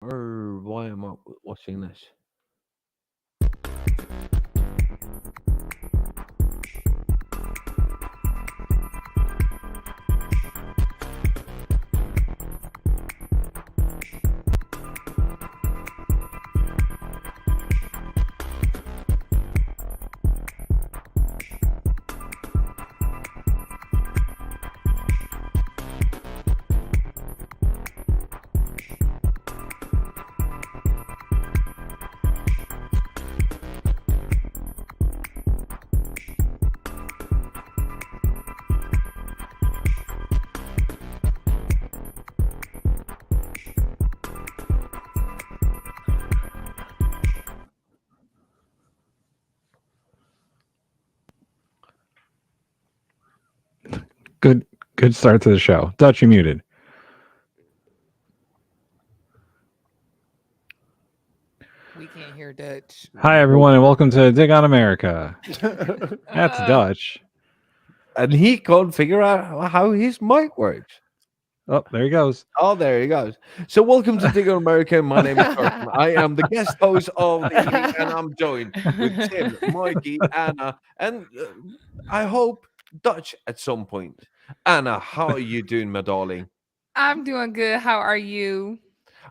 Or why am I watching this? Good good start to the show. Dutch, you muted. We can't hear Dutch. Hi everyone and welcome to Dig on America. That's Uh, Dutch. And he can't figure out how his mic works. Oh, there he goes. Oh, there he goes. So, welcome to Digger America. My name is Carson. I am the guest host of the evening, and I'm joined with Tim, Mikey, Anna, and I hope Dutch at some point. Anna, how are you doing, my darling? I'm doing good. How are you?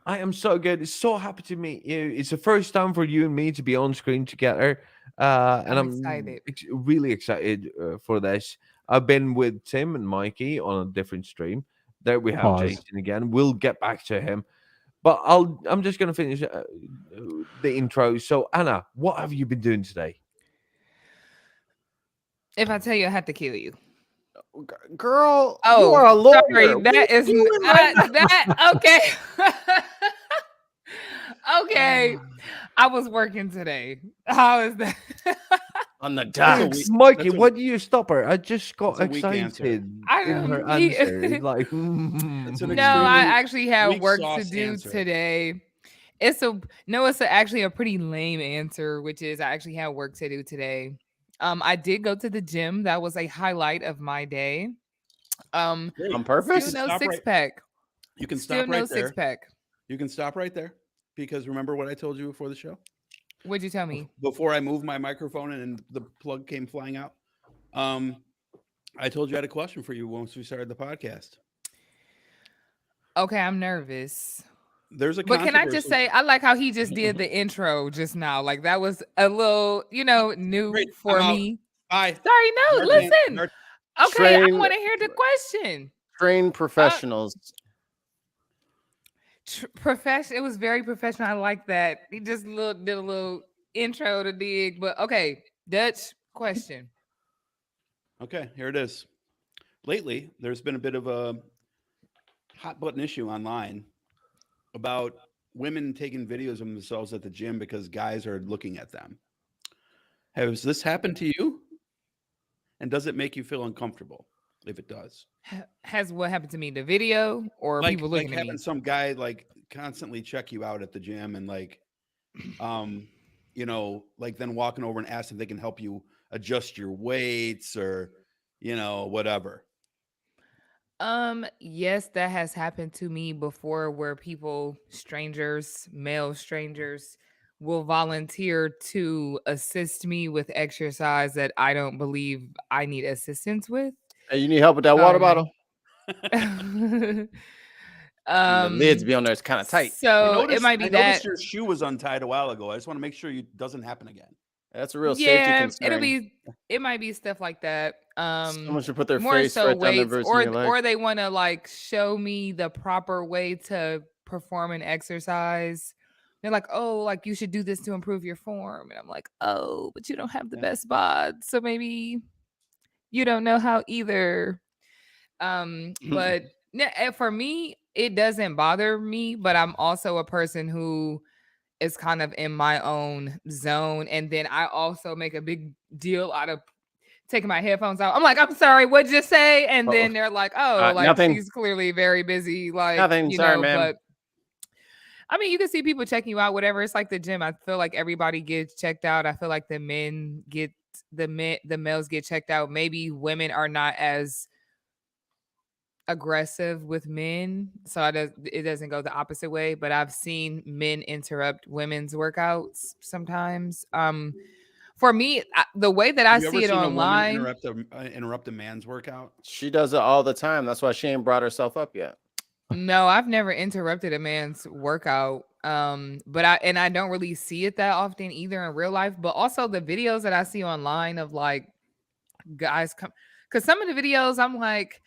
I am so good. So happy to meet you. It's the first time for you and me to be on screen together, and I'm I'm excited. really excited for this. I've been with Tim and Mikey on a different stream. There we have Pause. Jason again. We'll get back to him, but I'm just gonna finish the intro. So Anna, what have you been doing today? If I tell you, I have to kill you. Girl, you Oh, are a sorry. lawyer. What are That you is doing right not that. Okay. Okay. now? I was working today. How is that? On the That's a dot. weak. Mikey, That's a why do you stop her? I just that's got a weak answer. excited I in know. her answer. It's like, It's an No, I extremely actually have weak work to sauce do answer. today. It's actually a pretty lame answer, which is I actually have work to do today. I did go to the gym. That was a highlight of my day. Great. On You Still purpose? can no stop six right. pack. You can Still stop no right six there. pack. You can stop right there because remember what I told you before the show. What'd you tell me? Before I moved my microphone and the plug came flying out. Um, I told you I had a question for you once we started the podcast. Okay, I'm nervous. There's a But can I just controversy. say I like how he just did the intro just now. Like that was a little, new Great. I'm for out. me. Bye. Sorry, no, listen. Our Okay, I Train want to hear the question. train Uh professionals. profession. It was very professional. I like that. He just did a little intro to dig. But okay, Dutch question. Okay, here it is. Lately, there's been a bit of a hot button issue online about women taking videos of themselves at the gym because guys are looking at them. Has this happened to you? And does it make you feel uncomfortable if it does? Has what happened to me? The video or people Like looking at having me? some guy like constantly check you out at the gym and like um like then walking over and asking if they can help you adjust your weights or whatever. Yes, that has happened to me before where people, strangers, male strangers, will volunteer to assist me with exercise that I don't believe I need assistance with. Hey, you need help with that water bottle? Um The lids um be on there. It's kind of tight. so it might I be noticed that. your shoe was untied a while ago. I just want to make sure it doesn't happen again. That's a real safety Yeah, concern. it might be stuff like that. Someone should put their More face so right down the weights, roots of your leg. or they want to like show me the proper way to perform an exercise. They're like, "Oh, like you should do this to improve your form." And I'm like, "Oh, but you don't have the Yeah. best bod, so maybe you don't know how either." But for me, it doesn't bother me, but I'm also a person who is kind of in my own zone. And then I also make a big deal out of taking my headphones out. I'm like, I'm sorry, what'd you say? And Uh-oh. then they're like, oh, like Nothing. she's clearly very busy. Like, Nothing. Sorry, ma'am. but I mean, you can see people checking you out, whatever. It's like the gym. I feel like everybody gets checked out. I feel like the males get checked out. Maybe women are not as aggressive with men, so it doesn't go the opposite way. But I've seen men interrupt women's workouts sometimes. For me, the way that I Have you ever see it seen a woman online, interrupt a man's workout? She does it all the time. That's why she ain't brought herself up yet. no, I've never interrupted a man's workout. But I don't really see it that often either in real life. But also the videos that I see online of like guys come, because some of the videos I'm like,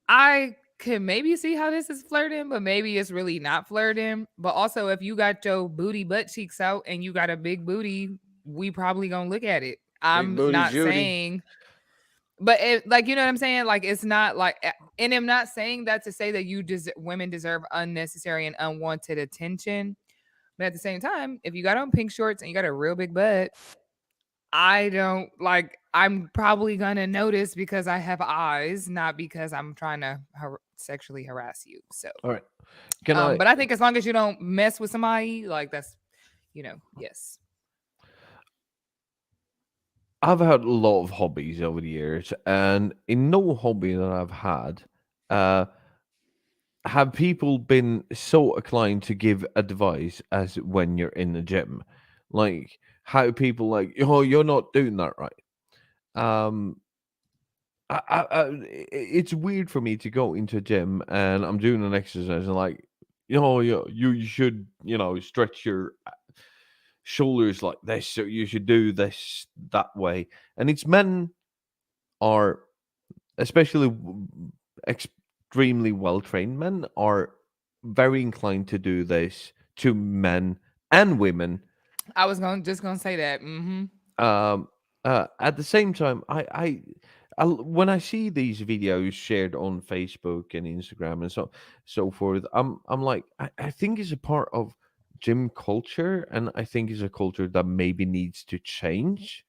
I can maybe see how this is flirting, but maybe it's really not flirting. But also, if you got your booty butt cheeks out and you got a big booty, we probably gonna look at it. I'm booty not Judy. saying, but like you know what I'm saying. Like it's not like, and I'm not saying that to say that women deserve unnecessary and unwanted attention. But at the same time, if you got on pink shorts and you got a real big butt, I don't like. I'm probably gonna notice because I have eyes, not because I'm trying to sexually harass you. So, All right. Can I? but I think as long as you don't mess with somebody, like that's, yes. I've had a lot of hobbies over the years, and in no hobby that I've had, have people been so inclined to give advice as when you're in the gym, like how people like, oh, you're not doing that right. Um, it's weird for me to go into a gym and I'm doing an exercise and like, you should, stretch your shoulders like this, so you should do this that way. And it's men are, especially extremely well trained men, are very inclined to do this to men and women. I was just gonna say that. At the same time, when I see these videos shared on Facebook and Instagram and so forth, I'm like, I think it's a part of gym culture, and I think it's a culture that maybe needs to change.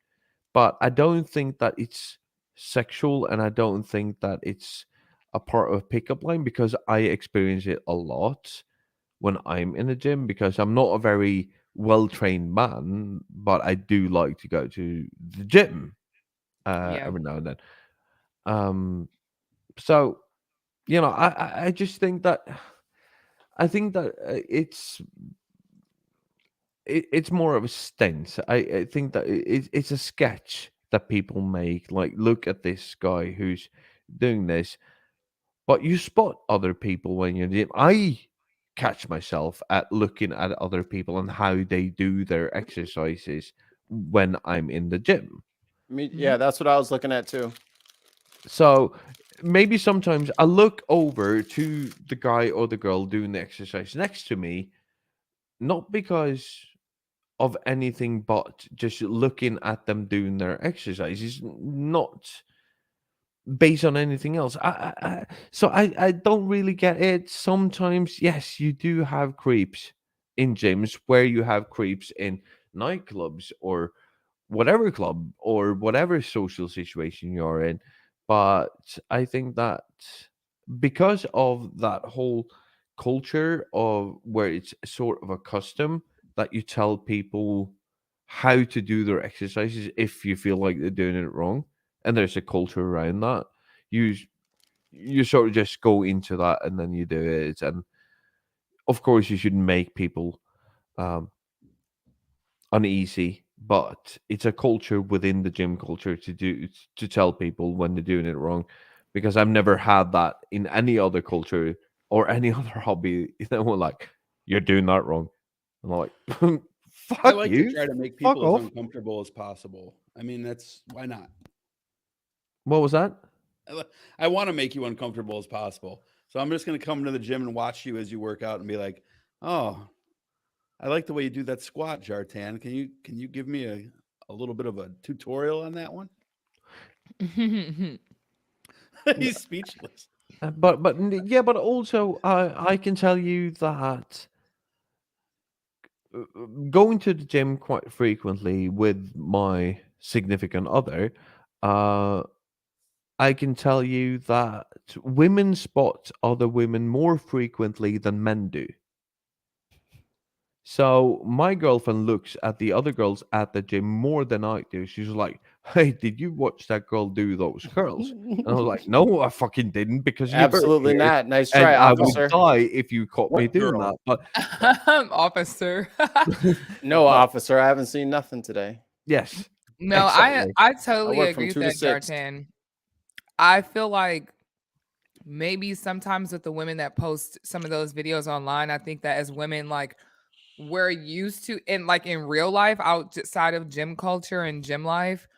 But I don't think that it's sexual, and I don't think that it's a part of pickup line, because I experience it a lot when I'm in the gym, because I'm not a very well trained man, but I do like to go to the gym Yeah. every now and then. So I just think that it's more of a stint. I think that it's a sketch that people make. Like, look at this guy who's doing this, but you spot other people when you're in. I catch myself at looking at other people and how they do their exercises when I'm in the gym. Yeah, that's what I was looking at too. So maybe sometimes I look over to the guy or the girl doing the exercise next to me, not because of anything, but just looking at them doing their exercises, not based on anything else. I don't really get it. Sometimes, yes, you do have creeps in gyms, where you have creeps in nightclubs or whatever club or whatever social situation you're in. But I think that because of that whole culture of where it's sort of a custom that you tell people how to do their exercises if you feel like they're doing it wrong, and there's a culture around that, you sort of just go into that and then you do it. And of course you shouldn't make people um uneasy, but it's a culture within the gym culture to tell people when they're doing it wrong, because I've never had that in any other culture or any other hobby. We're like, you're doing that wrong. I'm like, I fuck like you, to try to make fuck people off. as uncomfortable as possible. I mean, that's why not? What was that? I want to make you uncomfortable as possible. So I'm just going to come to the gym and watch you as you work out and be like, oh, I like the way you do that squat, Jartan. Can you give me a little bit of a tutorial on that one? He's speechless. But also I can tell you that going to the gym quite frequently with my significant other, I can tell you that women spot other women more frequently than men do. So my girlfriend looks at the other girls at the gym more than I do. She's like, "Hey, did you watch that girl do those curls?" And I was like, "No, I fucking didn't, because you're Absolutely here, not. Nice and try, I would officer. die if you caught me What doing girl? that." But Officer. No, but officer. I haven't seen nothing today. yes, No, exactly. I totally work from agree with 2 to that, 6. Jartan. I feel like maybe sometimes with the women that post some of those videos online, I think that as women, like, we're used to, and like in real life, outside of gym culture and gym life,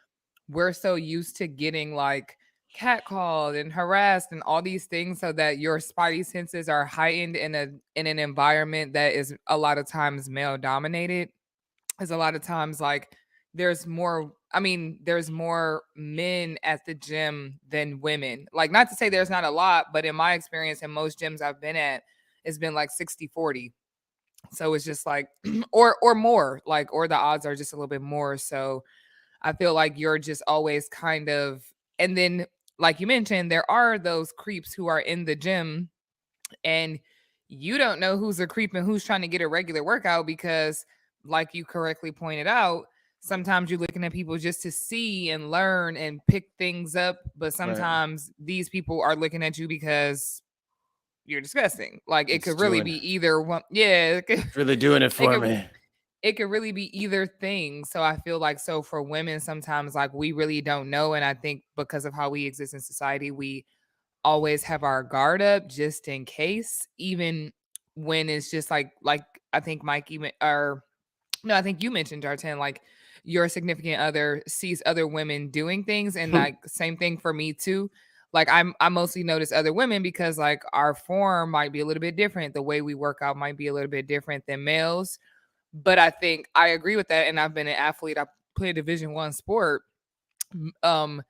we're so used to getting like catcalled and harassed and all these things, so that your spidey senses are heightened in an environment that is a lot of times male dominated. Is a lot of times like there's more, I mean, there's more men at the gym than women. Like, not to say there's not a lot, but in my experience in most gyms I've been at, it's been like 60-40. So it's just like or more, like, or the odds are just a little bit more. So I feel like you're just always kind of, and then like you mentioned, there are those creeps who are in the gym, and you don't know who's a creep and who's trying to get a regular workout, because like you correctly pointed out, sometimes you're looking at people just to see and learn and pick things up, but sometimes these people are looking at you because you're disgusting. Like, it It's could really doing be either one. Yeah, it's really doing it it for could me. it could really be either thing. So I feel like, so for women, sometimes like we really don't know. And I think because of how we exist in society, we always have our guard up just in case, even when it's just like I think Mike even, or no, I think you mentioned, Jartan, like your significant other sees other women doing things, and like same thing for me too. Like, I mostly notice other women because like our form might be a little bit different, the way we work out might be a little bit different than males. But I think I agree with that, and I've been an athlete. I play a Division 1 sport. Um,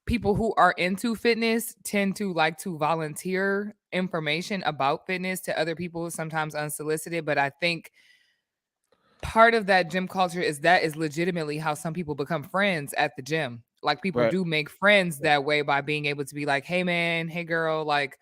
People who are into fitness tend to like to volunteer information about fitness to other people, sometimes unsolicited. But I think part of that gym culture is that is legitimately how some people become friends at the gym. Like, people Right. do make friends that way by being able to be like, "Hey man, hey girl, like,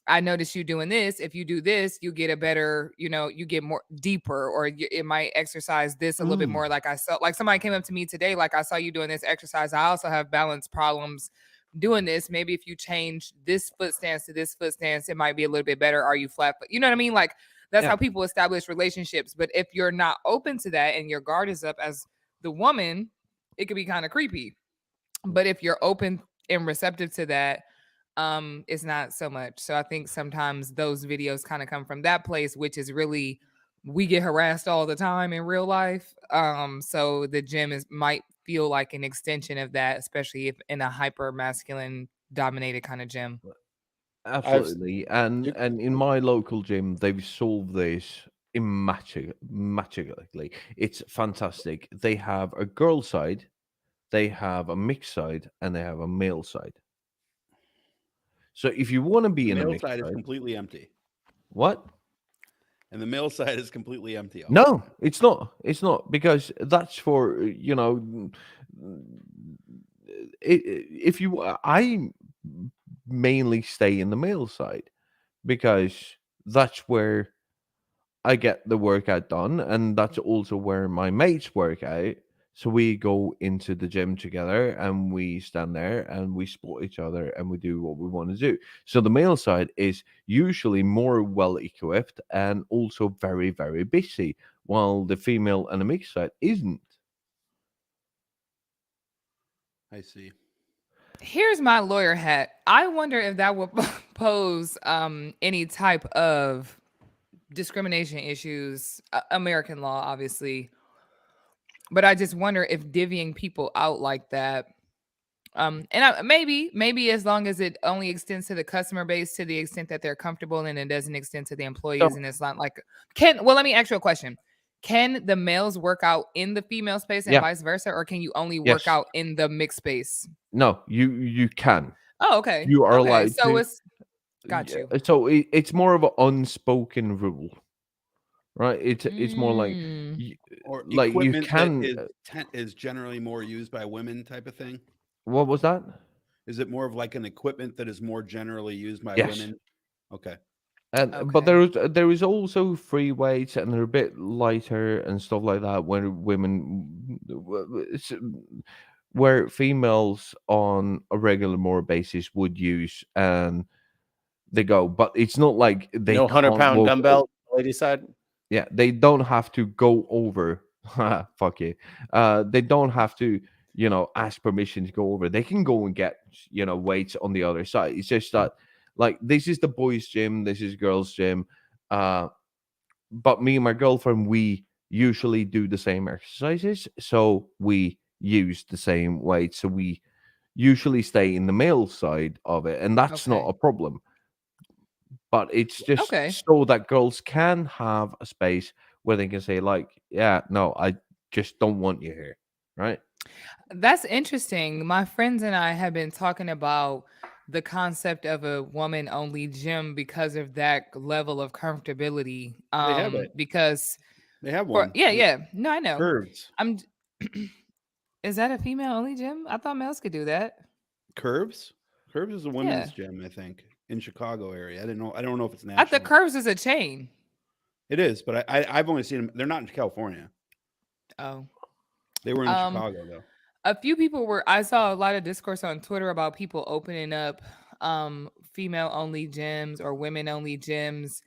I noticed you doing this. If you do this, you get a better, you get more deeper, or it might exercise this a little bit more." Like, I saw, like, somebody came up to me today, like, "I saw you doing this exercise. I also have balance problems doing this. Maybe if you change this foot stance to this foot stance, it might be a little bit better. Are you flat?" But you know what I mean? Like, that's Yeah. how people establish relationships. But if you're not open to that and your guard is up as the woman, it could be kind of creepy. But if you're open and receptive to that, it's not so much. So I think sometimes those videos kind of come from that place, which is really, we get harassed all the time in real life. So the gym might feel like an extension of that, especially if in a hyper masculine dominated kind of gym. Absolutely. And You- in my local gym, they've solved this immaculately. It's fantastic. They have a girl side, they have a mixed side, and they have a male side. So if you want to be The in a male mixed side is side, completely empty, what? and the male side is completely empty. No, it's not. It's not, because that's for, if you I mainly stay in the male side, because that's where I get the workout done, and that's also where my mates work out. So we go into the gym together, and we stand there, and we support each other, and we do what we want to do. So the male side is usually more well equipped and also very, very busy, while the female and the mixed side isn't. I see. Here's my lawyer hat. I wonder if that would pose any type of discrimination issues, American law, obviously. But I just wonder if divvying people out like that, maybe as long as it only extends to the customer base to the extent that they're comfortable, and it doesn't extend to the employees, and it's not like, let me ask you a question. Can the males work out in the female space and Yeah. vice versa, or can you only Yes. work out in the mixed space? No, you can. Oh, okay. You are Okay, allowed so to. it's got you. So it's more of an unspoken rule, right? It's more like Mm. Or like you equipment can. that is generally more used by women, type of thing. What was that? Is it more of like an equipment that is more generally used by Yes. women? Okay. And but there is also free weights, and they're a bit lighter and stuff like that. Where where females on a regular more basis would use, and they go, but it's not like they No can't 100-pound walk dumbbell, lady side. Yeah, they don't have to go over. Fuck you. They don't have to, ask permission to go over. They can go and get, weights on the other side. It's just that, like, this is the boys' gym, this is girls' gym. But me and my girlfriend, we usually do the same exercises, so we use the same weights. So we usually stay in the male side of it, and that's not Okay. a problem. But it's just Okay. so that girls can have a space where they can say, like, yeah, no, I just don't want you here, right? That's interesting. My friends and I have been talking about the concept of a woman only gym because of that level of comfortability. They have it. Because They have for one. yeah. No, I know. Curves. I'm Is that a female only gym? I thought males could do that. Curves. Curves is a women's Yeah. gym, I think, in Chicago area. I don't know if it's I national. thought Curves is a chain. It is, but I've only seen them. They're not in California. Oh. They were in Um, Chicago though. A few people I saw a lot of discourse on Twitter about people opening up female only gyms or women only gyms.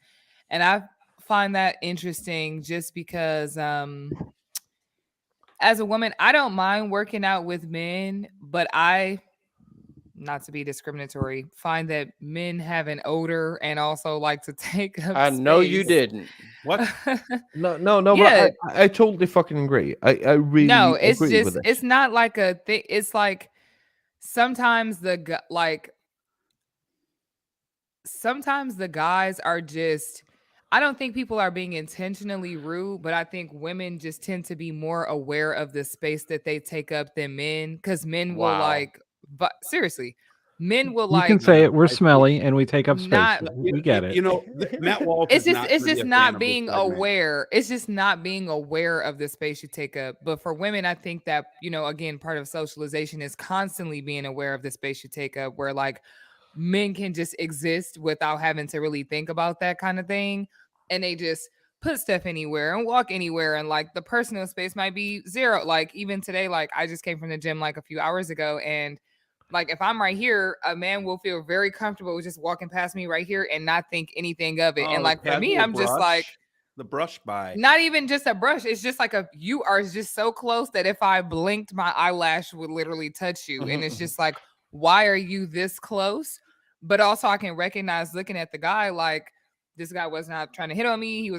And I find that interesting just because as a woman, I don't mind working out with men, but I, not to be discriminatory, find that men have an odor and also like to take up I know you space. didn't. What? No, Yeah. but I totally fucking agree. I really No, it's agree with just it. it's not like a thing. It's like sometimes sometimes the guys are just, I don't think people are being intentionally rude, but I think women just tend to be more aware of the space that they take up than men, because men will Wow. but seriously, men will You can like say it. We're I see. smelly and we take up space. not. We get it. Matt Walsh. It's is just not it's gonna be just a fan not of this being segment. aware. It's just not being aware of the space you take up. But for women, I think that, again, part of socialization is constantly being aware of the space you take up, where like men can just exist without having to really think about that kind of thing. And they just put stuff anywhere and walk anywhere. And like the personal space might be zero. Like even today, like I just came from the gym like a few hours ago, and like if I'm right here, a man will feel very comfortable with just walking past me right here and not think anything of it. Oh, And like for me, casual I'm just like, brush. The brush by. not even just a brush. It's just like you are just so close that if I blinked, my eyelash would literally touch you. And it's just like, why are you this close? But also I can recognize looking at the guy, like this guy was not trying to hit on me. He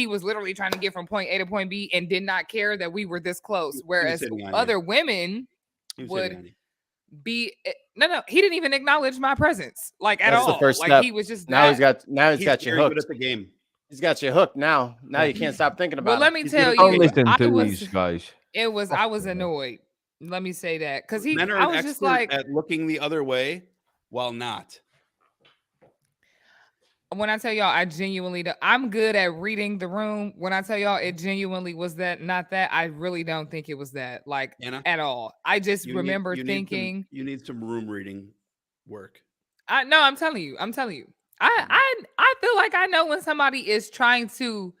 was literally trying to get from point A to point B and did not care that we were this close. Whereas hitting on you. other women He was would hitting on you. be no, he didn't even acknowledge my presence, like at That's all. the first like step. he was just Now he's that. got you very good hooked. at the game. He's got you hooked now. Now you can't stop thinking about Well, it. let me He's tell good at Don't you, listen I to was these guys. I was annoyed. Let me say that because Men are I an was expert just like, at looking the other way while not. when I tell y'all, I genuinely I'm good at reading the room. When I tell y'all it genuinely was that, not that, I really don't think it was that, like Anna, at all. I just you remember need thinking, you need some room reading work. I'm telling you. I feel like I know when somebody is trying to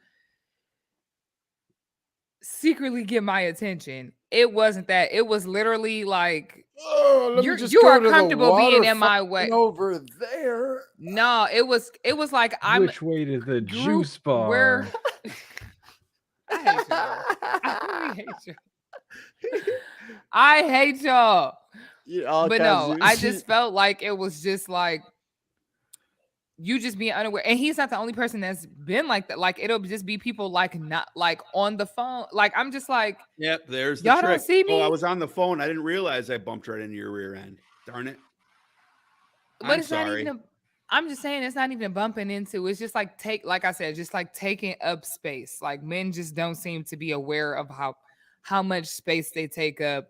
secretly get my attention. It wasn't that. It was literally like, Oh, you are comfortable being in my way. over there. No, it was like I'm Which way to the group juice bar? where I hate y'all. I really hate y'all. I hate y'all. But no, I just felt like it was just like you just being unaware. And he's not the only person that's been like that. Like it'll just be people like not like on the phone. Like I'm just like, Yep, there's the y'all trick. don't see me. Oh, I was on the phone. I didn't realize I bumped right into your rear end. Darn it. But I'm it's sorry. not even I'm just saying it's not even bumping into. It's just like like I said, just like taking up space. Like men just don't seem to be aware of how much space they take up.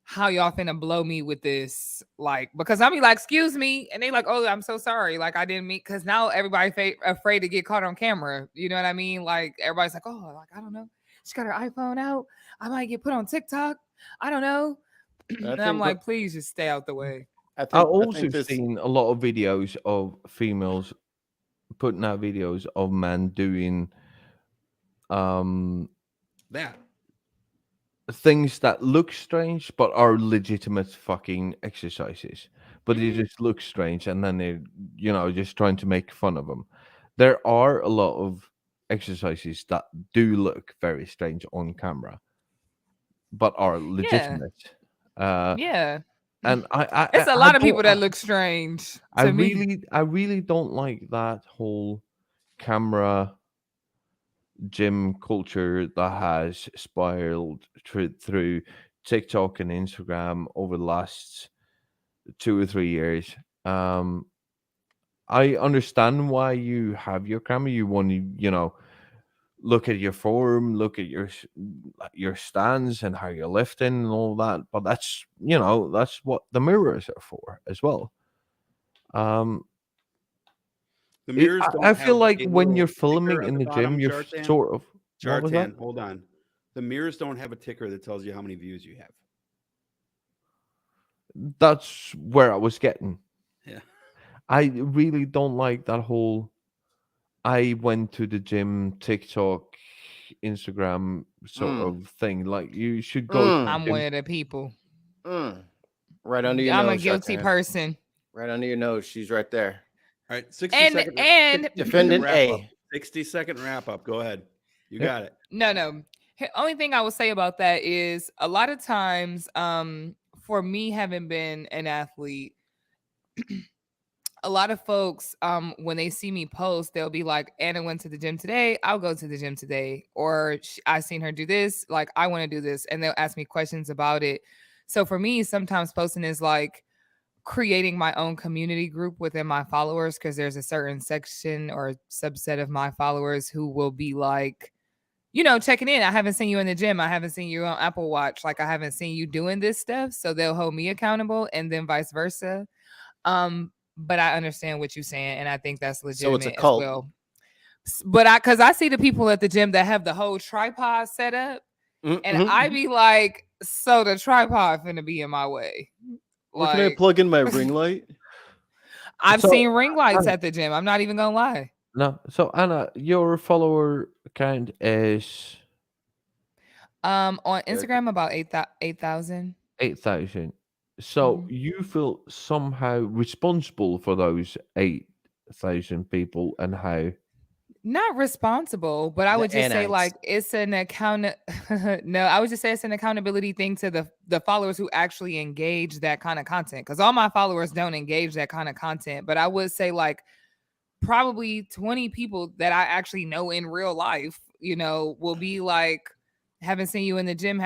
How y'all finna blow me with this? Like, because I be like, excuse me, and they like, oh, I'm so sorry. Like I didn't mean, because now everybody afraid to get caught on camera. You know what I mean? Like everybody's like, oh, like I don't know. She got her iPhone out. I might get put on TikTok. I don't know. And I'm like, please just stay out the way. I've also seen a lot of videos of females putting out videos of men doing That. things that look strange but are legitimate fucking exercises, but they just look strange, and then they, just trying to make fun of them. There are a lot of exercises that do look very strange on camera, but are Yeah. legitimate. Yeah. And It's a lot of people that look strange to me. I really don't like that whole camera gym culture that has spiraled through TikTok and Instagram over the last 2 or 3 years. I understand why you have your camera. You want to, look at your form, look at your stance and how you're lifting and all that. But that's that's what the mirrors are for as well. The mirrors. I don't feel have like a when little you're ticker filming at in the the bottom, gym, you're Chartan? sort of. What was that? Chartan, hold on. The mirrors don't have a ticker that tells you how many views you have. That's where I was getting. Yeah. I really don't like that whole I went to the gym, TikTok, Instagram sort of thing. Like you should go to the I'm gym. one of the people. Right under your I'm nose. a guilty Chartan. person. Right under your nose. She's right there. All right, 60 And second Defendant wrap A. up. 60-second wrap up. Go ahead. You got it. no. Only thing I will say about that is a lot of times, for me having been an athlete, a lot of folks, when they see me post, they'll be like, Anna went to the gym today. I'll go to the gym today. Or I seen her do this. Like, I want to do this. And they'll ask me questions about it. So for me, sometimes posting is like creating my own community group within my followers, because there's a certain section or subset of my followers who will be like, checking in. I haven't seen you in the gym. I haven't seen you on Apple Watch. Like, I haven't seen you doing this stuff. So they'll hold me accountable, and then vice versa. But I understand what you're saying, and I think that's legitimate So it's a cult. as well. But because I see the people at the gym that have the whole tripod set up, and I be like, so the tripod finna be in my way. Where can I Like, plug in my ring light? I've So, seen ring lights at the gym. I'm not even gonna lie. No, so Anna, your follower count is On Instagram, about 8,000. 8,000. So Mhm. you feel somehow responsible for those 8,000 people, and how? Not responsible, but I The would just say Anites. like it's an no, I would just say it's an accountability thing to the followers who actually engage that kind of content. Because all my followers don't engage that kind of content. But I would say like probably 20 people that I actually know in real life, will be like, haven't seen you in the gym,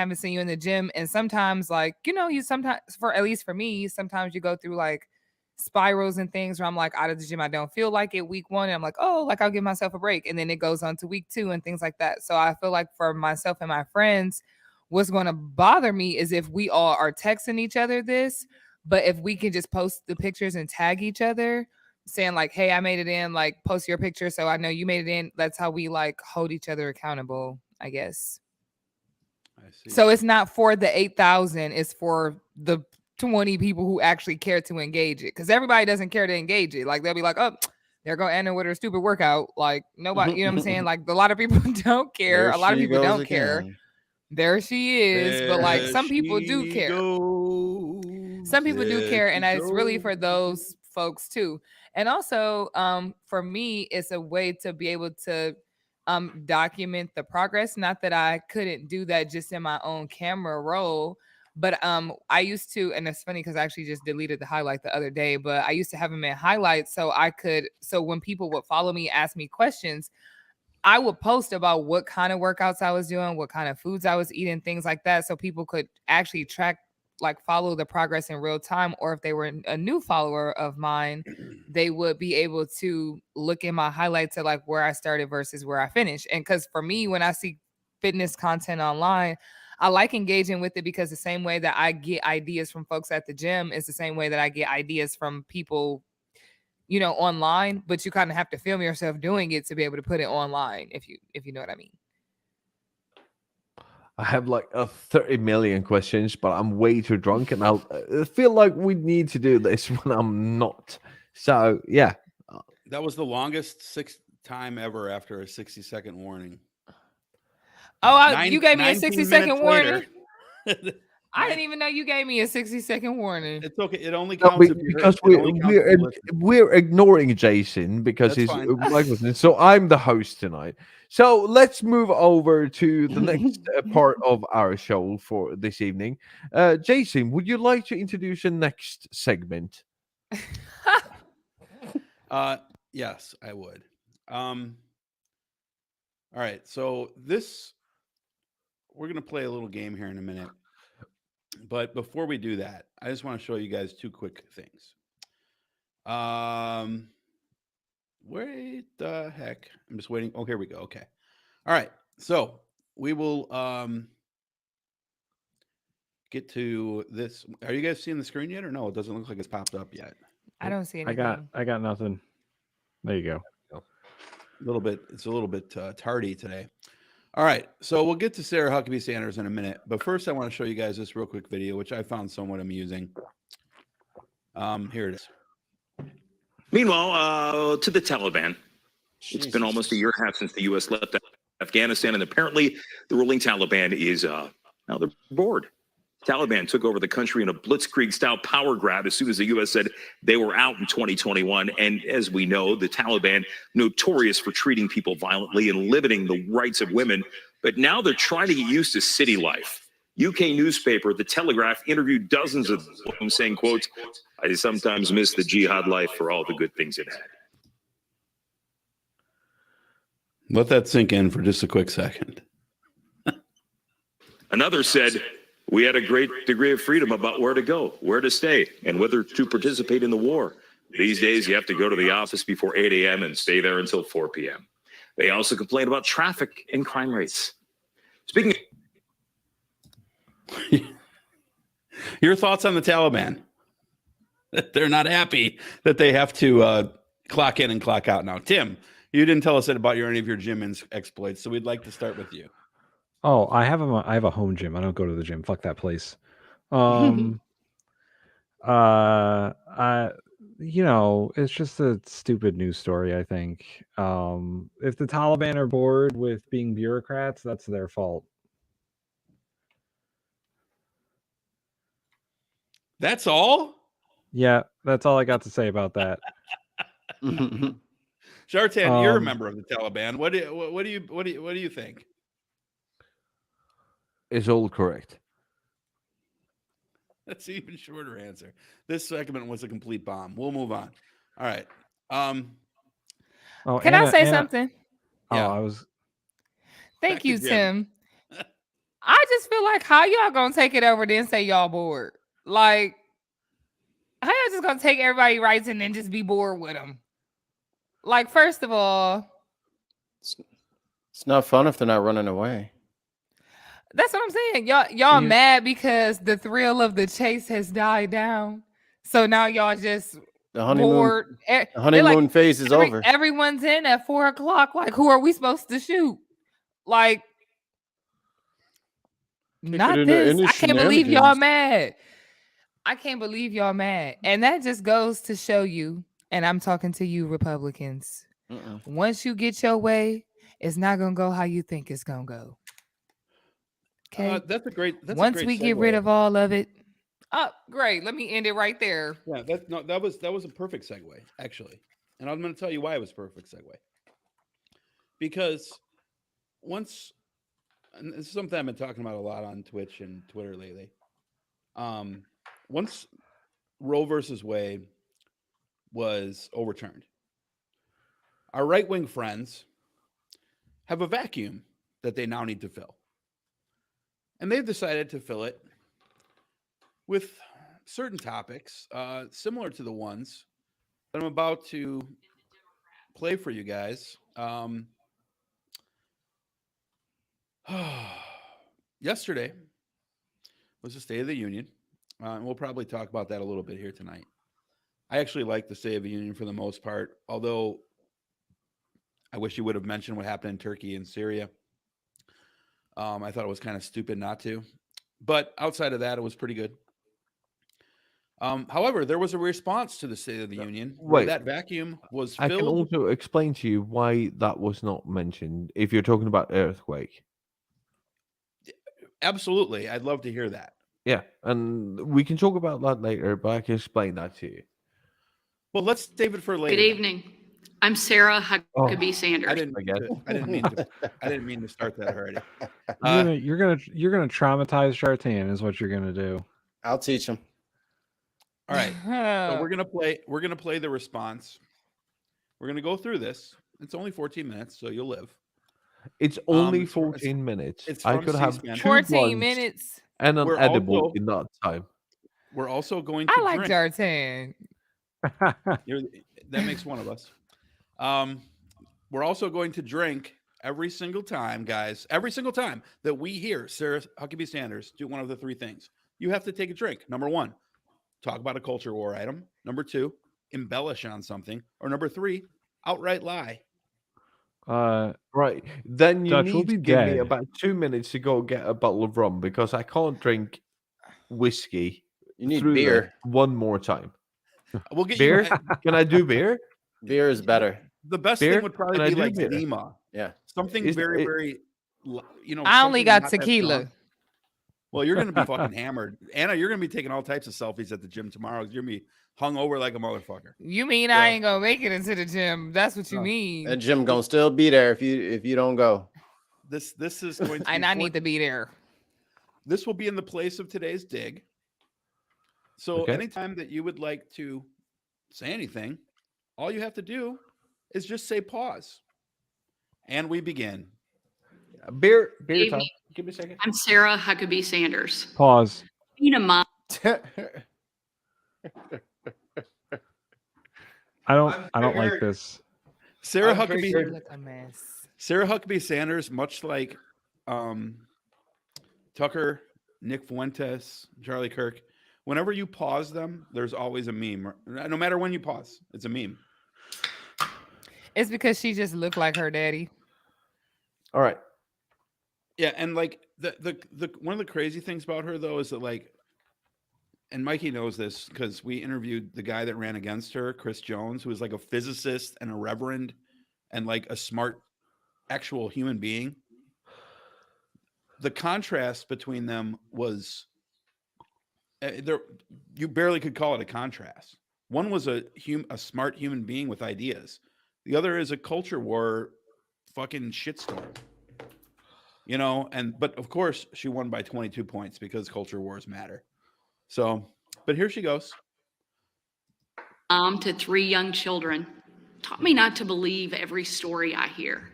And sometimes like, you sometimes, for at least for me, sometimes you go through like spirals and things where I'm like out of the gym, I don't feel like it week 1, and I'm like, oh, like I'll give myself a break, and then it goes on to week 2 and things like that. So I feel like for myself and my friends, what's going to bother me is if we all are texting each other this, but if we can just post the pictures and tag each other saying like, hey, I made it in, like post your picture so I know you made it in. That's how we like hold each other accountable, I guess. I see. So it's not for the 8,000, it's for the 20 people who actually care to engage it, because everybody doesn't care to engage it. Like they'll be like, oh, there go Anna with her stupid workout. Like nobody, you know what I'm saying? Like a lot of people don't care. There A lot of she people goes don't care. again. There she is. But like There some people do she care. goes, Some people do there care, she and it's really for goes. those folks too. And also, for me, it's a way to be able to document the progress. Not that I couldn't do that just in my own camera roll, but I used to, and it's funny because I actually just deleted the highlight the other day, but I used to have them in highlights so when people would follow me, ask me questions, I would post about what kind of workouts I was doing, what kind of foods I was eating, things like that, so people could actually track, like follow the progress in real time. Or if they were a new follower of mine, they would be able to look in my highlights at like where I started versus where I finished. And because for me, when I see fitness content online, I like engaging with it, because the same way that I get ideas from folks at the gym is the same way that I get ideas from people, online. But you kind of have to film yourself doing it to be able to put it online, if you know what I mean. I have like 30 million questions, but I'm way too drunk, and I feel like we need to do this when I'm not. So yeah, That was the longest time ever after a 60-second warning. Oh, you gave me a 19 60-second minutes later. warning. I didn't even know you gave me a 60-second warning. It's okay. It only No, counts if you because heard. It only counts if you listen. we're ignoring Jason because That's his fine. mic wasn't. So I'm the host tonight. So let's move over to the next part of our show for this evening. Jason, would you like to introduce the next segment? Yes, I would. All right. So we're gonna play a little game here in a minute. But before we do that, I just want to show you guys two quick things. Wait the heck. I'm just waiting. Oh, here we go. Okay. All right. So we will get to this. Are you guys seeing the screen yet or no? It doesn't look like it's popped up yet. I don't see anything. I got nothing. There you go. It's a little bit tardy today. All right, so we'll get to Sarah Huckabee Sanders in a minute, but first I want to show you guys this real quick video, which I found somewhat amusing. Here it is. Meanwhile, to the Taliban. It's been almost a year and a half since the U.S. left Afghanistan, and apparently the ruling Taliban is now they're bored. Taliban took over the country in a blitzkrieg-style power grab as soon as the U.S. said they were out in 2021. And as we know, the Taliban, notorious for treating people violently and limiting the rights of women. But now they're trying to get used to city life. UK newspaper The Telegraph interviewed dozens of them saying, quote, "I sometimes miss the jihad life for all the good things it had." Let that sink in for just a quick second. Another said, "We had a great degree of freedom about where to go, where to stay, and whether to participate in the war. These days, you have to go to the office before 8 a.m. and stay there until 4 p.m. They also complained about traffic and crime rates. Speaking of Your thoughts on the Taliban? They're not happy that they have to clock in and clock out now. Tim, you didn't tell us about any of your gym exploits, so we'd like to start with you. Oh, I have a home gym. I don't go to the gym. Fuck that place. It's just a stupid news story, I think. If the Taliban are bored with being bureaucrats, that's their fault. That's all? Yeah, that's all I got to say about that. Shartan, you're a member of the Taliban. What do you think? Is all correct. That's an even shorter answer. This segment was a complete bomb. We'll move on. All right. Can I say something? Yeah. I was. Thank Back you, to Jim. Tim. I just feel like how y'all gonna take it over then say y'all bored? Like, how y'all just gonna take everybody rights and then just be bored with them? Like, first of all, It's not fun if they're not running away. that's what I'm saying. Y'all mad because the thrill of the chase has died down. So now y'all just The honeymoon, bored. the honeymoon phase is over. Everyone's in at 4 o'clock. Like, who are we supposed to shoot? Like, not this. I can't believe y'all mad. I can't believe y'all mad. And that just goes to show you, and I'm talking to you Republicans, once you get your way, it's not going to go how you think it's going to go. Okay? Once we get rid of all of it. Oh, great. Let me end it right there. Yeah, that was a perfect segue, actually. And I'm going to tell you why it was a perfect segue. Because and this is something I've been talking about a lot on Twitch and Twitter lately. Once Roe versus Wade was overturned, our right-wing friends have a vacuum that they now need to fill. And they've decided to fill it with certain topics similar to the ones that I'm about to play for you guys. Yesterday was the State of the Union, and we'll probably talk about that a little bit here tonight. I actually like the State of the Union for the most part, although I wish you would have mentioned what happened in Turkey and Syria. I thought it was kind of stupid not to. But outside of that, it was pretty good. However, there was a response to the State of the Union where Wait. that vacuum was I can filled. also explain to you why that was not mentioned if you're talking about earthquake. Absolutely. I'd love to hear that. Yeah, and we can talk about that later, but I can explain that to you. Well, let's save it for later. Good then. evening. I'm Sarah Huckabee I Sanders. didn't I get I didn't mean to start that already. You're gonna traumatize Shartan is what you're gonna do. I'll teach him. All right. So we're gonna play the response. We're gonna go through this. It's only 14 minutes, so you'll live. It's only it's from- 14 minutes. it's I from could have C-SPAN. 2 14 lunch minutes. and an We're edible also- in that time. We're also going to I like drink. Jartan. That makes one of us. We're also going to drink every single time, guys. Every single time that we hear Sarah Huckabee Sanders do one of the three things, you have to take a drink. Number one, talk about a culture war item. Number two, embellish on something. Or number three, outright lie. Right. Then you Dutch will need to be give me dead. about 2 minutes to go get a bottle of rum because I can't drink whiskey You need through beer. that one more time. We'll get Beer? you. Can I do beer? Beer is better. The best Beer? thing would Can probably I be do like beer? Lima. Yeah. Something Is very, it- very, I only something got not that tequila. strong. Well, you're going to be fucking hammered. Anna, you're going to be taking all types of selfies at the gym tomorrow. You're going to be hung over like a motherfucker. You mean Yeah. I ain't gonna make it into the gym? That's what you No. mean. That gym gonna still be there if you don't go. This is going to And be I need to be there. This will be in the place of today's dig. So Okay. anytime that you would like to say anything, all you have to do is just say pause. And we begin. Beer time. Evening. Give me a second. I'm Sarah Huckabee Sanders. Pause. Being a mom, I don't like this. Sarah I'm Huckabee triggered. Look a mess. Sarah Huckabee Sanders, much like Tucker, Nick Fuentes, Charlie Kirk, whenever you pause them, there's always a meme. No matter when you pause, it's a meme. It's because she just looked like her daddy. All right. Yeah, and like the one of the crazy things about her though is that like, and Mikey knows this because we interviewed the guy that ran against her, Chris Jones, who was like a physicist and a reverend and like a smart actual human being. The contrast between them was there. You barely could call it a contrast. One was a smart human being with ideas. The other is a culture war fucking shitstorm. You know, but of course she won by 22 points because culture wars matter. So, but here she goes. mom to 3 young children, taught me not to believe every story I hear.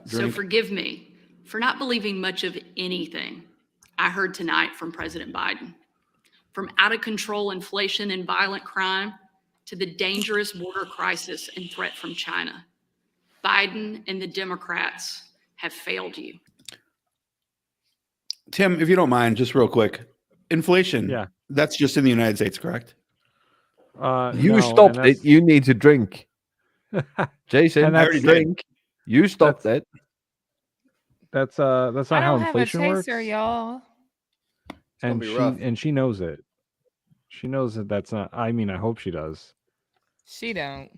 So Drink. forgive me for not believing much of anything I heard tonight from President Biden. From out of control inflation and violent crime to the dangerous border crisis and threat from China. Biden and the Democrats have failed you. Tim, if you don't mind, just real quick. Inflation. Yeah. That's just in the United States, correct? You No, stopped and it. You need to drink. Jason, And I that's- already drink. You stopped it. That's I not how don't have a inflation works. chaser, y'all. gonna And be rough. she knows it. She knows that that's not. I mean, I hope she does. She don't.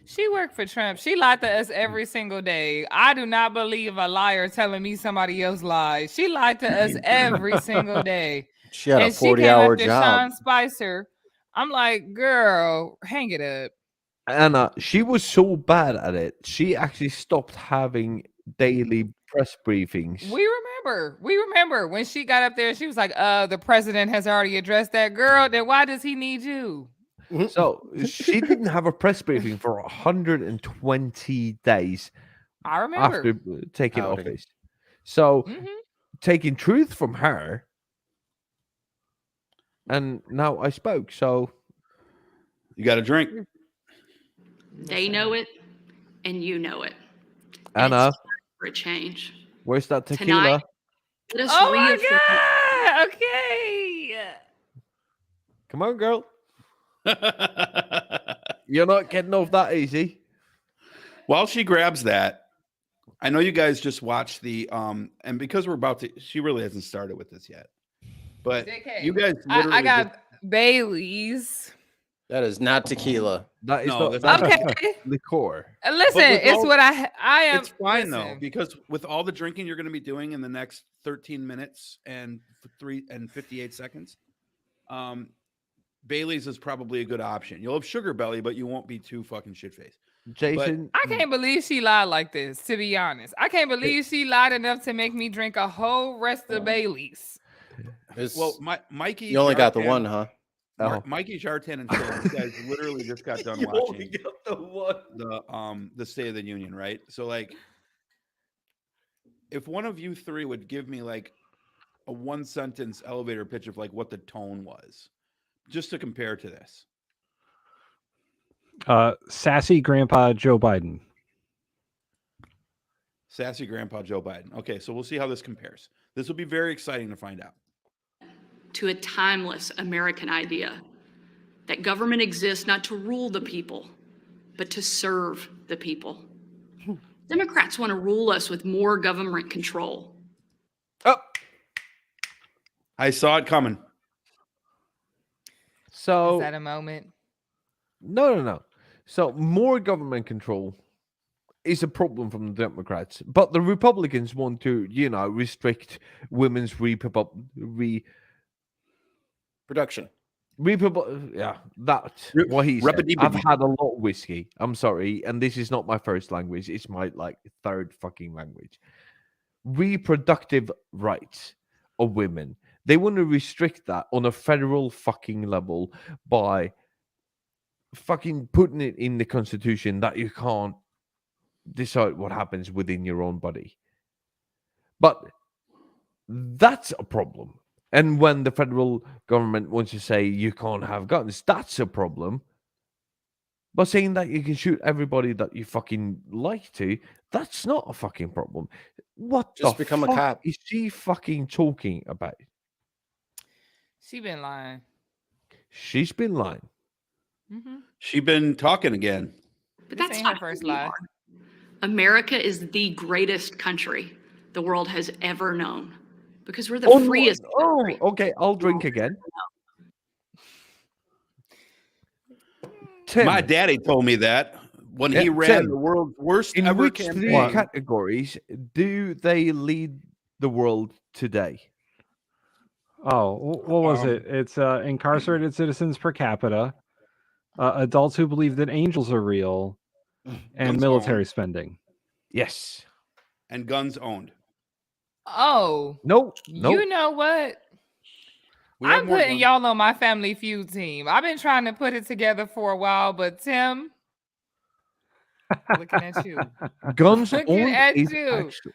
She worked for Trump. She lied to us every single day. I do not believe a liar telling me somebody else lied. She lied to us every single day. She had a And she came 40-hour after job. Sean Spicer. I'm like, girl, hang it up. Anna, she was so bad at it. She actually stopped having daily press briefings. We remember when she got up there, she was like, the president has already addressed that. Girl, then why does he need you? So she didn't have a press briefing for 120 days I remember. after taking Howdy. office. So Mhm. taking truth from her, and now I spoke. So You got to drink. They know it, and you know it. And Anna, it's time for a change. where's that Tonight- tequila? Let us Oh my reaffirm- god. Okay. Come on, girl. You're not getting off that easy. While she grabs that, I know you guys just watched the and because we're about to, she really hasn't started with this yet. But JK, you guys I literally got Bailey's. That is not tequila. That is No, not that's not Okay. liqueur. Listen, with it's all- what I am. it's fine though, listen, because with all the drinking you're going to be doing in the next 13 minutes and 58 seconds, Bailey's is probably a good option. You'll have sugar belly, but you won't be too fucking shit faced. Jason, I can't believe she lied like this, to be honest. I can't believe she lied enough to make me drink a whole rest of Bailey's. It's, Well, Mikey, you only got the Jartan- one, huh? Oh. Mikey Jartan and Tim, you guys literally just got done watching the State of the Union, right? So like, if one of you three would give me like a 1-sentence elevator pitch of like what the tone was, just to compare to this. Sassy Grandpa Joe Biden. Sassy Grandpa Joe Biden. Okay, so we'll see how this compares. This will be very exciting to find out. To a timeless American idea that government exists not to rule the people, but to serve the people. Democrats want to rule us with more government control. Oh, I saw it coming. so Is that a moment? no. So more government control is a problem from the Democrats, but the Republicans want to, restrict women's Production. yeah, that what he said. Repetitive. I've had a lot of whiskey. I'm sorry, and this is not my first language. It's my third fucking language. Reproductive rights of women. They want to restrict that on a federal fucking level by fucking putting it in the Constitution that you can't decide what happens within your own body. But that's a problem. And when the federal government wants to say you can't have guns, that's a problem. But saying that you can shoot everybody that you fucking like to, that's not a fucking problem. What Just the become a fuck cop. is she fucking talking about? She been lying. She's been lying. Mm-hmm. She been talking again. But This that's ain't not her first who we lie. are. America is the greatest country the world has ever known because we're the Oh, no, freest oh, country. okay. I'll drink again. Tim, My daddy told me that when he Yeah, ran Tim, the world's worst in ever which three campaign. categories do they lead the world today? Oh, what was it? It's incarcerated citizens per capita, adults who believe that angels are real, and Guns military owned. spending. Yes. And guns owned. Oh, No. you know what? We have I'm more putting guns. y'all on my Family Feud team. I've been trying to put it together for a while, but Tim, looking at you. Guns Looking owned at is you. actually,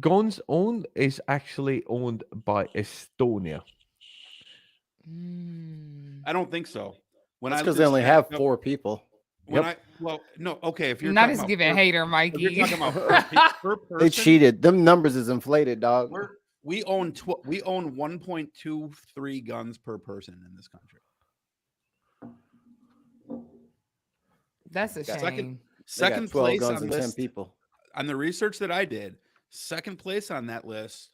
guns owned is actually owned by Estonia. Mm. I don't think so. When That's I because they just only stacked have up- 4 people. No, okay. If you're Not talking as about giving per- hater, if Mikey. you're talking about per person, They cheated. Them numbers is inflated, dog. we own 1.23 guns per person in this country. That's a Got shame. second- They got Second 12 place guns on and 10 list, people. on the research that I did. Second place on that list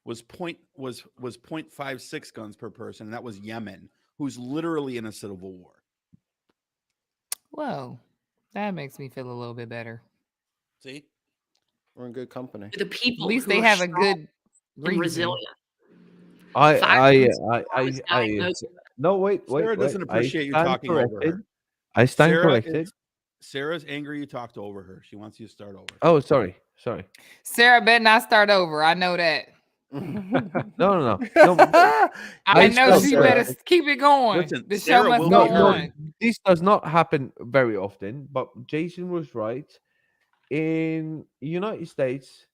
was 0.56 guns per person, and that was Yemen, who's literally in a civil war. Whoa, that makes me feel a little bit better. See, We're in good company. The people At least who they are have a strong good and reason. resilient. I 5 months ago, I was I diagnosed with no wait. Sarah doesn't I appreciate you stand talking over corrected. her. I stand corrected. Sarah's angry you talked over her. She wants you to start over. Oh, sorry. Sarah better not start over. I know that. No. I I know still she say- better keep it going. Listen, The show Sarah must will go be heard. on. This does not happen very often, but Jason was right. In United States,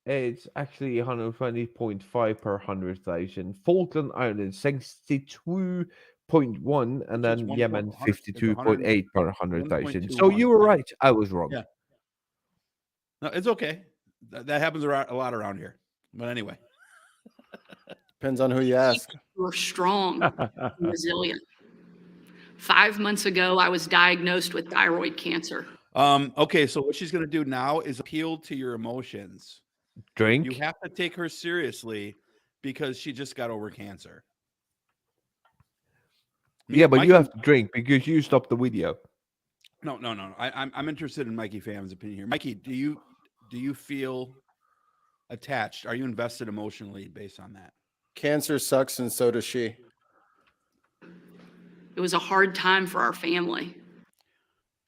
it's actually 120.5 per 100,000. Falkland Islands 62.1, and So it's then 1 Yemen it's 100 52.8 per 100,000. So 1.21. you were right. I was wrong. Yeah. No, it's okay. That happens a lot around here. But anyway, Depends on who you ask. who are strong and resilient. 5 months ago, I was diagnosed with thyroid cancer. okay. So what she's going to do now is appeal to your emotions. Drink. You have to take her seriously because she just got over cancer. Yeah, but Mikey- you have to drink because you stopped the video. No. I'm interested in Mikey Pham's opinion here. Mikey, do you feel attached? Are you invested emotionally based on that? Cancer sucks, and so does she. It was a hard time for our family.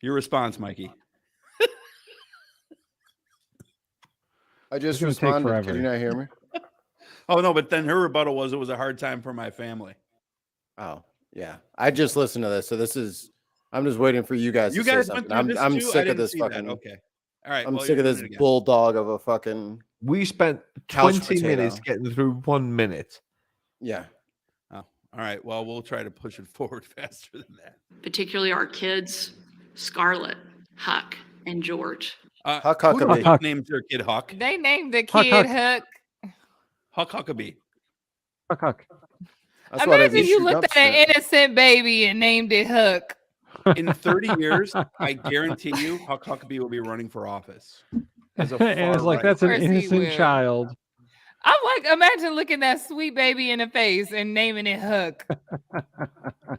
Your response, Mikey. I just gonna take responded. forever. Can you not hear me? Oh no, but then her rebuttal was it was a hard time for my family. Oh, yeah. I just listened to this, so I'm just waiting for you guys. You to say guys went something. through this I'm too? I sick of didn't this see that. fucking. Okay. All right. I'm well, sick of you're this doing it again. bulldog of a fucking. We spent Couch 20 minutes potato. getting through 1 minute. Yeah. Oh, all right. Well, we'll try to push it forward faster than that. Particularly our kids, Scarlett, Huck, and George. Huck Who the Huckabee. fuck named their kid Huck? They named the Huck, kid Huck. Huck. Huck Huckabee. Huck. That's why they Imagine you shoot looked up at an shit. innocent baby and named it Huck. In 30 years, I guarantee you, Huck Huckabee will be running for office. As a And it's like, far-right- that's an Of course he innocent will. child. I'm like, imagine looking that sweet baby in the face and naming it Huck.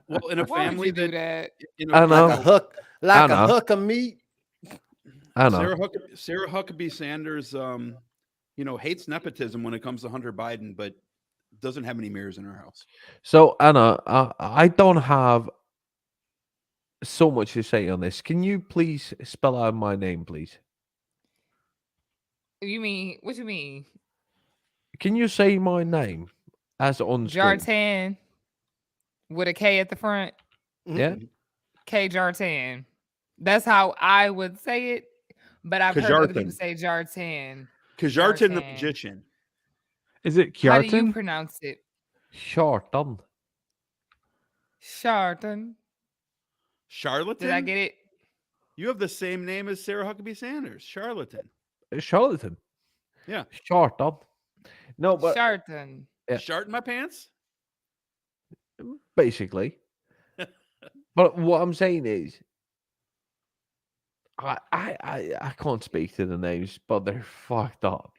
well in a Why would family you do that. that? In I a, know. Like a hook, like a Anna. hook of meat. I know. Sarah Huckabee Sanders, hates nepotism when it comes to Hunter Biden, but doesn't have any mirrors in her house. So, Anna, I don't have so much to say on this. Can you please spell out my name, please? You mean what you mean? Can you say my name as on screen? Jartan with a K at the front. Yeah. K Jartan. That's how I would say it. But I've heard other people Kajartan. say Jartan. Kajartan the Jartan. magician. Is it How do you Kjartan? pronounce it? Sharton. Sharton. Charlatan? Did I get it? You have the same name as Sarah Huckabee Sanders. Charlatan. Charlatan. Yeah. Sharton. No, but Sharton. Yeah. Shart in my pants? basically. But what I'm saying is, I can't speak to the names, but they're fucked up.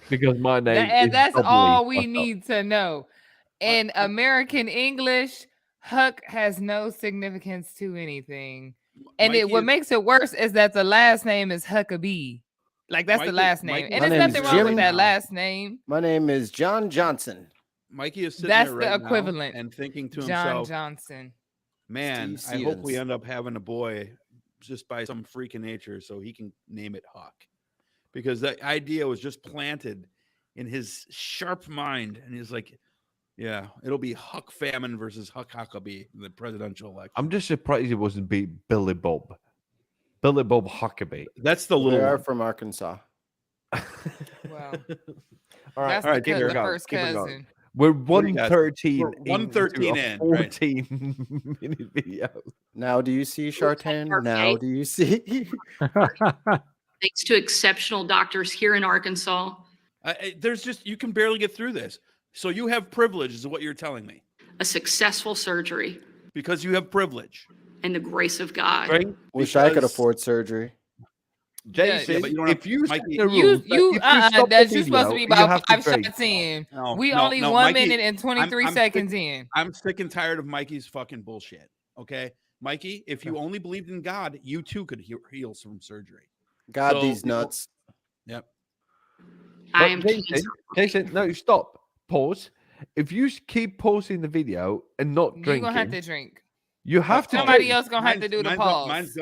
Because my name And is that's doubly all we fucked up. need to know. In American English, Huck has no significance to anything. And Mikey what is- makes it worse is that the last name is Huckabee. Like that's Mikey- the last name. Mikey- And My there's name's nothing wrong with Jim. that last name. My name is John Johnson. Mikey is sitting That's there the right now equivalent. and thinking to John himself, Johnson. man, Steve I hope we Stevens. end up having a boy just by some freak of nature so he can name it Huck. Because that idea was just planted in his sharp mind. And he's like, yeah, it'll be Huck Famine versus Huck Huckabee in the presidential election. I'm just surprised it wasn't Billy Bob. Billy Bob Huckabee. That's the They little are one. from Arkansas. Well, All right, that's all right, the, keep it the going, first keep it going. cousin. we're What do you got? 113. We're 113 in, right. 14 minute video. Now, do you see Shartan? our Now, faith. do you see? Thanks to exceptional doctors here in Arkansas, There's just, you can barely get through this. So you have privilege, is what you're telling me. a successful surgery, Because you have privilege. and the grace of God. Right? Wish I could Because- afford surgery. Jason, but you don't have- if you set Mikey- the You rules that if stop the that's you supposed to be video, you about have to 5 drink. shots in. No, We no, only no, 1 Mikey, minute and 23 I'm seconds sick- in. I'm sick and tired of Mikey's fucking bullshit. Okay, Mikey, if you only believed in God, you too could heal from surgery. God, So, these you know- nuts. Yep. I But am Jason, no, stop. Pause. If you keep pausing the video and not You're drinking, gonna have to drink. you have to Somebody drink. else gonna have to do the pause.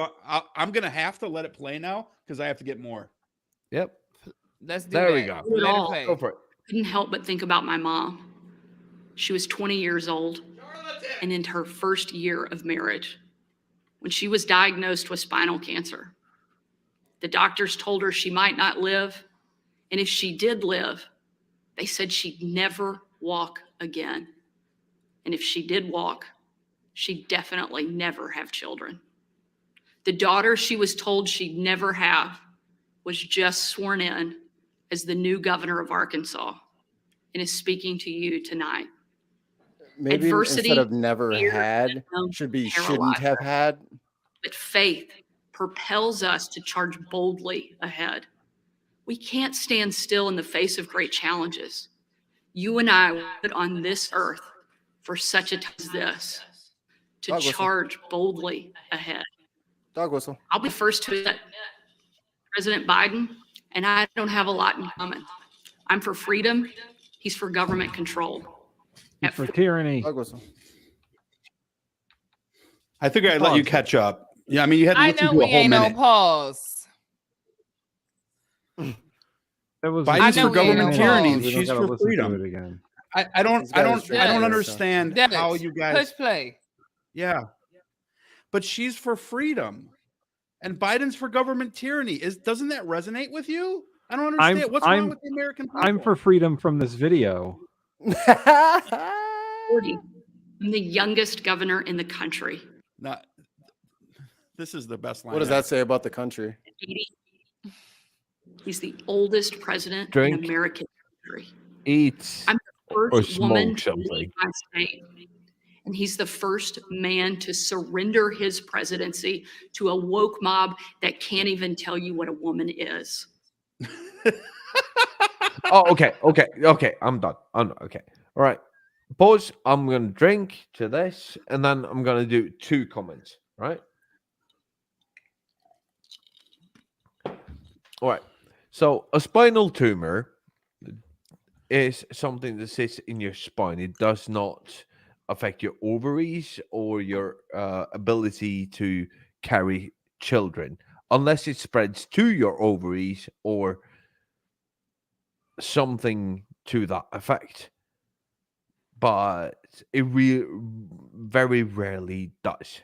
I'm gonna have to let it play now because I have to get more. Yep. Let's do There we that. go. Do it Let it all. play. Go for it. couldn't help but think about my mom. She was 20 years old and in her first year of marriage when she was diagnosed with spinal cancer. The doctors told her she might not live, and if she did live, they said she'd never walk again. And if she did walk, she'd definitely never have children. The daughter she was told she'd never have was just sworn in as the new governor of Arkansas and is speaking to you tonight. Maybe Adversity, instead of never fear, had, and should be paralyzed shouldn't have had. But faith propels us to charge boldly ahead. We can't stand still in the face of great challenges. You and I were put on this earth for such a time as this, to Dog whistle. charge boldly ahead. Dog whistle. I'll be first to admit, President Biden and I don't have a lot in common. I'm for freedom. He's for government control. He's for tyranny. Dog whistle. I think I'd let you catch up. Yeah, I mean, you had to I listen know to we a whole ain't no minute. pause. That was Biden's for government tyranny, We don't she's gotta for listen to freedom. it again. I don't He's got his straight face. understand Dennis, how you guys. push play. Yeah, but she's for freedom, and Biden's for government tyranny. Doesn't that resonate with you? I don't understand. What's wrong with the American people? I'm for freedom from this video. 40. I'm the youngest governor in the country. Not. This is the best line. What does that say about the country? 80. He's the oldest president Drink. in American history. Eat. I'm the Or first woman smoke to something. lead my state. And he's the first man to surrender his presidency to a woke mob that can't even tell you what a woman is. Oh, okay. I'm done. Okay. All right. Boys, I'm going to drink to this and then I'm going to do 2 comments, right? All right. So, a spinal tumor is something that sits in your spine. It does not affect your ovaries or your ability to carry children unless it spreads to your ovaries or something to that effect. But it very rarely does.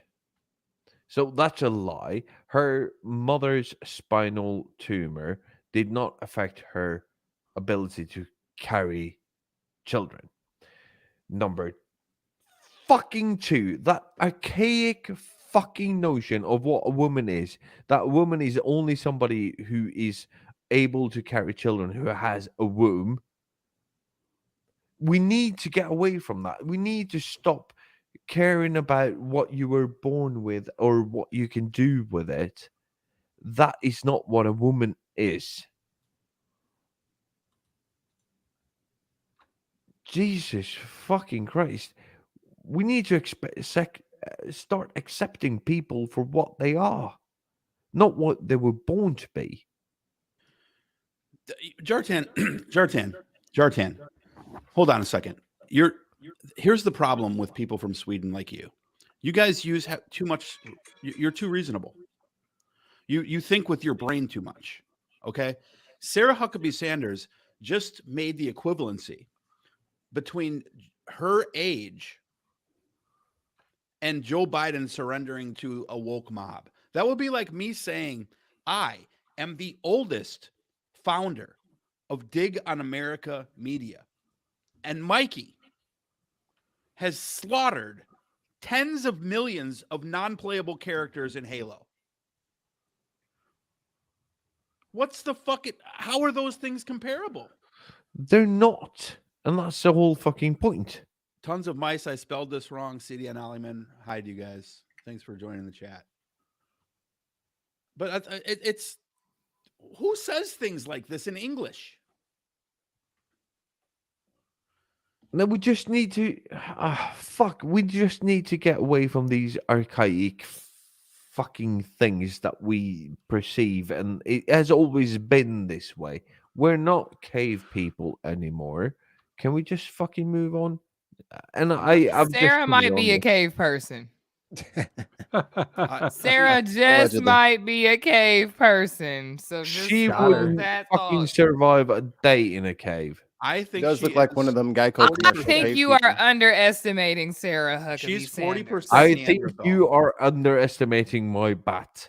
So that's a lie. Her mother's spinal tumor did not affect her ability to carry children. Number fucking 2, that archaic fucking notion of what a woman is, that a woman is only somebody who is able to carry children, who has a womb. We need to get away from that. We need to stop caring about what you were born with or what you can do with it. That is not what a woman is. Jesus fucking Christ. We need to start accepting people for what they are, not what they were born to be. Jartan. Hold on a second. Here's the problem with people from Sweden like you. You guys have too much. You're too reasonable. You think with your brain too much. Okay. Sarah Huckabee Sanders just made the equivalency between her age and Joe Biden surrendering to a woke mob. That would be like me saying, I am the oldest founder of Dig on America Media. And Mikey has slaughtered tens of millions of non-playable characters in Halo. What's the how are those things comparable? They're not. And that's the whole fucking point. Tons of mice. I spelled this wrong. CDN Aliman. Hi to you guys. Thanks for joining the chat. But it's who says things like this in English? No, we just need to we just need to get away from these archaic fucking things that we perceive, and it has always been this way. We're not cave people anymore. Can we just fucking move on? And I'm Sarah might be a cave person. Sarah just Allegedly. might be a cave person. So just she hold would that fucking thought. survive a day in a cave. I He think does she look like one is. of them Geico I commercial think cave you people. are underestimating Sarah Huckabee She's Sanders. 40%. I think Neanderthal. you are underestimating my bat.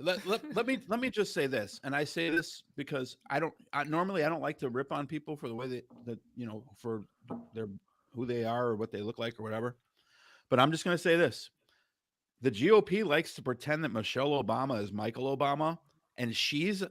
Let me just say this, and I say this because normally I don't like to rip on people for the way that for their who they are or what they look like or whatever. But I'm just going to say this: the GOP likes to pretend that Michelle Obama is Michael Obama, and she's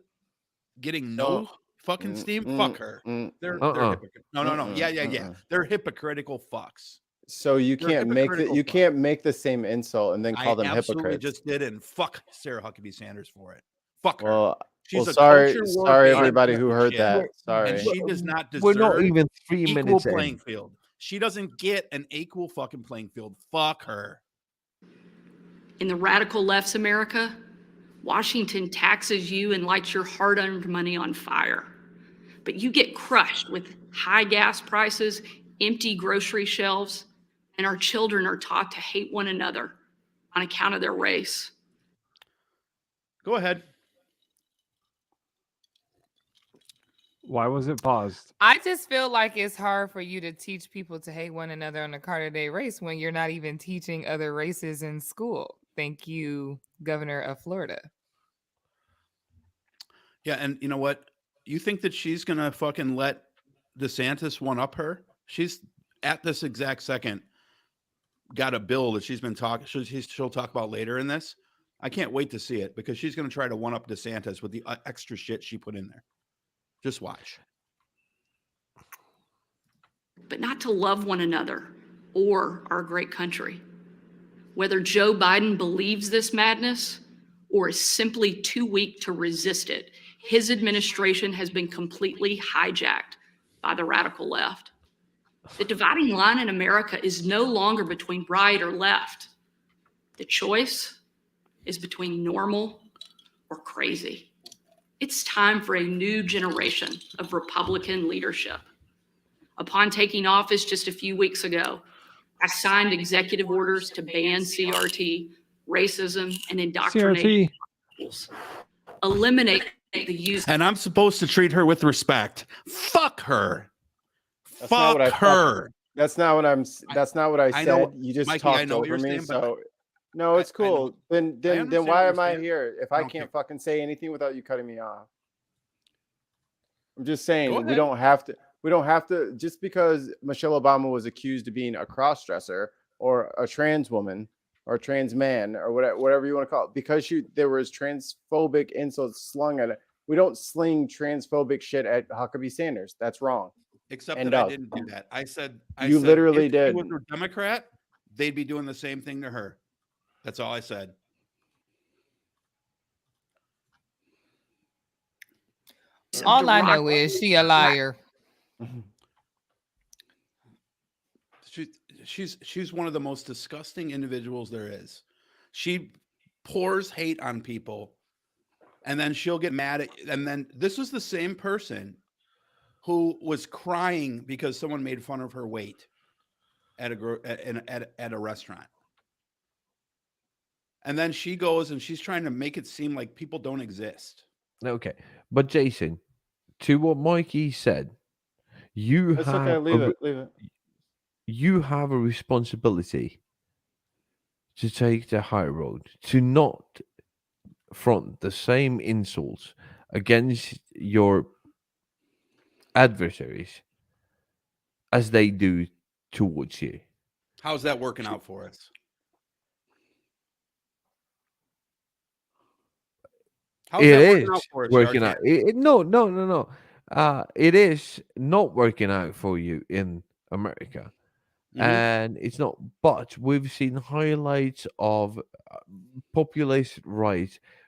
getting no fucking steam. Fuck her. They're hypocrite. No. Yeah. They're hypocritical fucks. So you They're can't make hypocritical fucks. can't make the same insult and then call them I absolutely hypocrites. just did, and fuck Sarah Huckabee Sanders for it. Fuck her. Well, She's Well, a sorry, culture war sorry babe everybody who piece of heard shit, that. and Sorry. she does not We're not deserve even 3 equal minutes playing in. field. She doesn't get an equal fucking playing field. Fuck her. In the radical left's America, Washington taxes you and lights your hard-earned money on fire. But you get crushed with high gas prices, empty grocery shelves, and our children are taught to hate one another on account of their race. Go ahead. Why was it paused? I just feel like it's hard for you to teach people to hate one another on the Carter Day race when you're not even teaching other races in school. Thank you, Governor of Florida. Yeah, and you know what? You think that she's gonna fucking let DeSantis one up her? She's at this exact second got a bill that she's been talking. She'll talk about later in this. I can't wait to see it because she's gonna try to one up DeSantis with the extra shit she put in there. Just watch. But not to love one another or our great country. Whether Joe Biden believes this madness or is simply too weak to resist it, his administration has been completely hijacked by the radical left. The dividing line in America is no longer between right or left. The choice is between normal or crazy. It's time for a new generation of Republican leadership. Upon taking office just a few weeks ago, I signed executive orders to ban CRT, racism, and indoctrination. CRT. Eliminate the use. And I'm supposed to treat her with respect. Fuck her. That's not what I Fuck her. That's not what I'm. That's not what I I said. know- You just Mikey, I talked know what over you're me. saying, but So no, it's I know. cool. Then understand why what am you're I saying. here if I don't can't care. fucking say anything without you cutting me off? I'm just saying Go we ahead. don't have to. We don't have to just because Michelle Obama was accused of being a cross-dresser or a trans woman or a trans man or whatever you want to call it, because there was transphobic insults slung at it. We don't sling transphobic shit at Huckabee Sanders. That's wrong. Except End that of. I didn't do that. I said You literally if did. he was a Democrat, they'd be doing the same thing to her. That's all I said. All I know is she a liar. She's one of the most disgusting individuals there is. She pours hate on people, and then she'll get mad at. And then this was the same person who was crying because someone made fun of her weight at a restaurant. And then she goes and she's trying to make it seem like people don't exist. Okay, but Jason, to what Mikey said, you It's have okay. Leave it. you have a responsibility to take the high road, to not front the same insults against your adversaries as they do towards you. How's that working out for us? How's It that is working out for us, working Yarkett? out. No. It is not working out for you in America. Mhm. And it's not, but we've seen highlights of population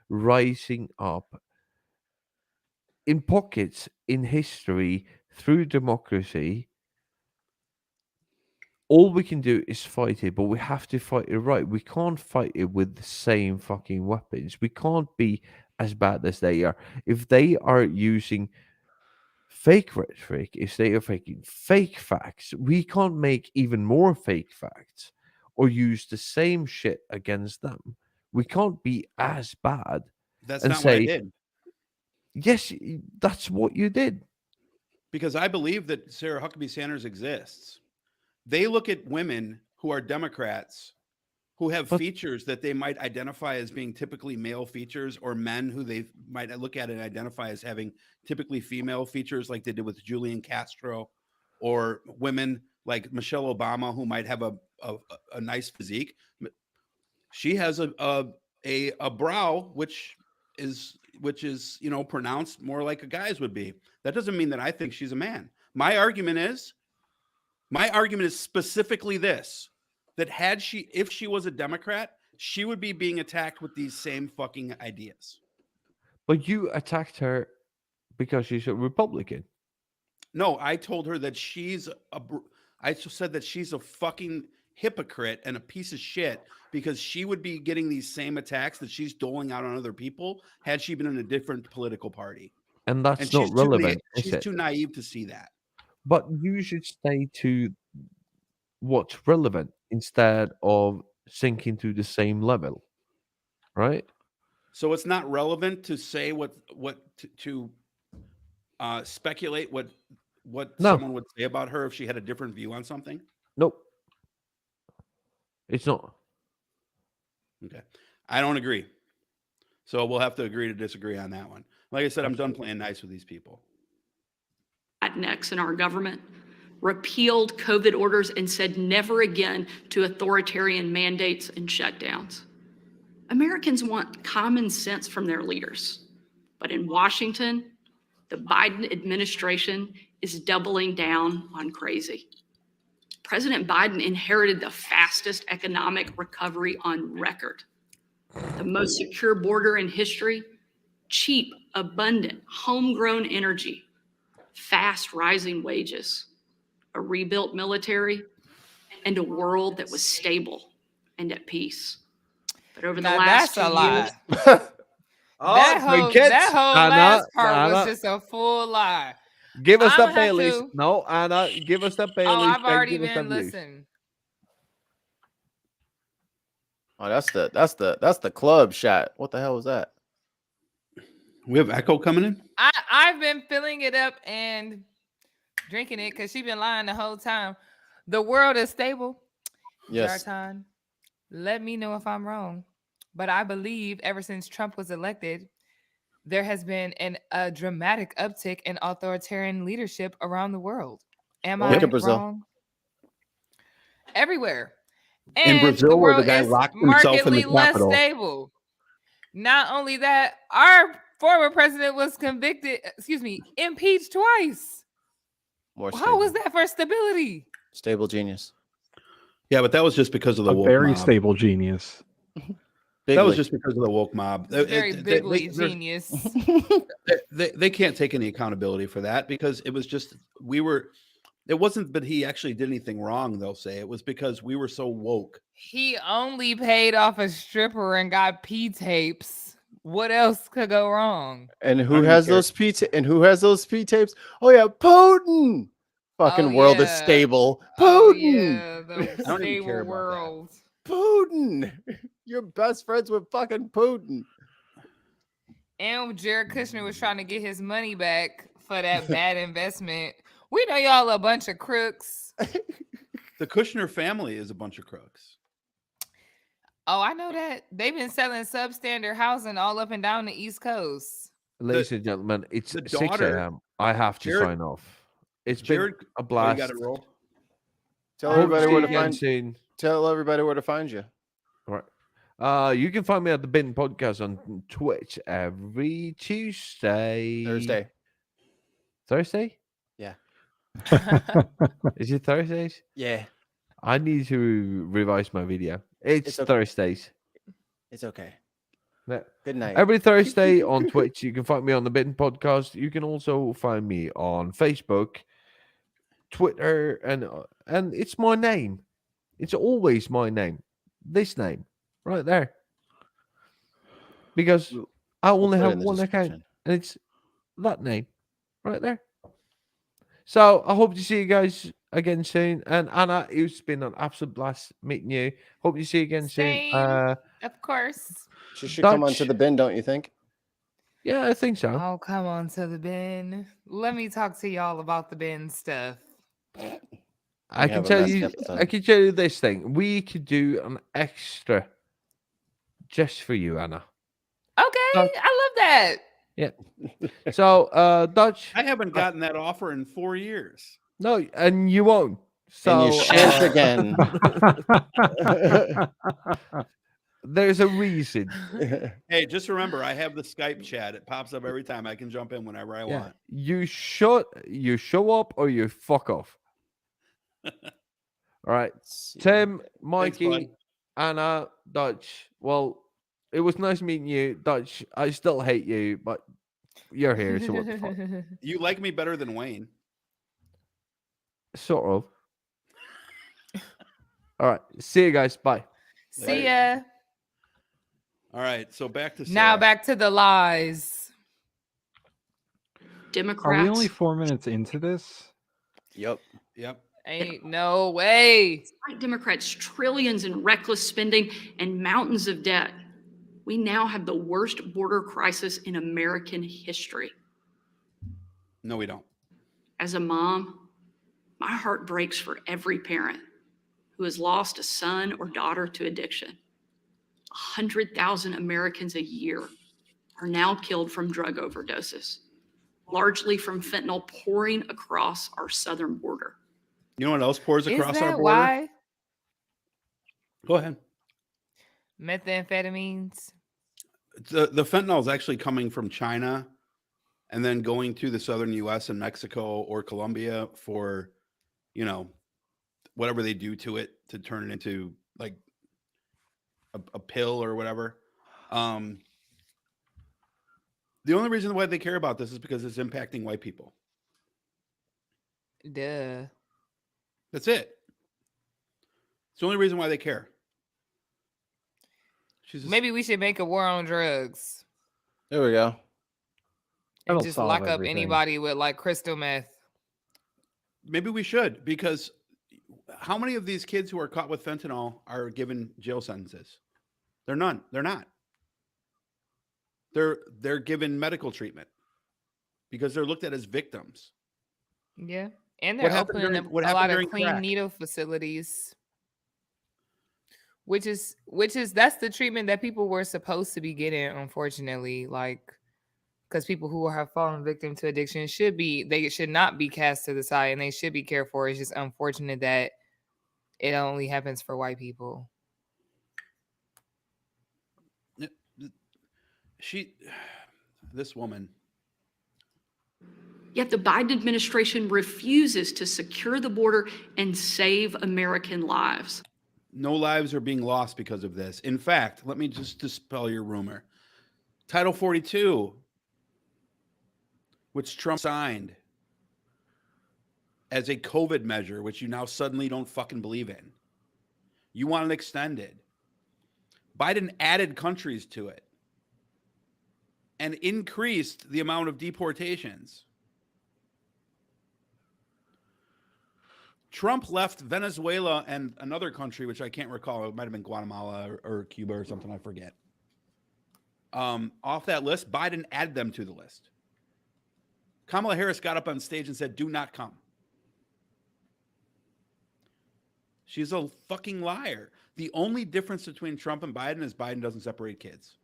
rising up in pockets in history through democracy. All we can do is fight it, but we have to fight it right. We can't fight it with the same fucking weapons. We can't be as bad as they are. If they are using fake rhetoric, if they are faking fake facts, we can't make even more fake facts or use the same shit against them. We can't be as bad. That's and not what I say- did. Yes, that's what you did. Because I believe that Sarah Huckabee Sanders exists. They look at women who are Democrats who have But- features that they might identify as being typically male features, or men who they might look at and identify as having typically female features, like they did with Julian Castro, or women like Michelle Obama who might have a nice physique. She has a brow which is pronounced more like a guy's would be. That doesn't mean that I think she's a man. My argument is specifically this: that if she was a Democrat, she would be being attacked with these same fucking ideas. But you attacked her because she's a Republican. No, I told her that I said that she's a fucking hypocrite and a piece of shit because she would be getting these same attacks that she's doling out on other people had she been in a different political party. And that's And not relevant, is she's it? too naive to see that. But you should stay to what's relevant instead of sinking to the same level, right? So it's not relevant to say to speculate what No. someone would say about her if she had a different view on something. Nope. It's not. Okay, I don't agree. So we'll have to agree to disagree on that one. Like I said, I'm done playing nice with these people. Next in our government repealed COVID orders and said never again to authoritarian mandates and shutdowns. Americans want common sense from their leaders. But in Washington, the Biden administration is doubling down on crazy. President Biden inherited the fastest economic recovery on record, the most secure border in history, cheap, abundant, homegrown energy, fast rising wages, a rebuilt military, and a world that was stable and at peace. But over the Now last that's a 2 lie. years, That whole Anna, last part Anna, was just a full lie. give us I'ma the have Baileys. to- No, Anna, give us the Baileys. Oh, I've and already give us the been views. listening. Oh, that's the club shot. What the hell was that? We have echo coming in. I've been filling it up and drinking it because she's been lying the whole time. The world is stable. Yes. Jartan, let me know if I'm wrong. But I believe ever since Trump was elected, there has been a dramatic uptick in authoritarian leadership around the world. Am Look I at Brazil. wrong? Everywhere. In And Brazil, the where the world guy is locked himself in the markedly less Capitol. stable. Not only that, our former president was impeached twice. More How was stable. that for stability? Stable genius. Yeah, but that was just because of the A woke very mob. stable genius. That was Bigly. just because of the woke mob. It's very bigly there's- genius. they can't take any accountability for that because it was just it wasn't that he actually did anything wrong, they'll say. It was because we were so woke. He only paid off a stripper and got P tapes. What else could go wrong? And I who don't has care. those P tapes? Oh yeah, Putin. Fucking Oh, world is yeah. stable. Oh, Putin. yeah, the I don't even stable care about that. world. Putin. You're best friends with fucking Putin. And Jared Kushner was trying to get his money back for that bad investment. We know y'all a bunch of crooks. The Kushner family is a bunch of crooks. Oh, I know that. They've been selling substandard housing all up and down the East Coast. Ladies and gentlemen, it's the 6 daughter- a.m. I have to Jared- sign off. It's Jared, been a oh, you blast. got to roll. Tell Hope everybody to where see to you find. soon. Tell everybody where to find you. Right. You can find me at the Bin Podcast on Twitch every Tuesday. Thursday? Yeah. Is it Thursdays? Yeah, I need to revise my video. It's It's okay. Thursdays. it's okay. Yeah. Good night. Every Thursday on Twitch, you can find me on the Bitten Podcast. You can also find me on Facebook, Twitter, and it's my name. It's always my name. This name, right there. Because I We'll only put it have in the one account, description. and it's that name, right there. So I hope to see you guys again soon. And Anna, it's been an absolute blast meeting you. Hope to see you again Same. soon. Of course. She should come onto Dutch. the bin, don't you think? Yeah, I think so. Oh, come on to the bin. Let me talk to y'all about the bin stuff. I We can have a tell messy you. episode. I can tell you this thing. We could do an extra just for you, Anna. Okay, Dutch. I love that. So, Dutch. I haven't gotten that offer in 4 years. No, and you won't. So And you shan't again. There's a reason. Hey, just remember, I have the Skype chat. It pops up every time. I can jump in whenever I Yeah. want. You show up or you fuck off. All right. Tim, Thanks, Mikey, bud. Anna, Dutch. Well, It was nice meeting you, Dutch. I still hate you, but you're here, so what the fuck? You like me better than Wayne. Sort of. All right. See you guys. Bye. See ya. All right, so back to Now Sarah. back to the lies. Democrats. Are we only 4 minutes into this? Yep. Yep. Ain't no way. Despite Democrats' trillions in reckless spending and mountains of debt, we now have the worst border crisis in American history. No, we don't. As a mom, my heart breaks for every parent who has lost a son or daughter to addiction. 100,000 Americans a year are now killed from drug overdoses, largely from fentanyl pouring across our southern border. You know what else pours Is across our that border? why? Go ahead. Methamphetamines. The fentanyl is actually coming from China and then going to the southern US and Mexico or Colombia for, you know, whatever they do to it to turn it into like a pill or whatever. The only reason why they care about this is because it's impacting white people. Duh. That's it. It's the only reason why they care. She's just, Maybe we should make a war on drugs There we go. and That'll just solve lock up everything. anybody with like crystal meth. maybe we should, because how many of these kids who are caught with fentanyl are given jail sentences? They're none. They're not. They're given medical treatment because they're looked at as victims. Yeah. And What they're happened opening during- up what a happened lot of during clean crack? needle facilities. Which is that's the treatment that people were supposed to be getting, unfortunately. Like, because people who have fallen victim to addiction should not be cast to the side and they should be cared for. It's just unfortunate that it only happens for white people. This woman, Yet the Biden administration refuses to secure the border and save American lives. no lives are being lost because of this. In fact, let me just dispel your rumor. Title 42, which Trump signed as a COVID measure, which you now suddenly don't fucking believe in. You want it extended. Biden added countries to it and increased the amount of deportations. Trump left Venezuela and another country, which I can't recall. It might have been Guatemala or Cuba or something. I forget. Off that list, Biden added them to the list. Kamala Harris got up on stage and said, "Do not come." She's a fucking liar. The only difference between Trump and Biden is Biden doesn't separate kids.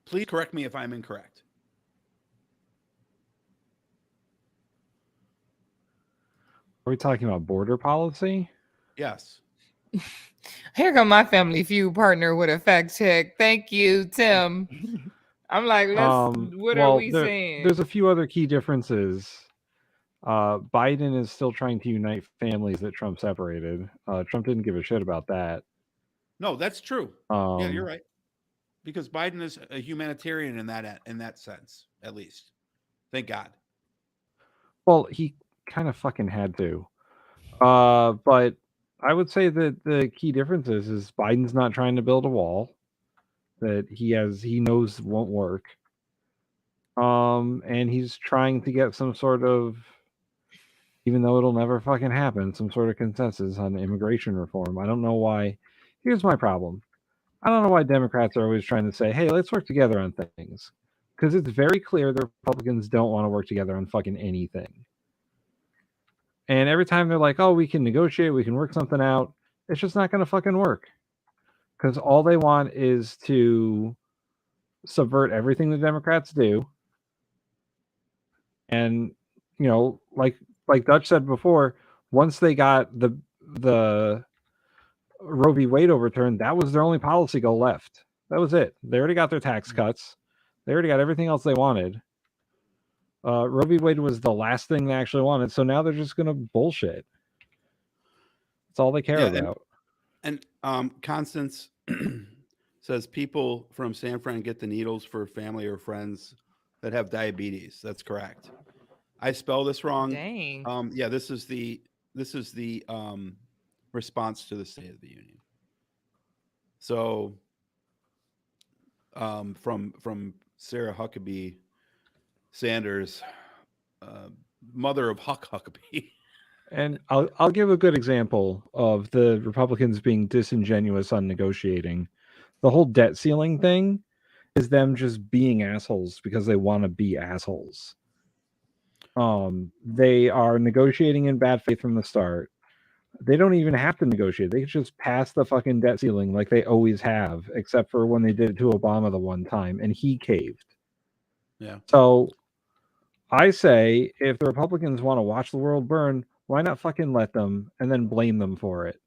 Please correct me if I'm incorrect. Are we talking about border policy? Yes. Here come my Family Feud partner with a fact check. Thank you, Tim. I'm like, what are well, we saying? There's a few other key differences. Biden is still trying to unite families that Trump separated. Trump didn't give a shit about that. No, that's true. Yeah, you're Um, right. Because Biden is a humanitarian in that sense, at least. Thank God. Well, he kind of fucking had to. But I would say that the key difference is Biden's not trying to build a wall that he knows won't work. And he's trying to get some sort of, even though it'll never fucking happen, some sort of consensus on immigration reform. I don't know why. Here's my problem. I don't know why Democrats are always trying to say, hey, let's work together on things. Because it's very clear the Republicans don't want to work together on fucking anything. And every time they're like, oh, we can negotiate, we can work something out, it's just not going to fucking work. Because all they want is to subvert everything the Democrats do. And, you know, like Dutch said before, once they got the Roe v. Wade overturned, that was their only policy goal left. That was it. They already got their tax cuts. They already got everything else they wanted. Roe v. Wade was the last thing they actually wanted, so now they're just going to bullshit. That's all they care about. And Constance says people from San Fran get the needles for family or friends that have diabetes. That's correct. I spell this wrong. Dang. Yeah, this is the response to the State of the Union. So from Sarah Huckabee Sanders, mother of Huck Huckabee. And I'll give a good example of the Republicans being disingenuous on negotiating. The whole debt ceiling thing is them just being assholes because they want to be assholes. They are negotiating in bad faith from the start. They don't even have to negotiate. They just pass the fucking debt ceiling like they always have, except for when they did it to Obama the one time and he caved. Yeah. So I say if the Republicans want to watch the world burn, why not fucking let them and then blame them for it?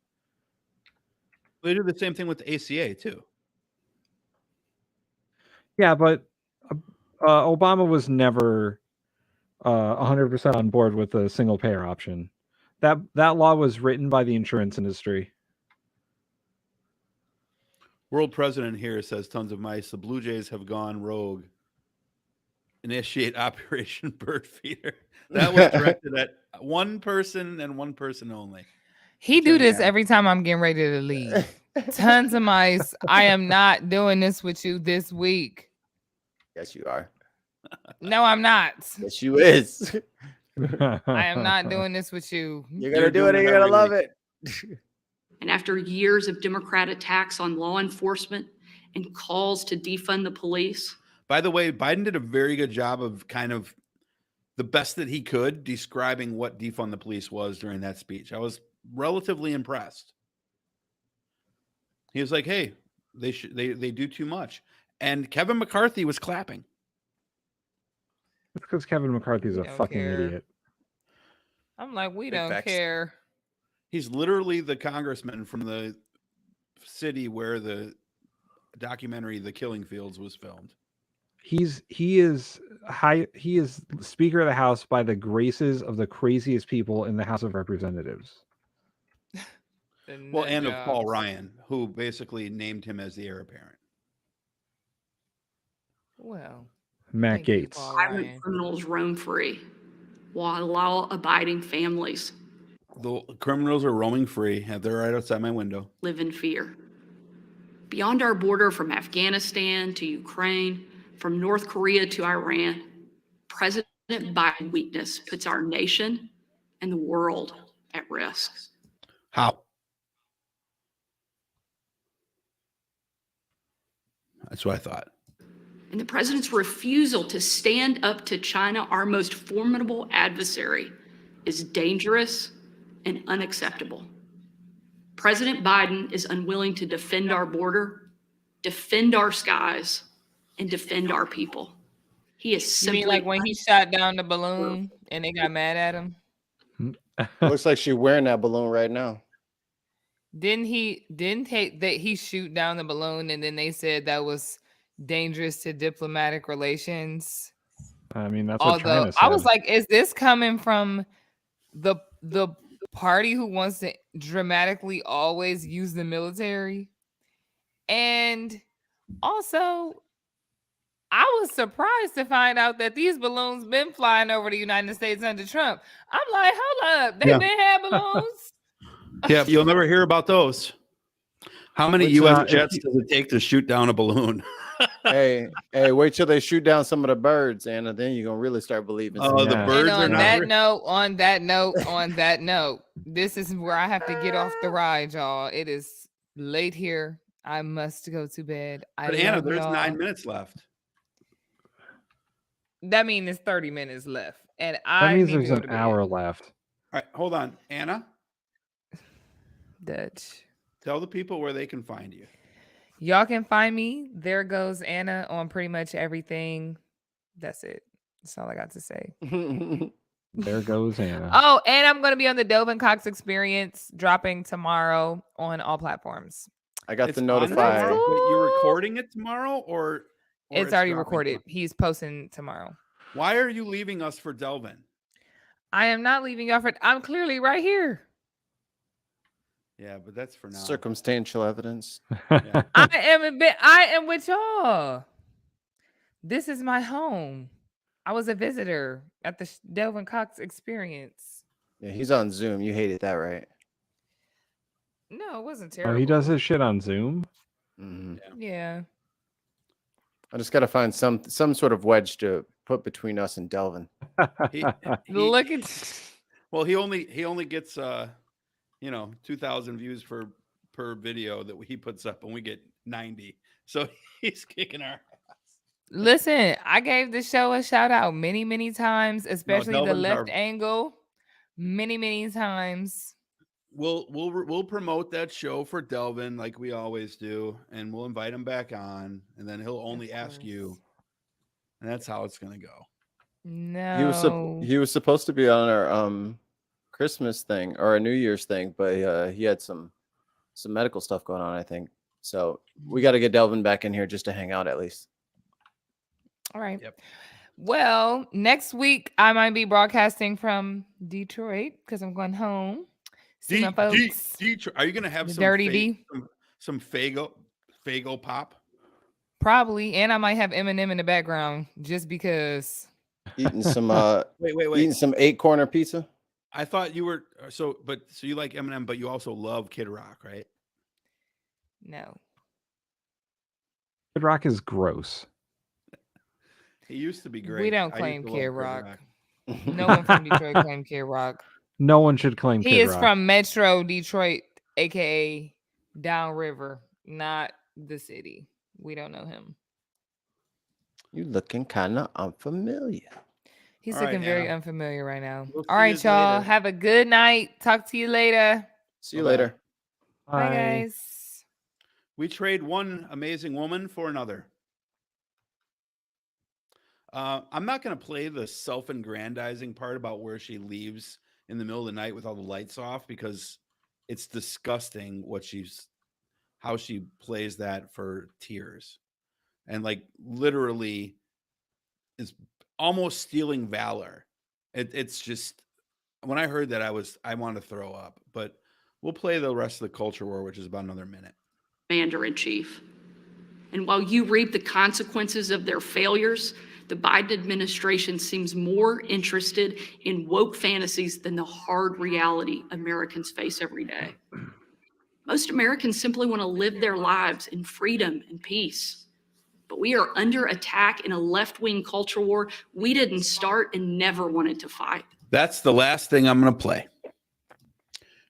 They do the same thing with the ACA too. Yeah, but Obama was never 100% on board with the single payer option. That law was written by the insurance industry. World President here says tons of mice. The Blue Jays have gone rogue. Initiate Operation Bird Feeder. That was directed at one person and one person only. He do this Yeah. every time I'm getting ready to leave. Tons of mice. I am not doing this with you this week. Yes, you are. No, I'm not. Yes, you is. I am not doing this with you. You're gonna do it and you're gonna love it. And after years of Democrat attacks on law enforcement and calls to defund the police, By the way, Biden did a very good job of kind of the best that he could describing what defund the police was during that speech. I was relatively impressed. He was like, "Hey, they do too much," and Kevin McCarthy was clapping. It's because Kevin McCarthy's a Don't fucking care. idiot. I'm like, we Big don't facts. care. He's literally the congressman from the city where the documentary "The Killing Fields" was filmed. He is Speaker of the House by the graces of the craziest people in the House of Representatives. The Well, nut and of Paul jobs. Ryan, who basically named him as the heir apparent. Well, Matt thank you, Gates. Paul violent Ryan. criminals roam free, while law-abiding families The criminals are roaming free. They're right outside my window. live in fear. Beyond our border from Afghanistan to Ukraine, from North Korea to Iran, President Biden's weakness puts our nation and the world at risk. How? That's what I thought. And the president's refusal to stand up to China, our most formidable adversary, is dangerous and unacceptable. President Biden is unwilling to defend our border, defend our skies, and defend our people. He is You simply mean like when he shot down the balloon and they got mad at him? Looks like she's wearing that balloon right now. Didn't he shoot down the balloon and then they said that was dangerous to diplomatic relations? I mean, that's what Although China said. I was like, is this coming from the party who wants to dramatically always use the military? And also, I was surprised to find out that these balloons been flying over the United States under Trump. I'm like, hold up, they Yeah. been had balloons. Yeah, you'll never hear about those. How many It's U.S. not- jets does it take to shoot down a balloon? hey, wait till they shoot down some of the birds, Anna. Then you're gonna really start believing. Oh, the Yeah. birds And are on not. that note, this is where I have to get off the ride, y'all. It is late here. I must go to bed. But Anna, there's 9 minutes left. That means it's 30 minutes left. And that I means need to there's go an to bed. hour left. All right, hold on. Anna, Dutch. tell the people where they can find you. Y'all can find me. There goes Anna on pretty much everything. That's it. That's all I got to say. There goes Anna. Oh, and I'm going to be on the Dovin Cox Experience dropping tomorrow on all platforms. I got It's the on notify. tomorrow, but you're recording it tomorrow, or It's already dropping recorded. tomorrow? He's posting tomorrow. Why are you leaving us for Delvin? I am not leaving y'all for. I'm clearly right here. Yeah, but that's for now. Circumstantial evidence. Yeah. I am with y'all. This is my home. I was a visitor at the Delvin Cox experience. Yeah, he's on Zoom. You hated that, right? No, it wasn't Oh, terrible. he does his shit on Zoom. Hmm. Yeah. I just got to find some sort of wedge to put between us and Delvin. He, Look at well, he only gets 2,000 views per video that he puts up, and we get 90. So he's kicking our. Listen, I gave the show a shout out many, many times, especially the Delvin's left our- angle. Many, many times. We'll promote that show for Delvin like we always do, and we'll invite him back on, and then he'll only ask you, and that's how it's gonna go. No. He was supposed to be on our Christmas thing or a New Year's thing, but he had some medical stuff going on, I think. So we got to get Delvin back in here just to hang out at least. All right. Yep. Well, next week I might be broadcasting from Detroit because I'm going home. See my folks. Detroit. Are you gonna have The some Dirty D? some Fago pop? Probably, and I might have Eminem in the background just because. Eating some Wait. eating some 8-corner pizza. I thought you were so you like Eminem, but you also love Kid Rock, right? No. Kid Rock is gross. He used to be great. We don't I used claim to love Kid Kid Rock. No one from Detroit claimed Kid Rock. No one should claim He Kid is Rock. from Metro Detroit, aka Downriver, not the city. We don't know him. You looking kind of unfamiliar. He's All right, looking very Anna. unfamiliar right now. We'll All see right, yous y'all. later. Have a good night. Talk to you later. See you Bye-bye. later. Bye, Bye. guys. We trade one amazing woman for another. I'm not going to play the self-aggrandizing part about where she leaves in the middle of the night with all the lights off because it's disgusting how she plays that for tears, and like literally is almost stealing valor. It's just when I heard that I wanted to throw up. But we'll play the rest of the culture war, which is about another minute. Commander-in-chief. And while you reap the consequences of their failures, the Biden administration seems more interested in woke fantasies than the hard reality Americans face every day. Most Americans simply want to live their lives in freedom and peace. But we are under attack in a left-wing culture war we didn't start and never wanted to fight. That's the last thing I'm going to play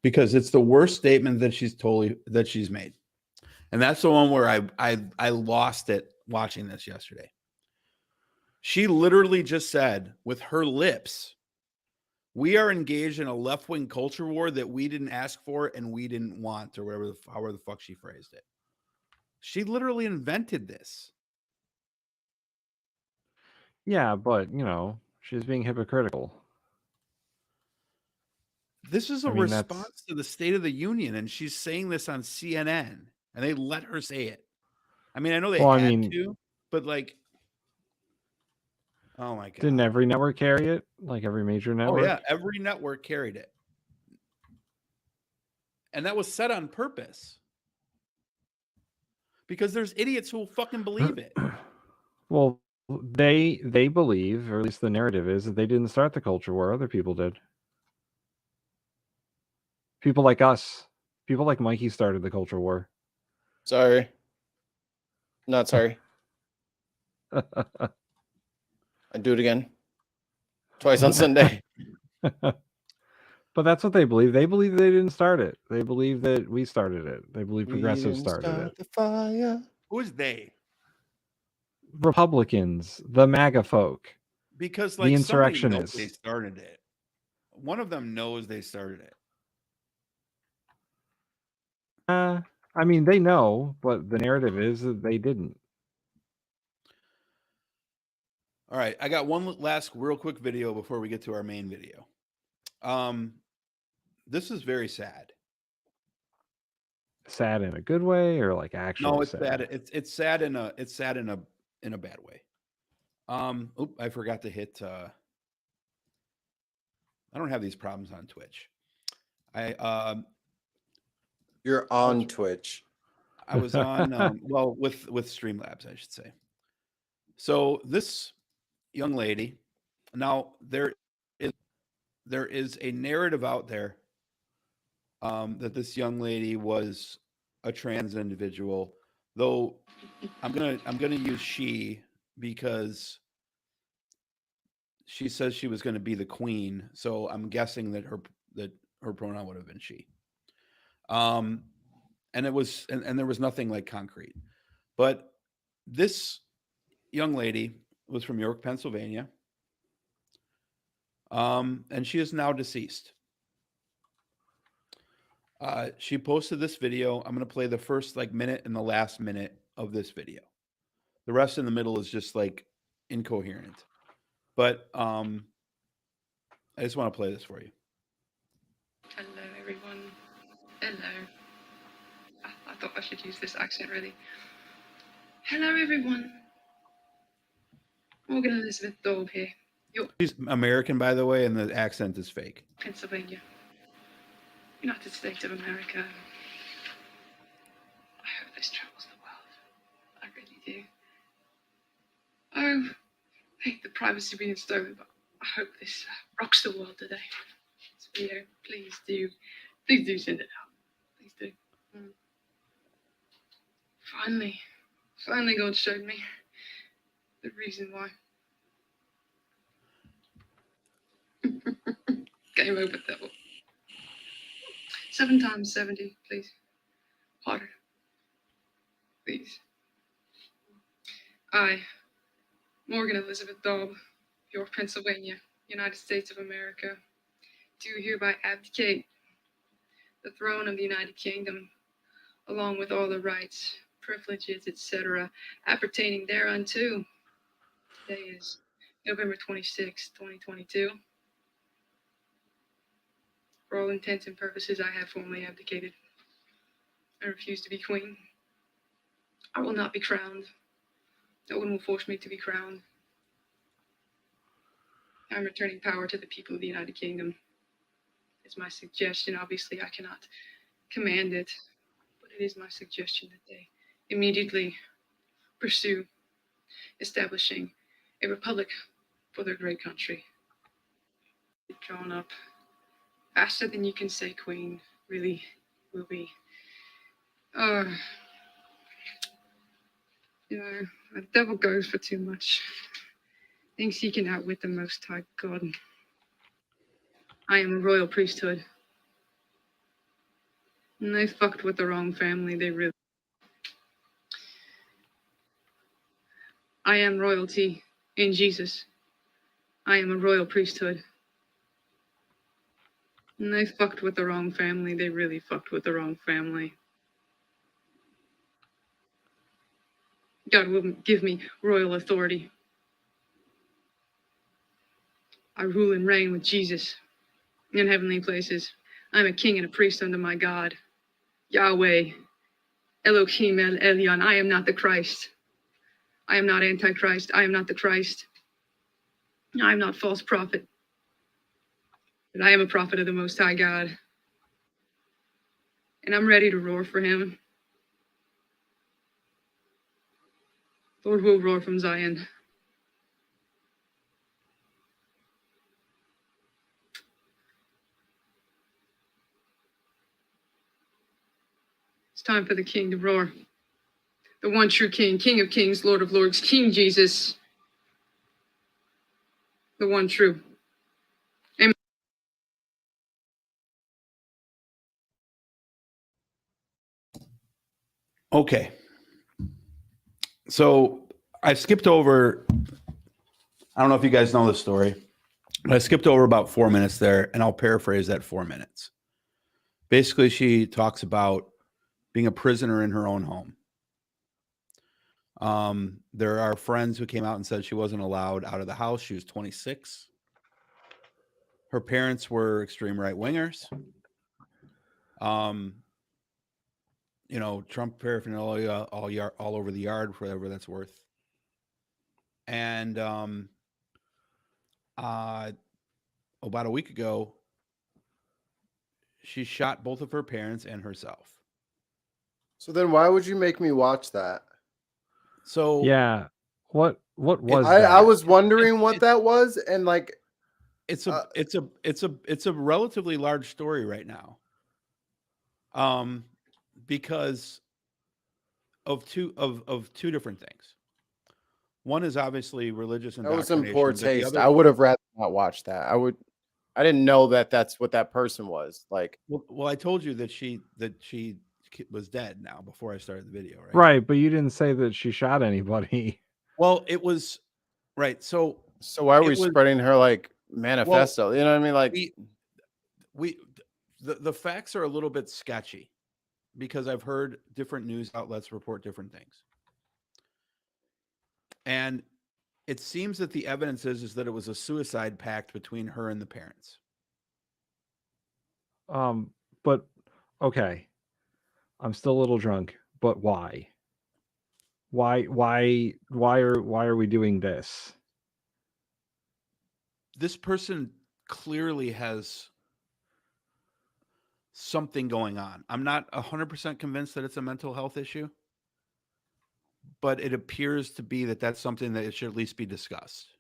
because it's the worst statement that she's made. And that's the one where I lost it watching this yesterday. She literally just said with her lips, we are engaged in a left-wing culture war that we didn't ask for and we didn't want, or however the fuck she phrased it. She literally invented this. Yeah, but she's being hypocritical. This is a I mean, that's- response to the State of the Union, and she's saying this on CNN, and they let her say it. I mean, I know they had to, but like, oh my god! Didn't every network carry it? Like every major network? Oh yeah, every network carried it, and that was said on purpose because there's idiots who will fucking believe it. Well, they believe, or at least the narrative is, that they didn't start the culture war. Other people did. People like us, people like Mikey started the culture war. Sorry. Not sorry. I'd do it again. Twice on Sunday. But that's what they believe. They believe they didn't start it. They believe that we started it. They believe progressives started it. The fire. Who is they? Republicans, the MAGA folk. Because The like insurrectionists. somebody knows they started it. One of them knows they started it. I mean, they know, but the narrative is that they didn't. All right, I got one last real quick video before we get to our main video. This is very sad. Sad in a good way, or like actually? No, it's sad. It's sad in a bad way. I forgot to hit. I don't have these problems on Twitch. You're on Twitch. I was on well with Streamlabs, I should say. So this young lady, now there is a narrative out there that this young lady was a trans individual, though I'm gonna use she because she says she was going to be the queen, so I'm guessing that her pronoun would have been she. And it was and there was nothing like concrete, but this young lady was from York, Pennsylvania, and she is now deceased. She posted this video. I'm going to play the first like minute and the last minute of this video. The rest in the middle is just like incoherent. But I just want to play this for you. Hello, everyone. Hello. I thought I should use this accent, really. Hello, everyone. Morgan Elizabeth Daub here, York, She's American, by the way, and the accent is fake. Pennsylvania, United States of America. I hope this travels the world. I really do. Oh, I hate the privacy being stolen, but I hope this rocks the world today. This video, please do send it out. Please do. Finally, God showed me the reason why. Game over, devil. 7 times 70, please. Harder. Please. I, Morgan Elizabeth Daub, York, Pennsylvania, United States of America, do hereby abdicate the throne of the United Kingdom, along with all the rights, privileges, etc., appertaining thereunto. Today is November 26, 2022. For all intents and purposes, I have formally abdicated. I refuse to be queen. I will not be crowned. No one will force me to be crowned. I'm returning power to the people of the United Kingdom. It's my suggestion. Obviously, I cannot command it, but it is my suggestion that they immediately pursue establishing a republic for their great country. Drawn up faster than you can say queen, really will be. You know, the devil goes for too much. Thinks he can outwit the Most High God. I am a royal priesthood. And they fucked with the wrong family, they really. I am royalty in Jesus. I am a royal priesthood. And they fucked with the wrong family, they really fucked with the wrong family. God will give me royal authority. I rule and reign with Jesus in heavenly places. I'm a king and a priest unto my God. Yahweh, Elohim El Elyon. I am not the Christ. I am not Antichrist. I am not the Christ. I am not false prophet. But I am a prophet of the Most High God. And I'm ready to roar for him. Lord will roar from Zion. It's time for the king to roar. The one true king, King of kings, Lord of lords, King Jesus. The one true. Amen. Okay. So I skipped over, I don't know if you guys know this story, but I skipped over about 4 minutes there, and I'll paraphrase that 4 minutes. Basically, she talks about being a prisoner in her own home. There are friends who came out and said she wasn't allowed out of the house. She was 26. Her parents were extreme right wingers. You know, Trump paraphernalia all over the yard, for whatever that's worth. And about a week ago, she shot both of her parents and herself. So then why would you make me watch that? So Yeah. What was I that? was wondering what that was, and like it's a relatively large story right now. Because of two different things. One is obviously religious that was some indoctrination. poor but the taste. other- I would have rather not watched that. I didn't know that that's what that person was. Like, well, I told you that she was dead now before I started the video, right? Right, but you didn't say that she shot anybody. Well, it was right. So so why are we It was- spreading her like manifesto? You know what I mean? Like, the facts are a little bit sketchy because I've heard different news outlets report different things. And it seems that the evidence is that it was a suicide pact between her and the parents. But okay. I'm still a little drunk, but why? Why are we doing this? This person clearly has something going on. I'm not 100% convinced that it's a mental health issue, but it appears to be that that's something that it should at least be discussed.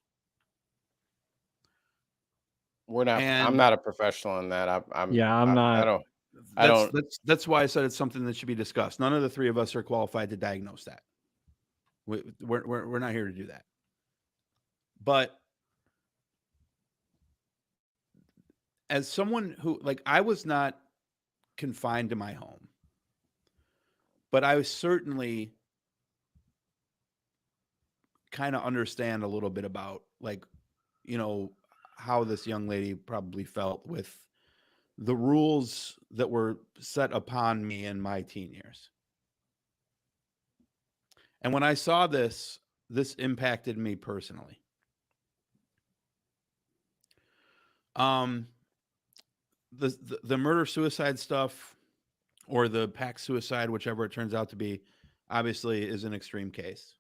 I'm And- not a professional in that. I'm not. That's why I said it's something that should be discussed. None of the three of us are qualified to diagnose that. We're not here to do that. But as someone who, like, I was not confined to my home, but I certainly kind of understand a little bit about, like, you know, how this young lady probably felt with the rules that were set upon me in my teen years. And when I saw this impacted me personally. The murder suicide stuff, or the pact suicide, whichever it turns out to be, obviously is an extreme case.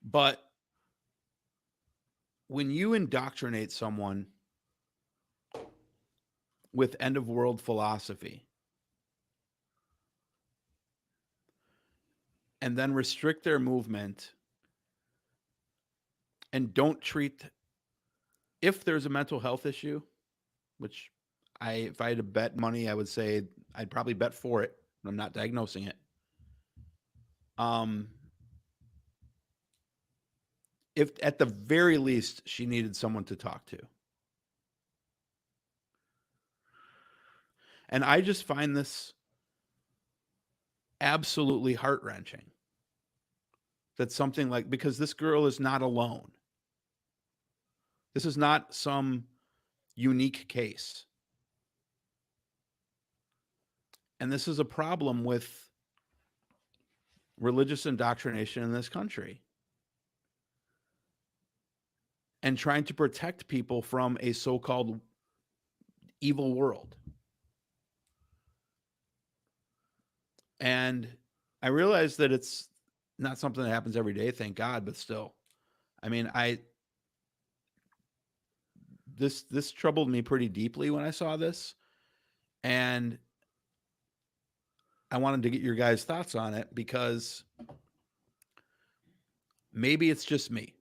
But when you indoctrinate someone with end of world philosophy and then restrict their movement and don't treat, if there's a mental health issue, which if I had to bet money, I would say I'd probably bet for it. I'm not diagnosing it. If at the very least she needed someone to talk to. And I just find this absolutely heart-wrenching. That something like, because this girl is not alone. This is not some unique case. And this is a problem with religious indoctrination in this country. And trying to protect people from a so-called evil world. And I realize that it's not something that happens every day, thank God, but still. I mean, this troubled me pretty deeply when I saw this. And I wanted to get your guys' thoughts on it, because maybe it's just me.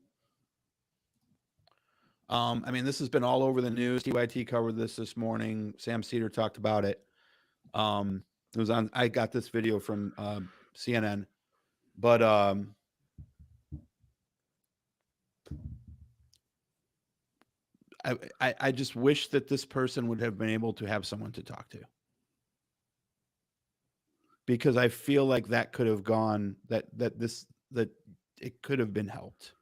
I mean, this has been all over the news. TYT covered this morning. Sam Cedar talked about it. It was on, I got this video from CNN, but I just wish that this person would have been able to have someone to talk to, because I feel like that could have gone, that it could have been helped.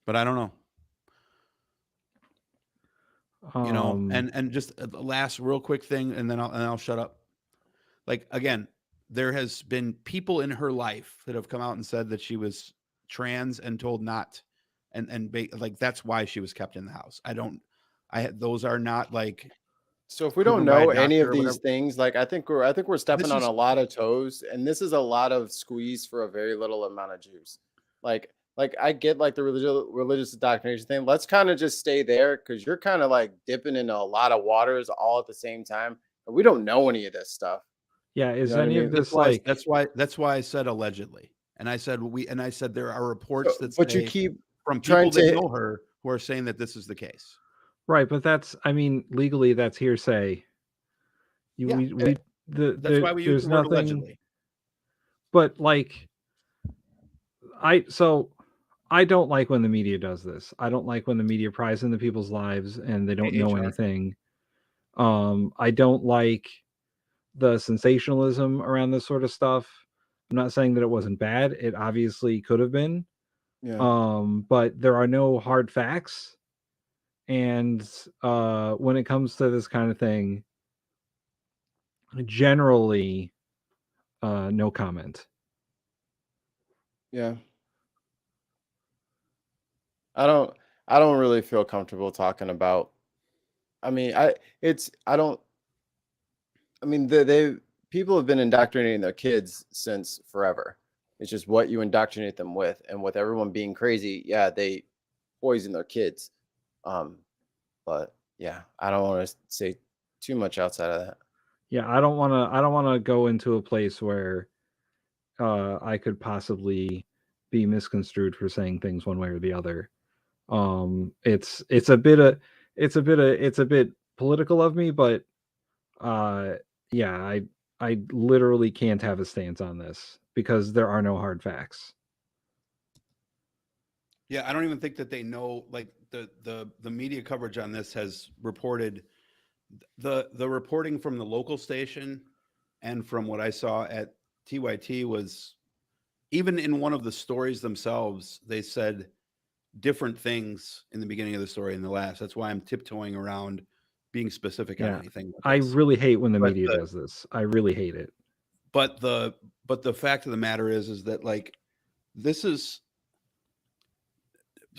But I don't know. You know, and just the last real quick thing, and then I'll shut up. Like, again, there has been people in her life that have come out and said that she was trans and told not, and like that's why she was kept in the house. Those are not like. So if we don't proven by a know any doctor of or these whatever. things, like I think we're stepping on is- a lot of toes, and this is a lot of squeeze for a very little amount of juice. Like I get like the religious indoctrination thing. Let's kind of just stay there, because you're kind of like dipping into a lot of waters all at the same time. We don't know any of this stuff. Yeah, is know what I any mean? of this That's like that's why I said allegedly, and I said there are reports that But you say keep from trying people that to- know her who are saying that this is the case. right? But that's, I mean, legally that's hearsay. Yeah, That's why we use there's the word nothing. allegedly. But like, I don't like when the media does this. I don't like when the media pries into people's lives and they don't know AHR. anything. I don't like the sensationalism around this sort of stuff. I'm not saying that it wasn't bad. It obviously could have been. Yeah. But there are no hard facts. And when it comes to this kind of thing, generally no comment. Yeah. I don't really feel comfortable talking about. I mean, they people have been indoctrinating their kids since forever. It's just what you indoctrinate them with, and with everyone being crazy, yeah, they poison their kids. But yeah, I don't want to say too much outside of that. Yeah, I don't want to go into a place where I could possibly be misconstrued for saying things one way or the other. It's a bit political of me, but yeah, I literally can't have a stance on this because there are no hard facts. Yeah, I don't even think that they know. Like the media coverage on this has reported the reporting from the local station and from what I saw at TYT was even in one of the stories themselves, they said different things in the beginning of the story and the last. That's why I'm tiptoeing around being specific on Yeah, anything. With I this. really hate when the But media does this. I really hate it. But the fact of the matter is that like this is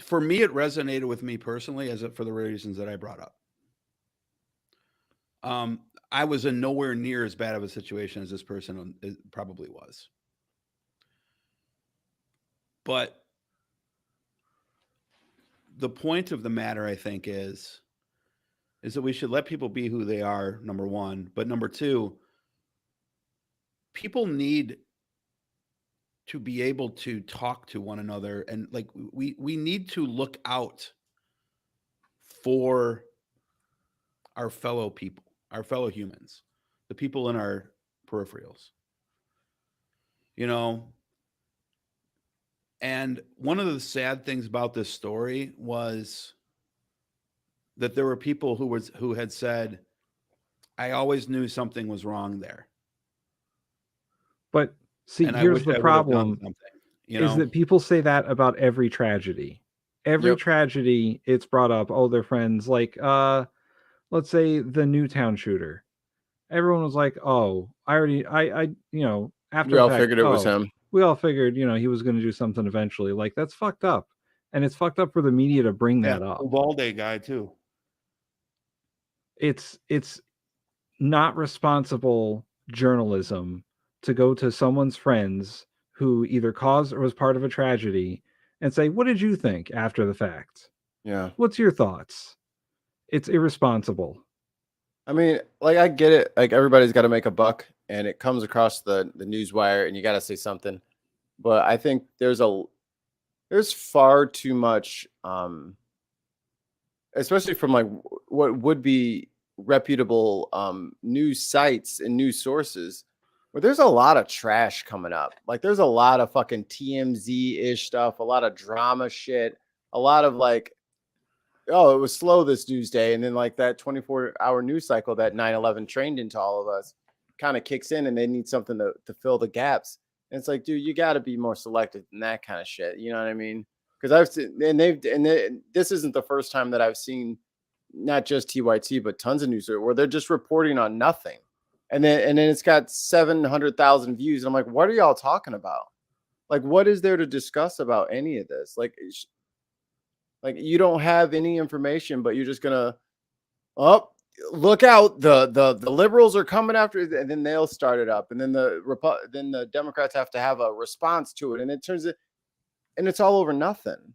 for me, it resonated with me personally for the reasons that I brought up. I was in nowhere near as bad of a situation as this person probably was. But the point of the matter, I think, is that we should let people be who they are, number one. But number two, people need to be able to talk to one another. And like we need to look out for our fellow people, our fellow humans, the people in our peripherals. You know, and one of the sad things about this story was that there were people who had said, I always knew something was wrong there. But see, And here's the problem is that people say that about every tragedy. Every tragedy, it's brought up, oh, they're friends. Like, let's say the Newtown shooter. Everyone was like, oh, I after We all the fact, figured it was him. We all figured, he was going to do something eventually. Like, that's fucked up. And it's fucked up for the media to bring that up. Uvalde guy too. It's not responsible journalism to go to someone's friends who either caused or was part of a tragedy and say, what did you think after the fact? Yeah. What's your thoughts? It's irresponsible. I mean, like, I get it. Like, everybody's got to make a buck, and it comes across the news wire, and you got to say something. But I think there's far too much, especially from like what would be reputable news sites and news sources, where there's a lot of trash coming up. Like, there's a lot of fucking TMZ-ish stuff, a lot of drama shit, a lot of like, oh, it was slow this news day. And then like that 24-hour news cycle that 9/11 trained into all of us kind of kicks in, and they need something to fill the gaps. And it's like, dude, you got to be more selective than that kind of shit. You know what I mean? Because I've seen, and this isn't the first time that I've seen not just TYT, but tons of news where they're just reporting on nothing. And then it's got 700,000 views. And I'm like, what are y'all talking about? Like, what is there to discuss about any of this? Like you don't have any information, but you're just gonna, look out, the liberals are coming after it, and then they'll start it up, and then the Democrats have to have a response to it, and it turns it, and it's all over nothing.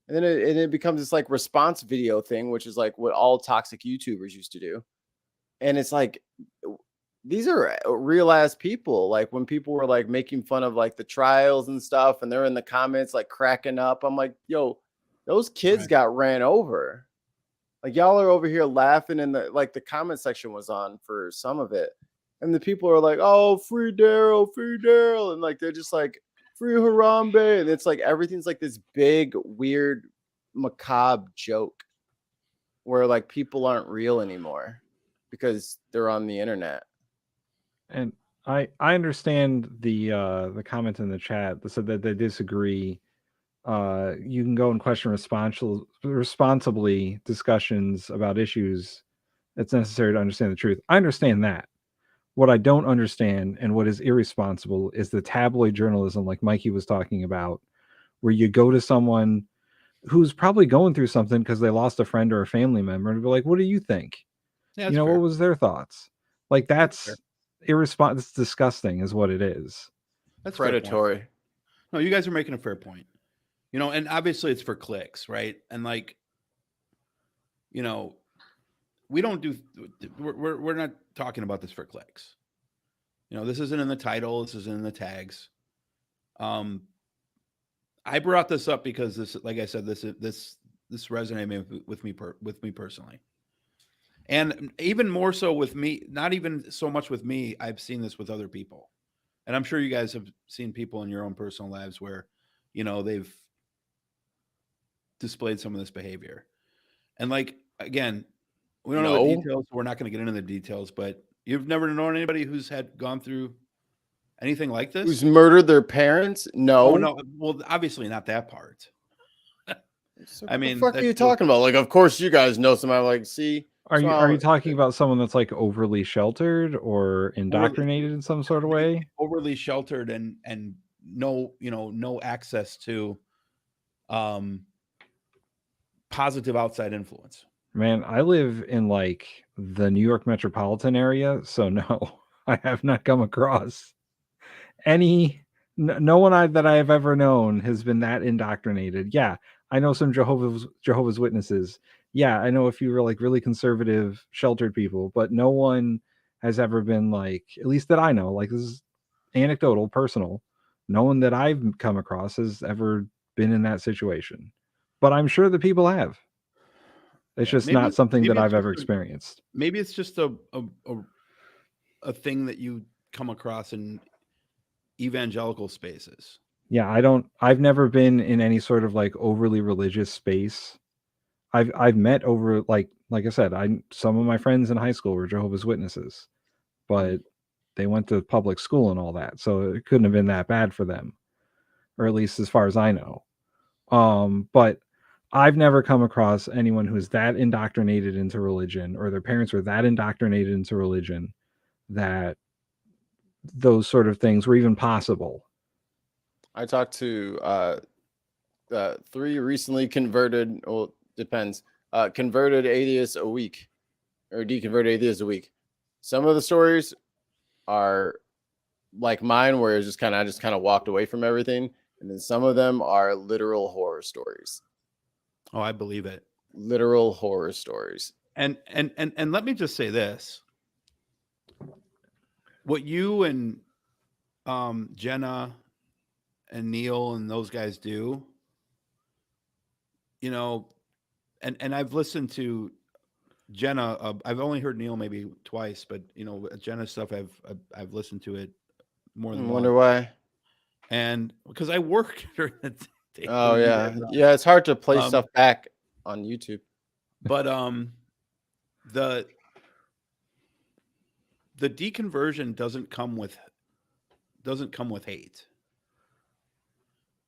And then it becomes this like response video thing, which is like what all toxic YouTubers used to do. And it's like, these are real ass people. Like when people were like making fun of like the trials and stuff, and they're in the comments like cracking up. I'm like, yo, those kids Right. got ran over. Like y'all are over here laughing, and the comment section was on for some of it. And the people are like, oh, free Daryl. And like they're just like, free Harambe. And it's like everything's like this big, weird, macabre joke where like people aren't real anymore because they're on the internet. And I understand the comment in the chat that said that they disagree. You can go and question responsibly discussions about issues. It's necessary to understand the truth. I understand that. What I don't understand and what is irresponsible is the tabloid journalism, like Mikey was talking about, where you go to someone who's probably going through something because they lost a friend or a family member and be like, what do you think? Yeah, You that's know, fair. what was their thoughts? Like fair. that's irresponsible. It's disgusting is what it is. That's a fair point. Predatory. No, you guys are making a fair point. You know, and obviously it's for clicks, right? And like, you know, we don't do. We're not talking about this for clicks. You know, this isn't in the title. This isn't in the tags. I brought this up because this, like I said, this resonated with me personally, and even more so with me. Not even so much with me. I've seen this with other people, and I'm sure you guys have seen people in your own personal lives where, you know, they've displayed some of this behavior. And like, again, we don't know the details. We're not going to get into the details, but you've never known anybody who's gone through anything like this? Who's murdered their parents? No. Oh, no. Well, obviously not that part. So I mean, what the fuck are you talking about? Like, of course you guys know somebody. Like, see, Are you talking about someone that's like overly sheltered or indoctrinated in some sort of way? Overly sheltered and no, you know, no access to positive outside influence. Man, I live in like the New York metropolitan area, so no, I have not come across no one that I have ever known has been that indoctrinated. Yeah, I know some Jehovah's Witnesses. Yeah, I know a few really conservative, sheltered people, but no one has ever been like, at least that I know, like this is anecdotal, personal. No one that I've come across has ever been in that situation. But I'm sure that people have. It's just not something that I've ever experienced. Maybe it's just a thing that you come across in evangelical spaces. Yeah, I've never been in any sort of like overly religious space. I've met over like I said, some of my friends in high school were Jehovah's Witnesses, but they went to public school and all that, so it couldn't have been that bad for them, or at least as far as I know. But I've never come across anyone who's that indoctrinated into religion, or their parents were that indoctrinated into religion that those sort of things were even possible. I talked to 3 recently converted, well, depends, converted atheists a week, or deconverted atheists a week. Some of the stories are like mine, where it's I just kind of walked away from everything, and then some of them are literal horror stories. Oh, I believe it. Literal horror stories. And let me just say this: what you and Jenna and Neil and those guys do, you know, and I've listened to Jenna. I've only heard Neil maybe twice, but you know, Jenna's stuff I've listened to it more than. I wonder why. And because I work during the day. Oh yeah, yeah. It's hard to play stuff back on YouTube. But the deconversion doesn't come with hate,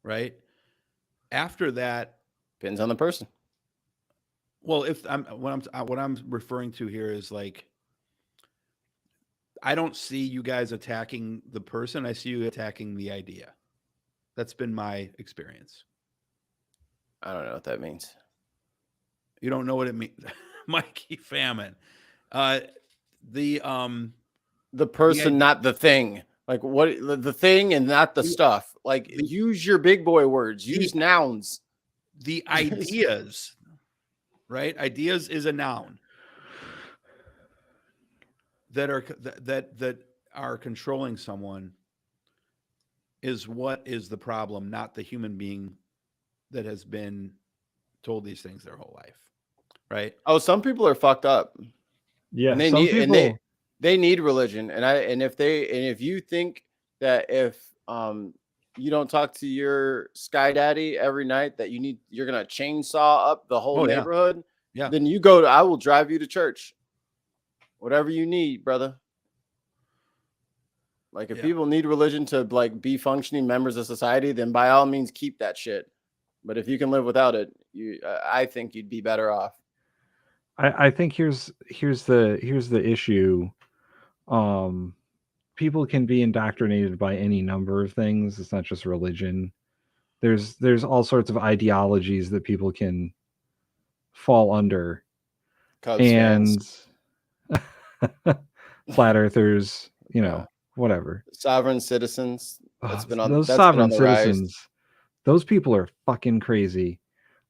right? After that, depends on the person. Well, what I'm referring to here is like, I don't see you guys attacking the person. I see you attacking the idea. That's been my experience. I don't know what that means. You don't know what it means, Mikey Famine. The person, not the thing. Like what the thing and not the stuff. Like use your big boy words. Use nouns. The ideas, right? Ideas is a noun. that are controlling someone is what is the problem, not the human being that has been told these things their whole life, right? Oh, some people are fucked up. Yeah, And they some need people. they need religion. And if you think that if you don't talk to your sky daddy every night that you're gonna chainsaw up the whole Oh, yeah. neighborhood, Yeah. then I will drive you to church. Whatever you need, brother. Like if Yeah. people need religion to like be functioning members of society, then by all means keep that shit. But if you can live without it, I think you'd be better off. I think here's the issue. People can be indoctrinated by any number of things. It's not just religion. There's all sorts of ideologies that people can fall under. Cubs And fans. flat earthers, Yeah. whatever. Sovereign citizens. Ugh, That's been on sovereign the rise. citizens. Those people are fucking crazy.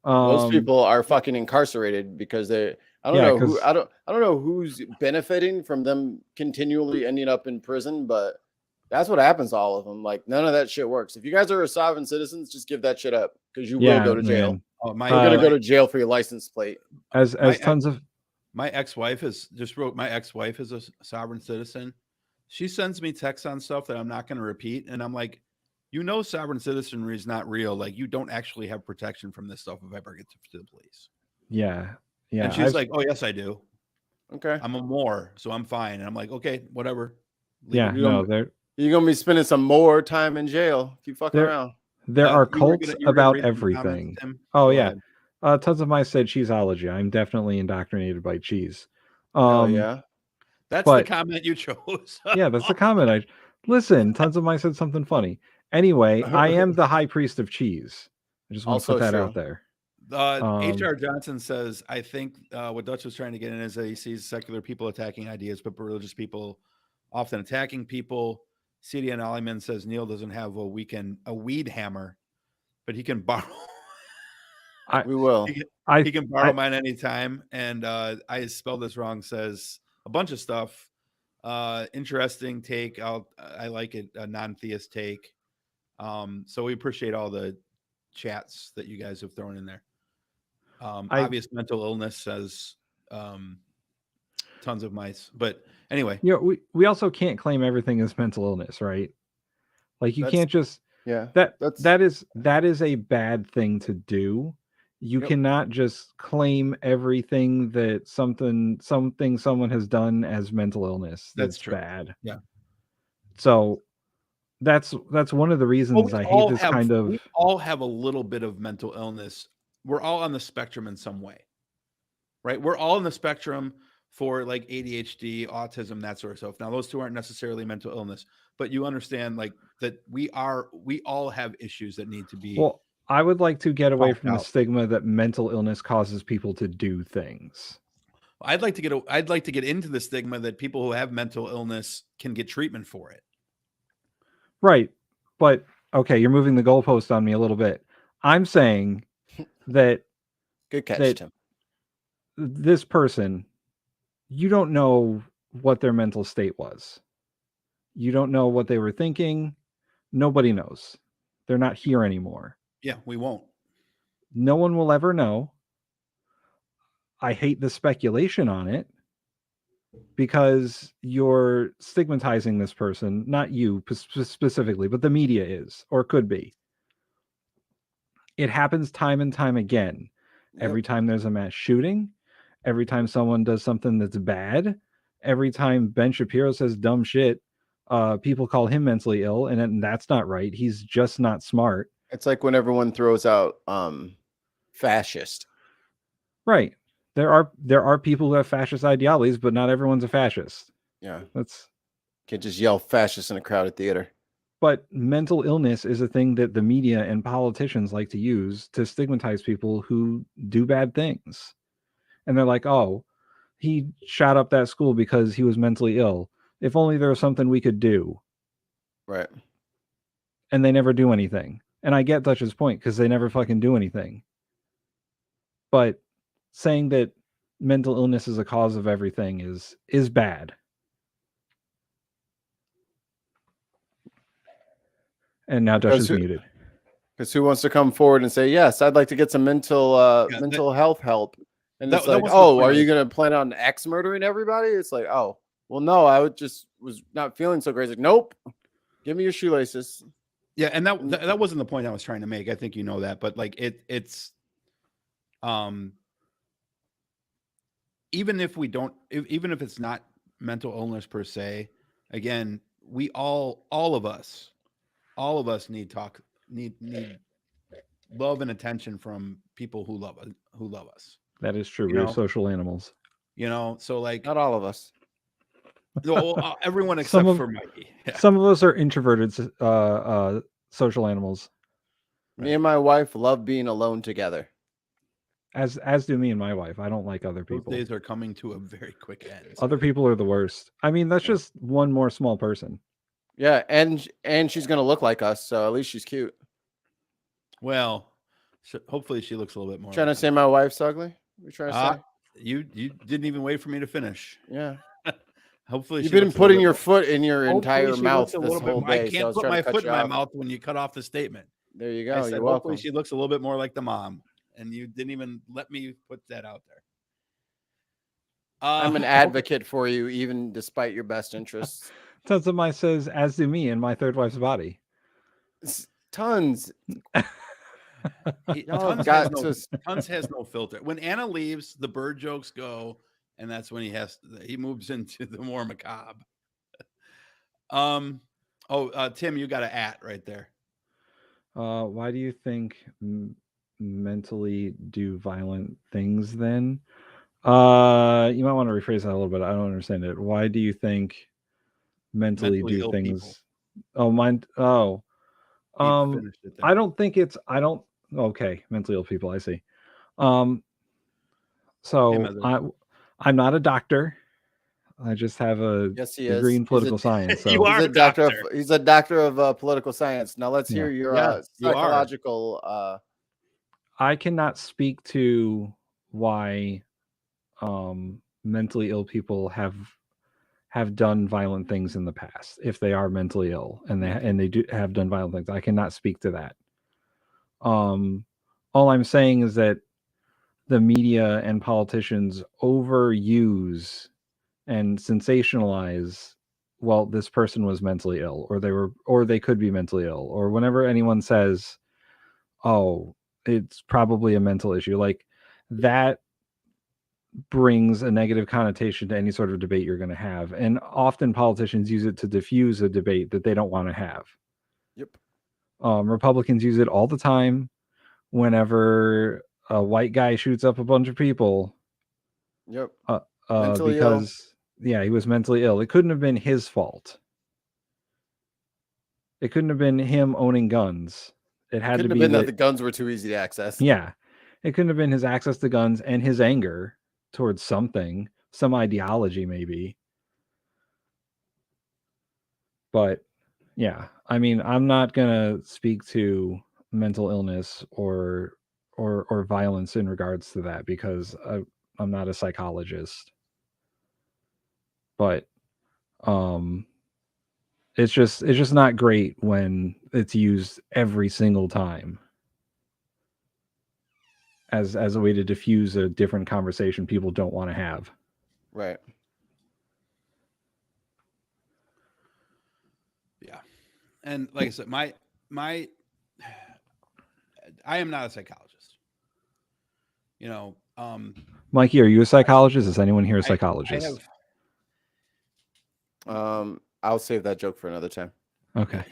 Those people are fucking incarcerated because I don't know who's benefiting from them continually ending up in prison, but that's what happens to all of them. Like none of that shit works. If you guys are sovereign citizens, just give that shit up because you will go to jail. man. Oh, You're gonna go to jail for your license plate. As tons of my ex-wife is a sovereign citizen. She sends me texts on stuff that I'm not going to repeat, and I'm like, sovereign citizenry is not real. Like you don't actually have protection from this stuff if I ever get to the police. yeah. And she's like, "Oh yes, I do. Okay. I'm a Moor, so I'm fine." And I'm like, "Okay, whatever." Yeah, no, you're gonna be spending some more time in jail if you fucking around. There are you were cults gonna about read some everything. comments, Tim? Oh Go yeah. ahead. Tons of mice said cheeseology. I'm definitely indoctrinated by cheese. Oh yeah. That's the comment you chose. Yeah, that's the comment. Listen, tons of mice said something funny. Anyway, I am the high priest of cheese. I just want to put that out there. H.R. Johnson says, I think what Dutch was trying to get in is that he sees secular people attacking ideas, but religious people often attacking people. CDN Ollyman says Neil doesn't have a weed hammer, but he can borrow. We will. He can borrow mine anytime. And I spelled this wrong. Says a bunch of stuff. Interesting take. I like it. A non-theist take. So we appreciate all the chats that you guys have thrown in there. Obvious mental illness says tons of mice, but anyway, we also can't claim everything is mental illness, right? Like you can't just that is a bad thing to do. You cannot just claim everything that something someone has done as mental illness that's bad. Yeah. So that's one of the reasons I hate this kind of. We all have a little bit of mental illness. We're all on the spectrum in some way, right? We're all on the spectrum for like ADHD, autism, that sort of stuff. Now, those two aren't necessarily mental illness, but you understand like that we all have issues that need to be. Well, I would like to get away from the stigma that mental illness causes people to do things. I'd like to get into the stigma that people who have mental illness can get treatment for it. Right. But okay, you're moving the goalpost on me a little bit. I'm saying that good catch, Tim. This person, you don't know what their mental state was. You don't know what they were thinking. Nobody knows. They're not here anymore. Yeah, we won't. No one will ever know. I hate the speculation on it because you're stigmatizing this person, not you specifically, but the media is or could be. It happens time and time again. Yep. Every time there's a mass shooting, every time someone does something that's bad, every time Ben Shapiro says dumb shit, people call him mentally ill, and that's not right. He's just not smart. It's like when everyone throws out fascist. Right. There are people who have fascist ideologies, but not everyone's a fascist. Yeah. Can't just yell fascist in a crowded theater. But mental illness is a thing that the media and politicians like to use to stigmatize people who do bad things. And they're like, oh, he shot up that school because he was mentally ill. If only there was something we could do. Right. And they never do anything. And I get Dutch's point because they never fucking do anything. But saying that mental illness is a cause of everything is bad. And now Dutch is who- muted. Because who wants to come forward and say, yes, I'd like to get some mental Yeah, mental health help? And that- it's that like, was the oh, point are I you was- going to plan on X murdering everybody? It's like, oh, well, no, I was not feeling so great. It's like, nope, give me your shoelaces. Yeah, and that wasn't the point I was trying to make. I think you know that, but like it's even if we don't, even if it's not mental illness per se, again, we all of us need love and attention from people who love us. That is true. You We are know? social animals. You know, so like Not all of us. well, everyone Some except of- for Mikey. Yeah. Some of us are introverted social animals, Me and my wife love being alone together. as do me and my wife. I don't like other Those people. days are coming to a very quick end. Other people are the worst. I mean, that's just one more small person. Yeah, and she's going to look like us, so at least she's cute. Well, hopefully she looks a little bit more. Trying to say my wife's ugly? You trying to say? You didn't even wait for me to finish. Yeah. Hopefully You've she been looks a putting little your bit- foot in your hopefully entire she mouth looks a this little bit whole more- I day. so I can't was put trying my to cut foot in you my off. mouth when you cut off the statement. There you I go. said, You're hopefully welcome. she looks a little bit more like the mom, and you didn't even let me put that out there. I'm an Okay. advocate for you, even despite your best interests. Tensumai says, as do me in my third wife's body. Tons. Y'all Tons, got has to- Tons has no filter. When Anna leaves, the bird jokes go, and that's when he moves into the more macabre. Tim, you got an at right there. Why do you think mentally do violent things then? You might want to rephrase that a little bit. I don't understand it. Why do you think mentally Mentally do ill things? people. Oh, mine. Oh, He um, finished it there. I don't think it's. I don't. Okay, mentally ill people. I see. So Mother. I'm not a doctor. I just have a Yes, he degree is. in political science. So You are. He's a a doctor. doctor. He's a doctor of political science. Now let's hear your Yeah, you are. psychological. I cannot speak to why mentally ill people have done violent things in the past if they are mentally ill and they do have done violent things. I cannot speak to that. All I'm saying is that the media and politicians overuse and sensationalize, well, this person was mentally ill, or they could be mentally ill, or whenever anyone says, oh, it's probably a mental issue, like that brings a negative connotation to any sort of debate you're going to have. And often politicians use it to diffuse a debate that they don't want to have. Yep. Republicans use it all the time whenever a white guy shoots up a bunch of people. Yep. Mentally because he was mentally ill. It couldn't have been his fault. It couldn't have been him owning guns. It had Couldn't to have be been that the guns were too easy to access. Yeah. It couldn't have been his access to guns and his anger towards something, some ideology maybe. But yeah, I mean, I'm not going to speak to mental illness or violence in regards to that because I'm not a psychologist. But it's just not great when it's used every single time as a way to diffuse a different conversation people don't want to have. Right. Yeah. And like I said, my I am not a psychologist. You know, Mikey, are you a psychologist? Is anyone here a psychologist? I'll save that joke for another time. Okay.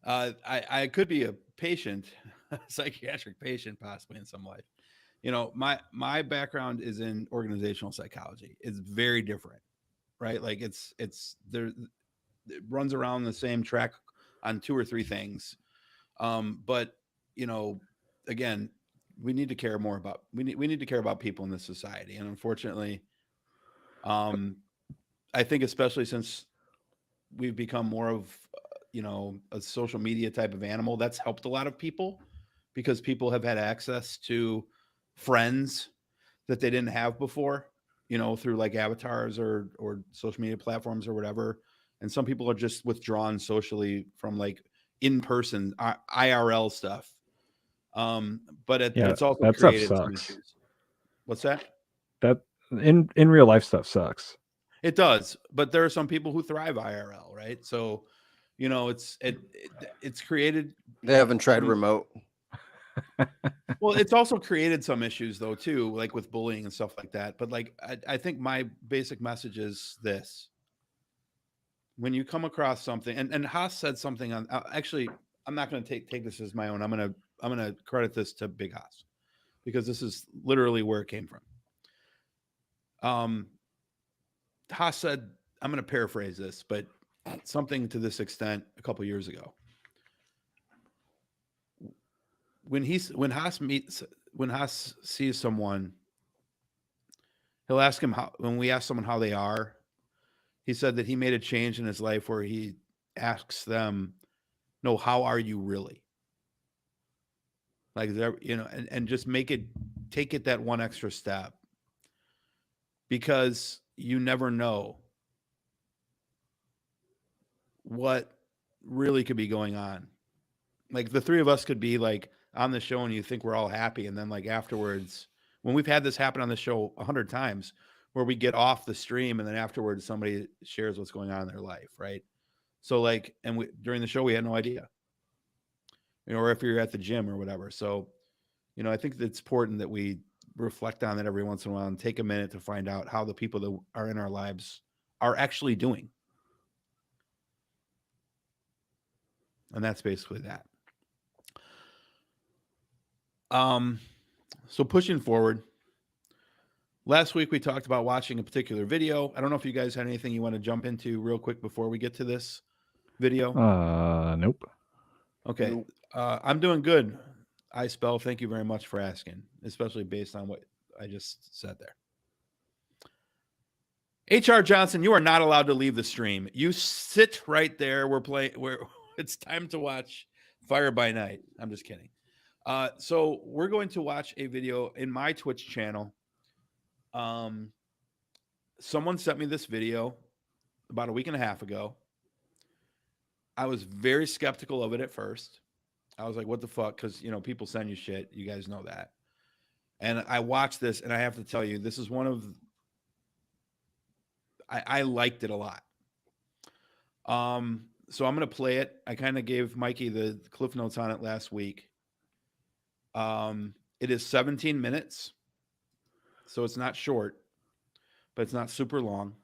I could be a patient, a psychiatric patient, possibly in some life. You know, my background is in organizational psychology. It's very different, right? Like it's there, it runs around the same track on 2 or 3 things. But you know, again, we need to care more about we need to care about people in this society, and unfortunately, I think especially since we've become more of a social media type of animal, that's helped a lot of people because people have had access to friends that they didn't have before, through like avatars or social media platforms or whatever. and some people are just withdrawn socially from like in-person IRL stuff. But it's also that stuff created some sucks. issues. What's that? That in real life stuff sucks. It does, but there are some people who thrive IRL, right? So, you know, it's created. They haven't tried remote. Well, it's also created some issues though too, like with bullying and stuff like that. But like, I think my basic message is this: when you come across something, and Haas said something on. Actually, I'm not going to take this as my own. I'm gonna credit this to Big Haas, because this is literally where it came from. Haas said, I'm going to paraphrase this, but something to this extent a couple years ago. When Haas sees someone, he'll ask him when we ask someone how they are, he said that he made a change in his life where he asks them, no, how are you really? Like, you know, and just take it that one extra step, because you never know what really could be going on. Like, the three of us could be like on the show and you think we're all happy, and then like afterwards, when we've had this happen on the show 100 times, where we get off the stream and then afterwards somebody shares what's going on in their life, right? So like, and during the show we had no idea, you know, or if you're at the gym or whatever. So, you know, I think it's important that we reflect on that every once in a while and take a minute to find out how the people that are in our lives are actually doing. And that's basically that. So pushing forward, last week we talked about watching a particular video. I don't know if you guys had anything you want to jump into real quick before we get to this video. Nope. Okay. I'm doing good. iSpell, thank you very much for asking, especially based on what I just said there. HR Johnson, you are not allowed to leave the stream. You sit right there. It's time to watch Fire by Night. I'm just kidding. So we're going to watch a video in my Twitch channel. Someone sent me this video about a week and a half ago. I was very skeptical of it at first. I was like, what the fuck? Because, you know, people send you shit. You guys know that. And I watched this, and I have to tell you, this is one of... I liked it a lot. So I'm going to play it. I kind of gave Mikey the cliff notes on it last week. It is 17 minutes. So it's not short, but it's not super long.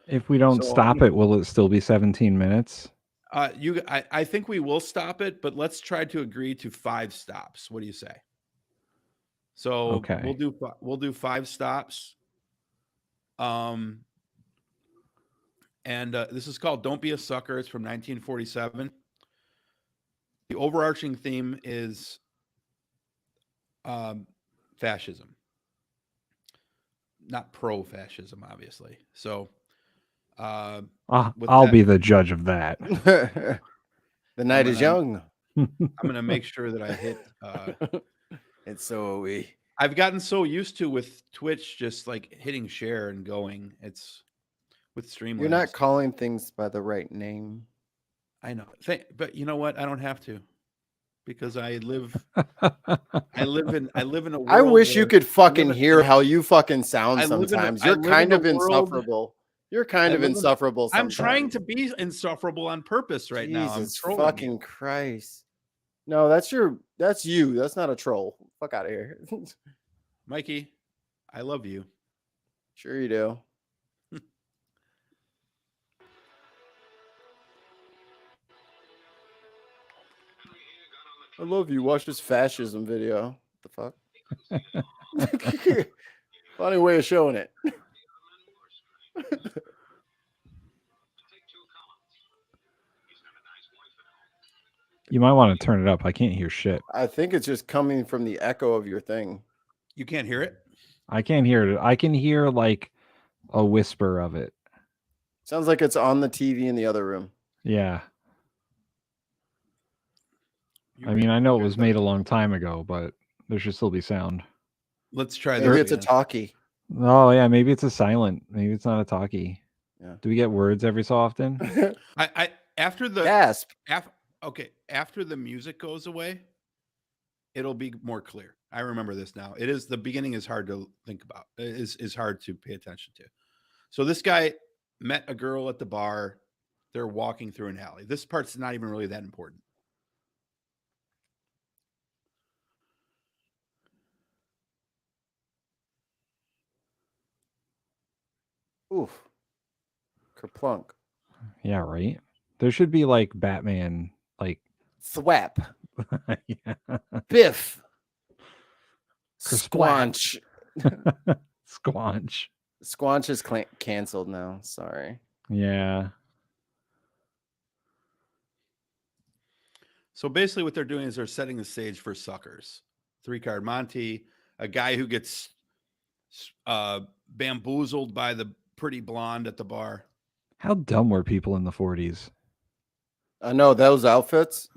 If we don't stop it, will it still be 17 minutes? I think we will stop it, but let's try to agree to 5 stops. What do you say? So okay. We'll do 5 stops. And this is called Don't Be a Sucker. It's from 1947. The overarching theme is fascism. Not pro-fascism, obviously. So I'll be the judge of that. The night is young. I'm going to make sure that I hit... It's so I've gotten so used to with Twitch just like hitting share and going. It's... with Streamlabs. You're not calling things by the right name. I know. But you know what? I don't have to, because I live in a world. I wish you could fucking hear how you fucking sound sometimes. You're kind of insufferable. You're kind of insufferable sometimes. I'm trying to be insufferable on purpose right now. I'm trolling fucking Christ. No, that's you. That's not a troll. Fuck out of here. Mikey, I love you. Sure you do. I love you. Watch this fascism video. What the fuck? Funny way of showing it. You might want to turn it up. I can't hear shit. I think it's just coming from the echo of your thing. You can't hear it? I can't hear it. I can hear like a whisper of it. Sounds like it's on the TV in the other room. Yeah. I mean, I know it was made a long time ago, but there should still be sound. Let's try that. Maybe it's a talkie. Oh, yeah. Maybe it's a silent. Maybe it's not a talkie. Do we get words every so often? I after the Gasp. after the music goes away, it'll be more clear. I remember this now. It is the beginning is hard to think about. Is hard to pay attention to. So this guy met a girl at the bar. They're walking through an alley. This part's not even really that important. Oof. Kerplunk. Yeah, right. There should be like Batman, like Thwap. yeah. Biff. Kersplat. Squanch. Squanch. Squanch is canceled now. Sorry. Yeah. So basically, what they're doing is they're setting the stage for suckers. 3-card Monty, a guy who gets bamboozled by the pretty blonde at the bar. How dumb were people in the 40s? I know those outfits.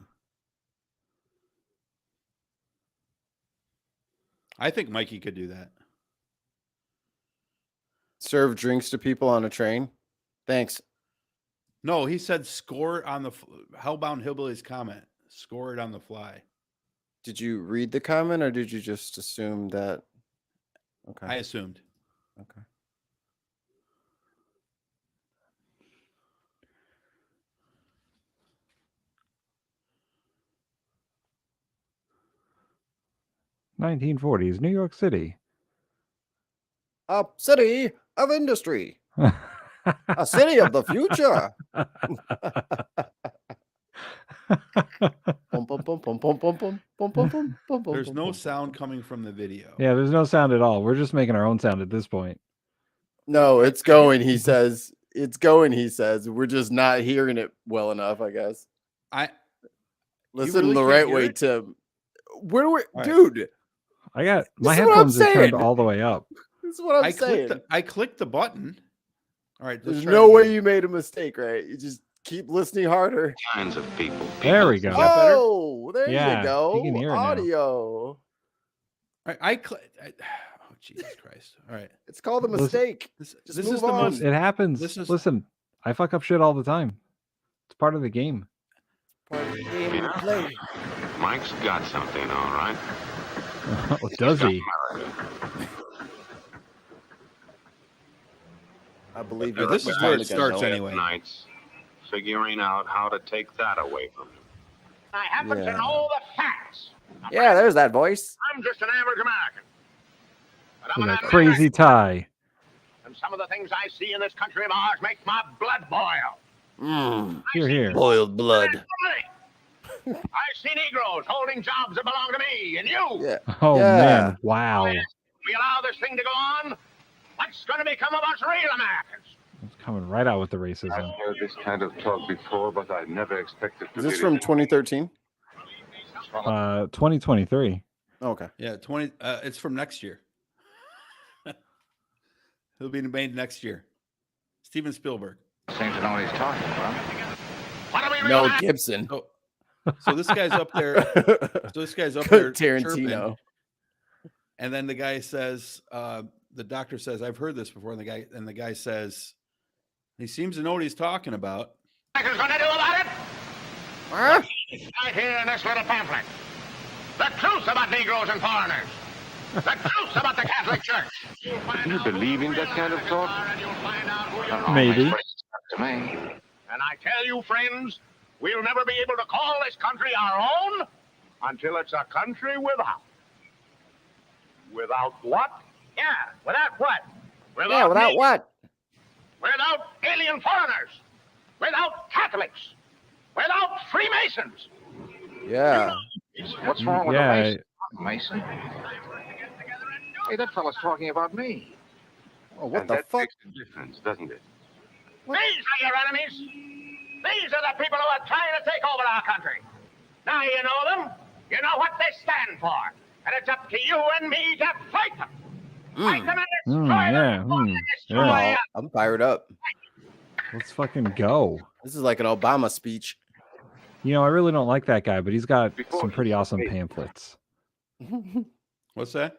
I think Mikey could do that. Serve drinks to people on a train. Thanks. No, he said score on the Hellbound Hillbillies comment. Score it on the fly. Did you read the comment or did you just assume that? Okay. I assumed. Okay. "1940s New York City." A city of industry. A city of the future. Bum, bum, bum, bum, bum, bum, bum, bum, bum, bum, bum, bum, There's bum, no bum. sound coming from the video. Yeah, there's no sound at all. We're just making our own sound at this point. No, it's going, he says. It's going, he says. We're just not hearing it well enough, I guess. Listen really the can't right hear way it? to where do we right. dude? I got my This is what I'm headphones are turned saying. all the way up. This is what I'm I saying. clicked the button. All right. let's There's try no it way again. you made a mistake, right? You just keep listening harder. Kinds of people. There we go. Is that better? Oh, there Yeah, you go. you can hear it now. Audio. Oh, Jesus Christ. All right. It's called a Listen- mistake. This Just is move the on. most. It happens. This is- Listen, I fuck up shit all the time. It's part of the game. Part of the game to play. Mike's got something, all right. Does he? I believe you. This is where it starts anyway. Nights figuring out how to take that away from him. I happen Yeah. to know the facts. Yeah, there's that voice. I'm just an average American. But I'm With an a crazy tie. and some of the things I see in this country of ours make my blood boil. Here, here. Boiled blood. I see Negroes holding jobs that belong to me and you. Yeah. Oh Yeah. man, wow. We allow this thing to go on. What's going to become of us real Americans? It's coming right out with the racism. I've heard this kind of talk before, but I never expected to Is this be from 2013? 2023. Okay. Yeah, 20. It's from next year. He'll be made next year. Steven Spielberg. Seems to know what he's talking about. What are we Mel real Gibson. So this guy's up there. So this guy's up there. Tarantino. chirping, and then the guy says, the doctor says, "I've heard this before." And the guy says, "He seems to know what he's talking about." Americans going to do about it? Huh? Right here in this little pamphlet. The truth about Negroes and foreigners. The truth about the Catholic Church. Do you believe in that kind of talk? Maybe. To me. And I tell you, friends, we'll never be able to call this country our own until it's a country without. Without what? Yeah, without what? Yeah, without me- what? Without alien foreigners. Without Catholics. Without Freemasons. Yeah. What's wrong with Yeah. the Mason? Hey, that fellow's talking about me. Oh, what And the that fuck? makes a difference, doesn't it? These are your enemies. These are the people who are trying to take over our country. Now you know them. You know what they stand for. And it's up to you and me to fight them. Fight them and destroy yeah, them. yeah. Destroy us. I'm fired up. Let's fucking go. This is like an Obama speech. You know, I really don't like that guy, but he's got some pretty awesome pamphlets. What's that?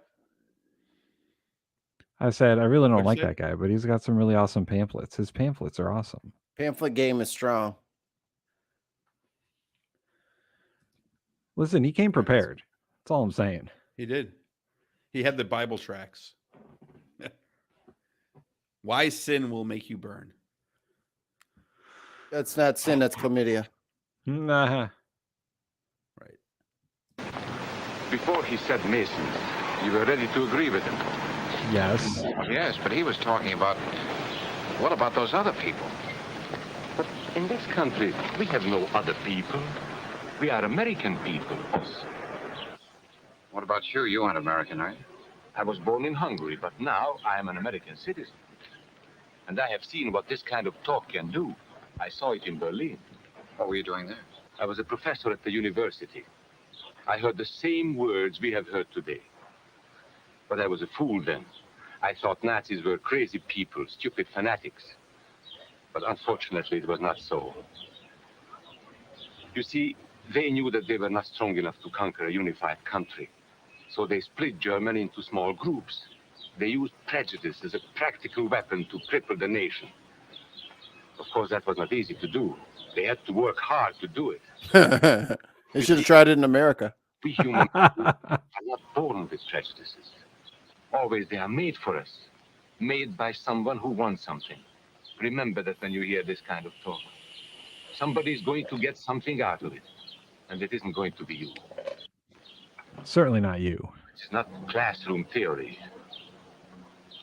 I said I really don't What'd like you say? that guy, but he's got some really awesome pamphlets. His pamphlets are awesome. Pamphlet game is strong. Listen, he came prepared. That's all I'm saying. He did. He had the Bible tracts. Why sin will make you burn. That's not sin. That's chlamydia. Nah. Right. Before he said Masons, you were ready to agree with him. Yes. Yes, but he was talking about, what about those other people? But in this country, we have no other people. We are American people. What about you? You aren't American, are you? I was born in Hungary, but now I am an American citizen. And I have seen what this kind of talk can do. I saw it in Berlin. What were you doing there? I was a professor at the university. I heard the same words we have heard today. But I was a fool then. I thought Nazis were crazy people, stupid fanatics. But unfortunately, it was not so. You see, they knew that they were not strong enough to conquer a unified country. So they split Germany into small groups. They used prejudice as a practical weapon to cripple the nation. Of course, that was not easy to do. They had to work hard to do it. They should have tried it in America. We humans are not born with prejudices. Always they are made for us. Made by someone who wants something. Remember that when you hear this kind of talk. Somebody is going to get something out of it. And it isn't going to be you. Certainly not you. It's not classroom theory.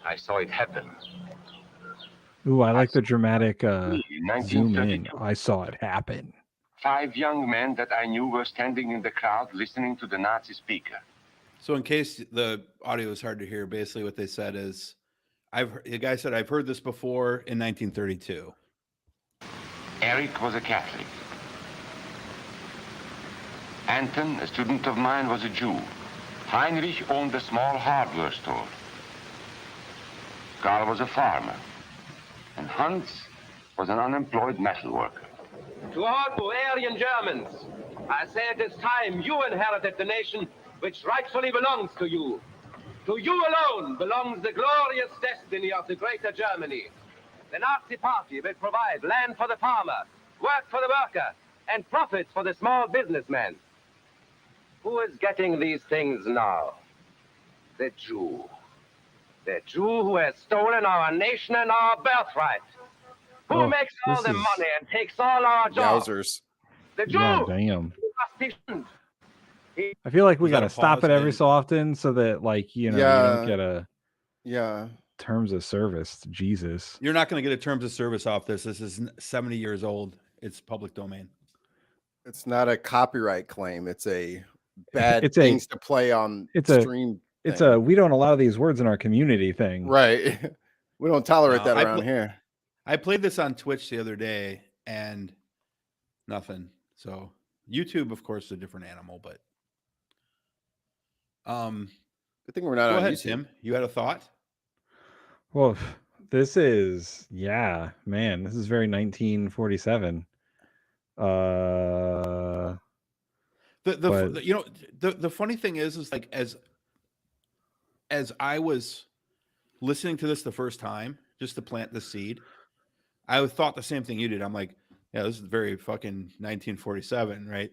I saw it happen. Ooh, I like the dramatic zoom in. 1932. I saw it happen. 5 young men that I knew were standing in the crowd listening to the Nazi speaker. So in case the audio is hard to hear, basically what they said is, the guy said, I've heard this before in 1932. Eric was a Catholic. Anton, a student of mine, was a Jew. Heinrich owned a small hardware store. Karl was a farmer. And Hans was an unemployed metal worker. To all Bavarian Germans, I say it is time you inherited the nation which rightfully belongs to you. To you alone belongs the glorious destiny of the greater Germany. The Nazi Party will provide land for the farmer, work for the worker, and profits for the small businessman. Who is getting these things now? The Jew. The Jew who has stolen our nation and our birthright. Who Oh, makes all this the is- money and takes all our jobs? Yowzers. The Jew Yeah, damn. must be shunned. I feel like we Was that got to a stop pause, it every Dave? so often so that, like, you know, you Yeah. don't get a Yeah. terms of service. Jesus. You're not going to get a terms of service off this. This is 70 years old. It's public domain. It's not a copyright claim. It's a bad It's a- things to play on it's a- stream. It's thing. a we don't allow these words in our community thing. Right. We don't tolerate No, that I around pl- here. I played this on Twitch the other day and nothing. So YouTube, of course, is a different animal, but Good thing we're not go on ahead, YouTube. Tim. You had a thought? Well, this is man, this is very 1947. But- You know, the funny thing is like as I was listening to this the first time, just to plant the seed, I thought the same thing you did. I'm like, yeah, this is very fucking 1947, right?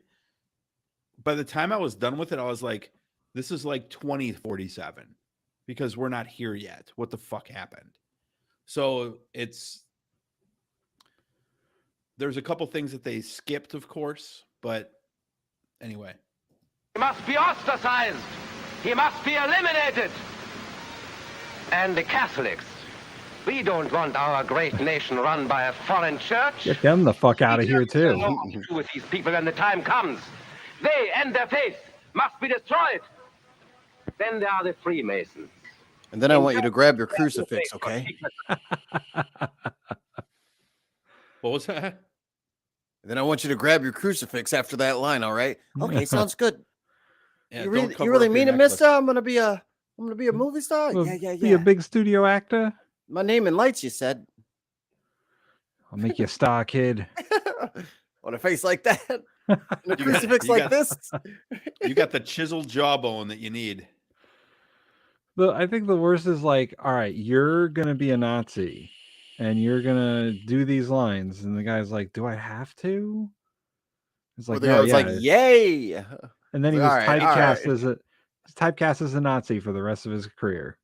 By the time I was done with it, I was like, this is like 2047 because we're not here yet. What the fuck happened? So there's a couple things that they skipped, of course, but anyway. He must be ostracized. He must be eliminated. And the Catholics. We don't want our great nation run by a foreign church. Get them the fuck out of here We too. know what to do with these people when the time comes. They and their faith must be destroyed. Then there are the Freemasons. And then I want you to grab your crucifix, okay? What was that? And then I want you to grab your crucifix after that line, all right? Okay, sounds good. Yeah, you don't really, cover you really up your mean it, necklace. mister? I'm gonna be a movie star? Well, Yeah. Be a big studio actor. My name and lights, you said. I'll make you a star, kid. On a face like that. And a You got- crucifix you like got- this. You got the chiseled jawbone that you need. I think the worst is like, all right, you're gonna be a Nazi, and you're gonna do these lines, and the guy's like, "Do I have to?" It's Well, like, the guy no, was yeah. like, "Yay!" And then he Like, was all right, all typecast right. as a Nazi for the rest of his career.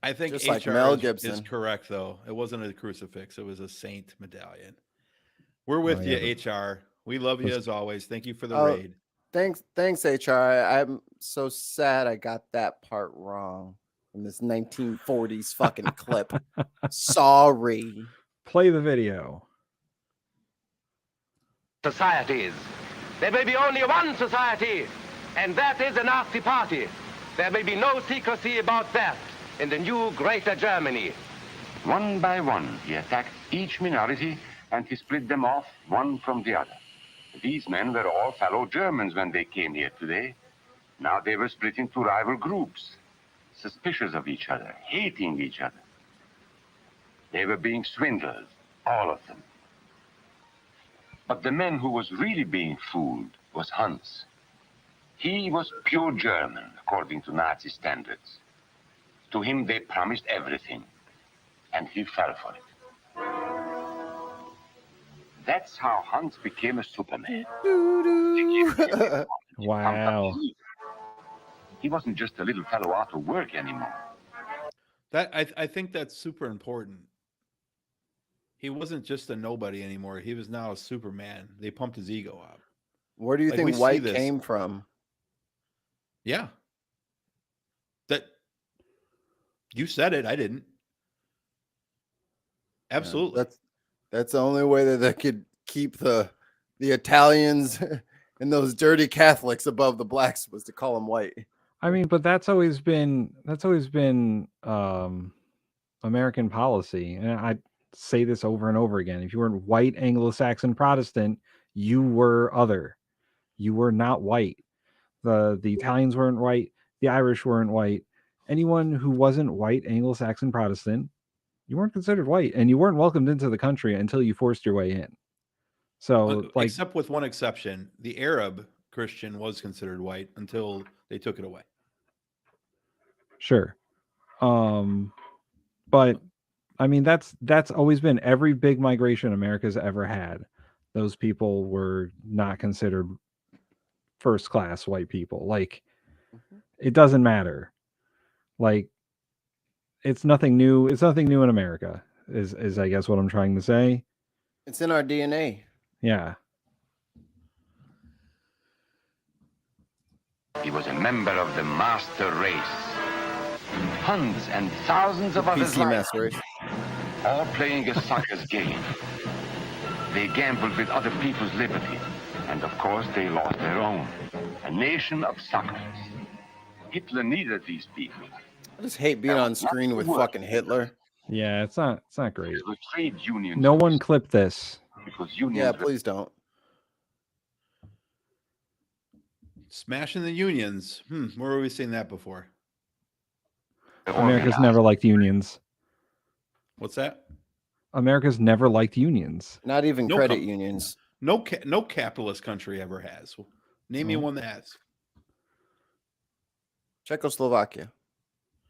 I think Just HR like Mel is Gibson. correct, though. It wasn't a crucifix; it was a saint medallion. We're with yeah, you, HR. We love you as always. Thank you for the Oh, raid. Thanks, HR. I'm so sad I got that part wrong in this 1940s fucking clip. Sorry. Play the video. Societies. There may be only one society, and that is the Nazi Party. There may be no secrecy about that in the new Greater Germany. One by one, he attacked each minority and he split them off one from the other. These men were all fellow Germans when they came here today. Now they were split into rival groups, suspicious of each other, hating each other. They were being swindlers, all of them. But the man who was really being fooled was Hans. He was pure German, according to Nazi standards. To him, they promised everything, and he fell for it. That's how Hans became a Superman. Wow. He wasn't just a little fellow out of work anymore. That I think that's super important. He wasn't just a nobody anymore. He was now a Superman. They pumped his ego up. Where do you Like, think we see white this. came from? Yeah. That you said it. I didn't. Absolutely. That's the only way that they could keep the Italians and those dirty Catholics above the blacks was to call them white. I mean, but that's always been American policy, and I say this over and over again. If you weren't white Anglo-Saxon Protestant, you were other. You were not white. The Italians weren't white. The Irish weren't white. Anyone who wasn't white Anglo-Saxon Protestant, you weren't considered white, and you weren't welcomed into the country until you forced your way in. So, like, except with one exception, the Arab Christian was considered white until they took it away. sure. But I mean, that's always been every big migration America's ever had. Those people were not considered first class white people. Like, it doesn't matter. Like, it's nothing new. It's nothing new in America, is I guess what I'm trying to say. It's in our DNA. Yeah. He was a member of the master race. Hundreds and thousands of others PC like master him, race. all playing a sucker's game. They gambled with other people's liberty, and of course they lost their own. A nation of suckers. Hitler needed these people. I just hate being on screen with fucking Hitler. Yeah, it's not great. There were trade unions. No one clipped this. Because unions Yeah, were please don't. Smashing the unions. Where have we seen that before? America's never liked unions. What's that? America's never liked unions. Not even No credit com- unions. No capitalist country ever has. Name me one that has. Czechoslovakia.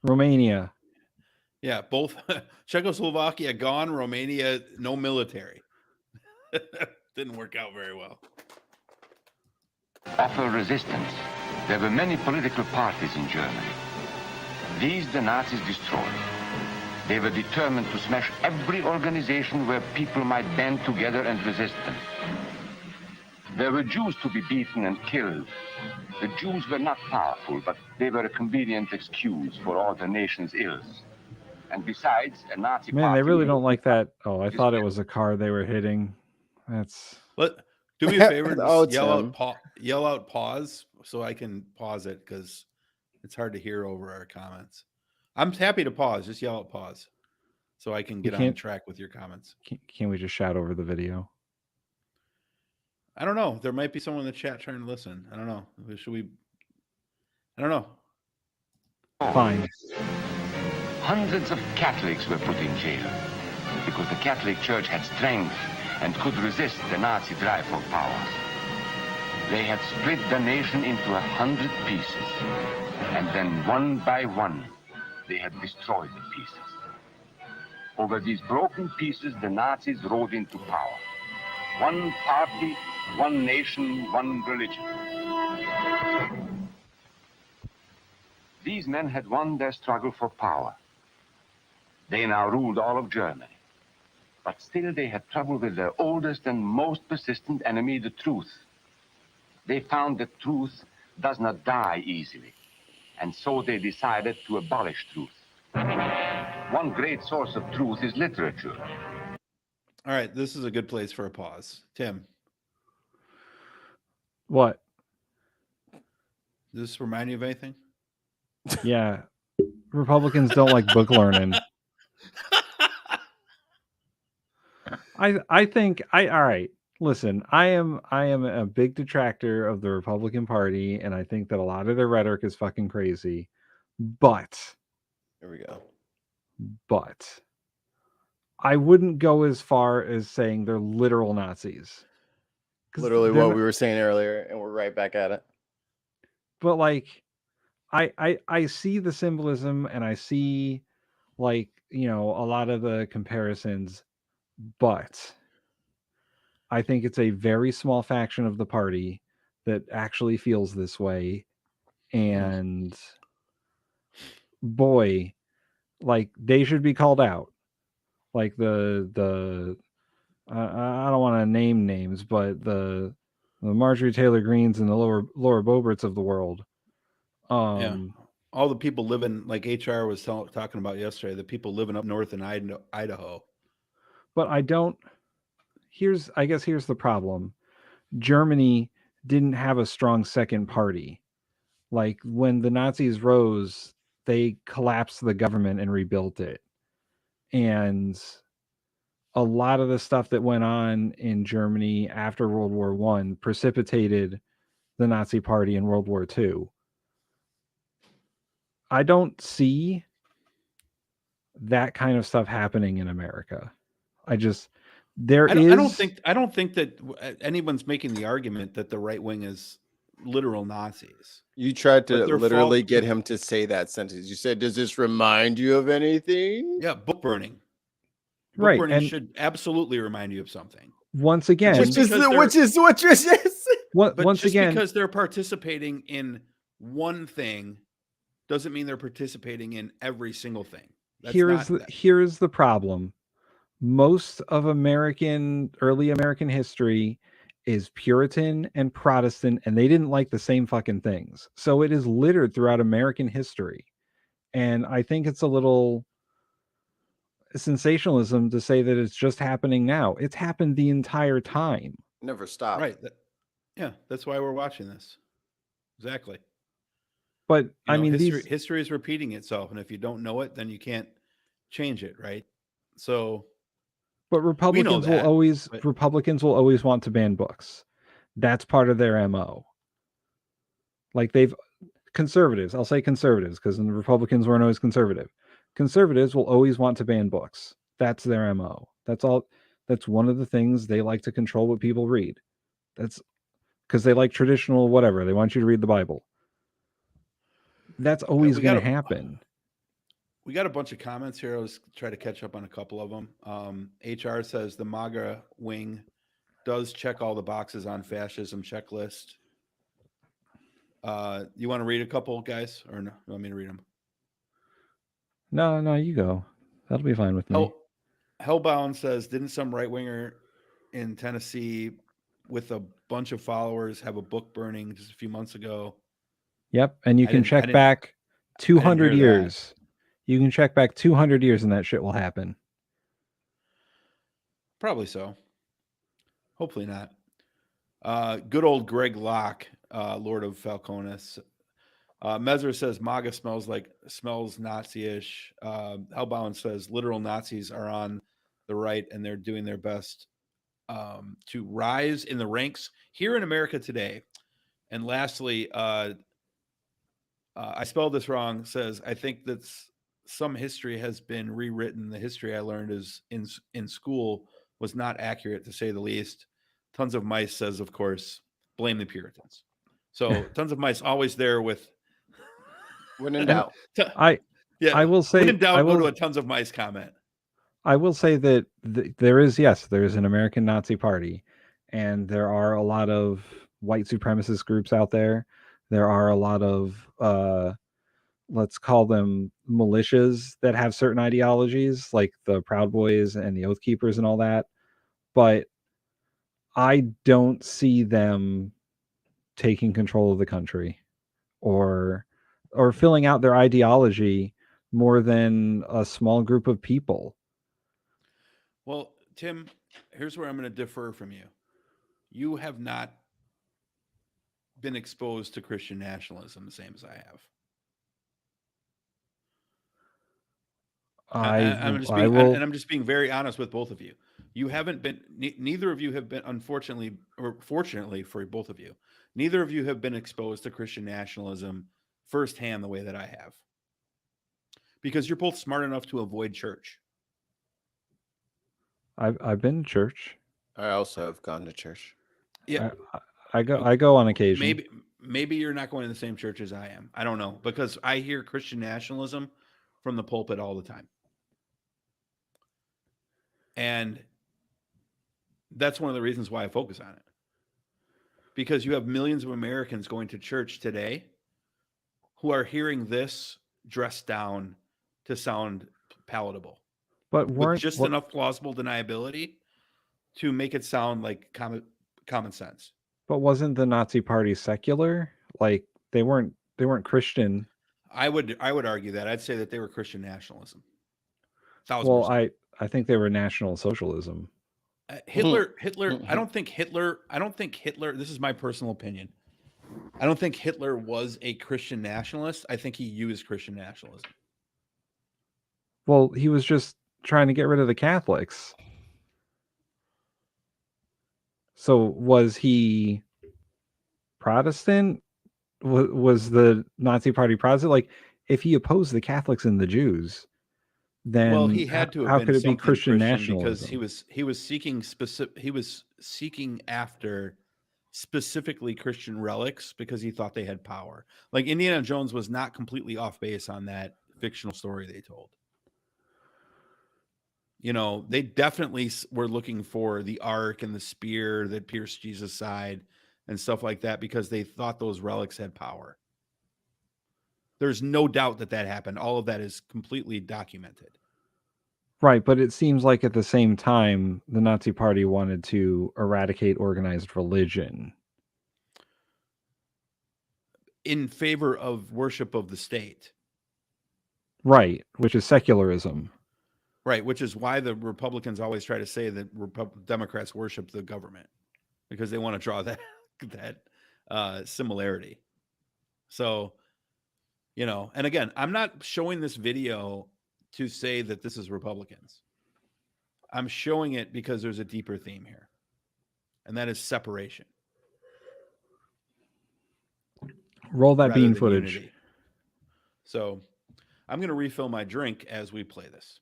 Romania. Yeah, both Czechoslovakia gone, Romania no military. Didn't work out very well. offer resistance. There were many political parties in Germany. These the Nazis destroyed. They were determined to smash every organization where people might band together and resist them. There were Jews to be beaten and killed. The Jews were not powerful, but they were a convenient excuse for all the nation's ills. And besides, a Nazi Man, party... they really don't like that. Oh, I thought it was a car they were hitting. That's... Do me a favor, Oh, just yell Tim. yell out pause so I can pause it because it's hard to hear over our comments. I'm happy to pause. Just yell out pause so I can get on can't- track with your comments. Can't we just shout over the video? I don't know. There might be someone in the chat trying to listen. I don't know. Should we? I don't know. Fine. Hundreds of Catholics were put in jail because the Catholic Church had strength and could resist the Nazi drive for power. They had split the nation into 100 pieces, and then one by one, they had destroyed the pieces. Over these broken pieces, the Nazis rode into power. One party, one nation, one religion. These men had won their struggle for power. They now ruled all of Germany. But still they had trouble with their oldest and most persistent enemy, the truth. They found that truth does not die easily. And so they decided to abolish truth. One great source of truth is literature. All right, this is a good place for a pause. Tim, What? does this remind you of anything? Yeah. Republicans don't like book learning. I think all right. Listen, I am a big detractor of the Republican Party, and I think that a lot of their rhetoric is fucking crazy. But Here we go. I wouldn't go as far as saying they're literal Nazis. 'Cause Literally they're what not- we were saying earlier, and we're right back at it. But like I see the symbolism, and I see, like, you know, a lot of the comparisons, but I think it's a very small faction of the party that actually feels this way. And boy, like, they should be called out. Like the I don't want to name names, but the Marjorie Taylor Greens and the Laura Boeberts of the world. Yeah. All the people living, like HR was talking about yesterday, the people living up north in Idaho. But I guess here's the problem. Germany didn't have a strong second party. Like, when the Nazis rose, they collapsed the government and rebuilt it. And a lot of the stuff that went on in Germany after World War I precipitated the Nazi Party in World War II. I don't see that kind of stuff happening in America. I don't think that anyone's making the argument that the right wing is literal Nazis. You tried to But they're literally get him to say that sentence. You said, "Does this remind you of anything?" Yeah, book burning. Book Right, burning and should absolutely remind you of something. once again, Which is what you're saying. What, But once just again, because they're participating in one thing doesn't mean they're participating in every single thing. That's here is the problem. Most of early American history is Puritan and Protestant, and they didn't like the same fucking things. So it is littered throughout American history. And I think it's a little sensationalism to say that it's just happening now. It's happened the entire time. Never stopped. Right. Yeah, that's why we're watching this. Exactly. But I mean, these history is repeating itself, and if you don't know it, then you can't change it, right? So, but Republicans will always want to ban books. That's part of their MO. Like, conservatives, I'll say conservatives, because the Republicans weren't always conservative. Conservatives will always want to ban books. That's their MO. That's all. That's one of the things they like to control what people read. That's because they like traditional whatever. They want you to read the Bible. That's always going to happen. We got a bunch of comments here. I was trying to catch up on a couple of them. HR says the MAGA wing does check all the boxes on fascism checklist. You want to read a couple, guys, or no? You want me to read them? No, you go. That'll be fine with me. Hellbound says, didn't some right winger in Tennessee with a bunch of followers have a book burning just a few months ago? Yep, and you can check back 200 years. You can check back 200 years and that shit will happen. Probably so. Hopefully not. Good old Greg Locke, Lord of Falcones. Mezer says MAGA smells Nazi-ish. Hellbound says literal Nazis are on the right and they're doing their best to rise in the ranks here in America today. And lastly, I spelled this wrong, says, I think that some history has been rewritten. The history I learned is in school was not accurate, to say the least. Tons of Mice says, of course, blame the Puritans. So Tons of Mice always there with when in doubt. Yeah, I will say, when in doubt, I go to will, a Tons of Mice comment. I will say that there is, yes, there is an American Nazi Party, and there are a lot of white supremacist groups out there. There are a lot of let's call them militias that have certain ideologies, like the Proud Boys and the Oath Keepers and all that. But I don't see them taking control of the country or filling out their ideology more than a small group of people. Well, Tim, here's where I'm going to differ from you. You have not been exposed to Christian nationalism the same as I have. I'm just being, and I'm just being very honest with both of you. You haven't been, neither of you have been, unfortunately, or fortunately for both of you, neither of you have been exposed to Christian nationalism firsthand the way that I have. Because you're both smart enough to avoid church. I've been to church. I also have gone to church. Yeah, I go on occasion. Maybe you're not going to the same church as I am. I don't know, because I hear Christian nationalism from the pulpit all the time. And that's one of the reasons why I focus on it. Because you have millions of Americans going to church today who are hearing this dressed down to sound palatable. But with just enough plausible deniability to make it sound like common sense. But wasn't the Nazi Party secular? Like they weren't Christian. I would argue that. I'd say that they were Christian nationalism. 1000%. Well, I think they were National Socialism. Hitler, I don't think Hitler, this is my personal opinion. I don't think Hitler was a Christian nationalist. I think he used Christian nationalism. Well, he was just trying to get rid of the Catholics. So was he Protestant? Was the Nazi Party Protestant? Like, if he opposed the Catholics and the Jews, then he had to have how been could it be Christian nationalism? nationalism? Because he was seeking after specifically Christian relics because he thought they had power. Like Indiana Jones was not completely off base on that fictional story they told. You know, they definitely were looking for the ark and the spear that pierced Jesus' side and stuff like that because they thought those relics had power. There's no doubt that happened. All of that is completely documented. Right, but it seems like at the same time, the Nazi Party wanted to eradicate organized religion. In favor of worship of the state. Right, which is secularism. Right, which is why the Republicans always try to say that Democrats worship the government because they want to draw that similarity. So, you know, and again, I'm not showing this video to say that this is Republicans. I'm showing it because there's a deeper theme here, and that is separation. Roll that bean footage. Unity. So, I'm going to refill my drink as we play this.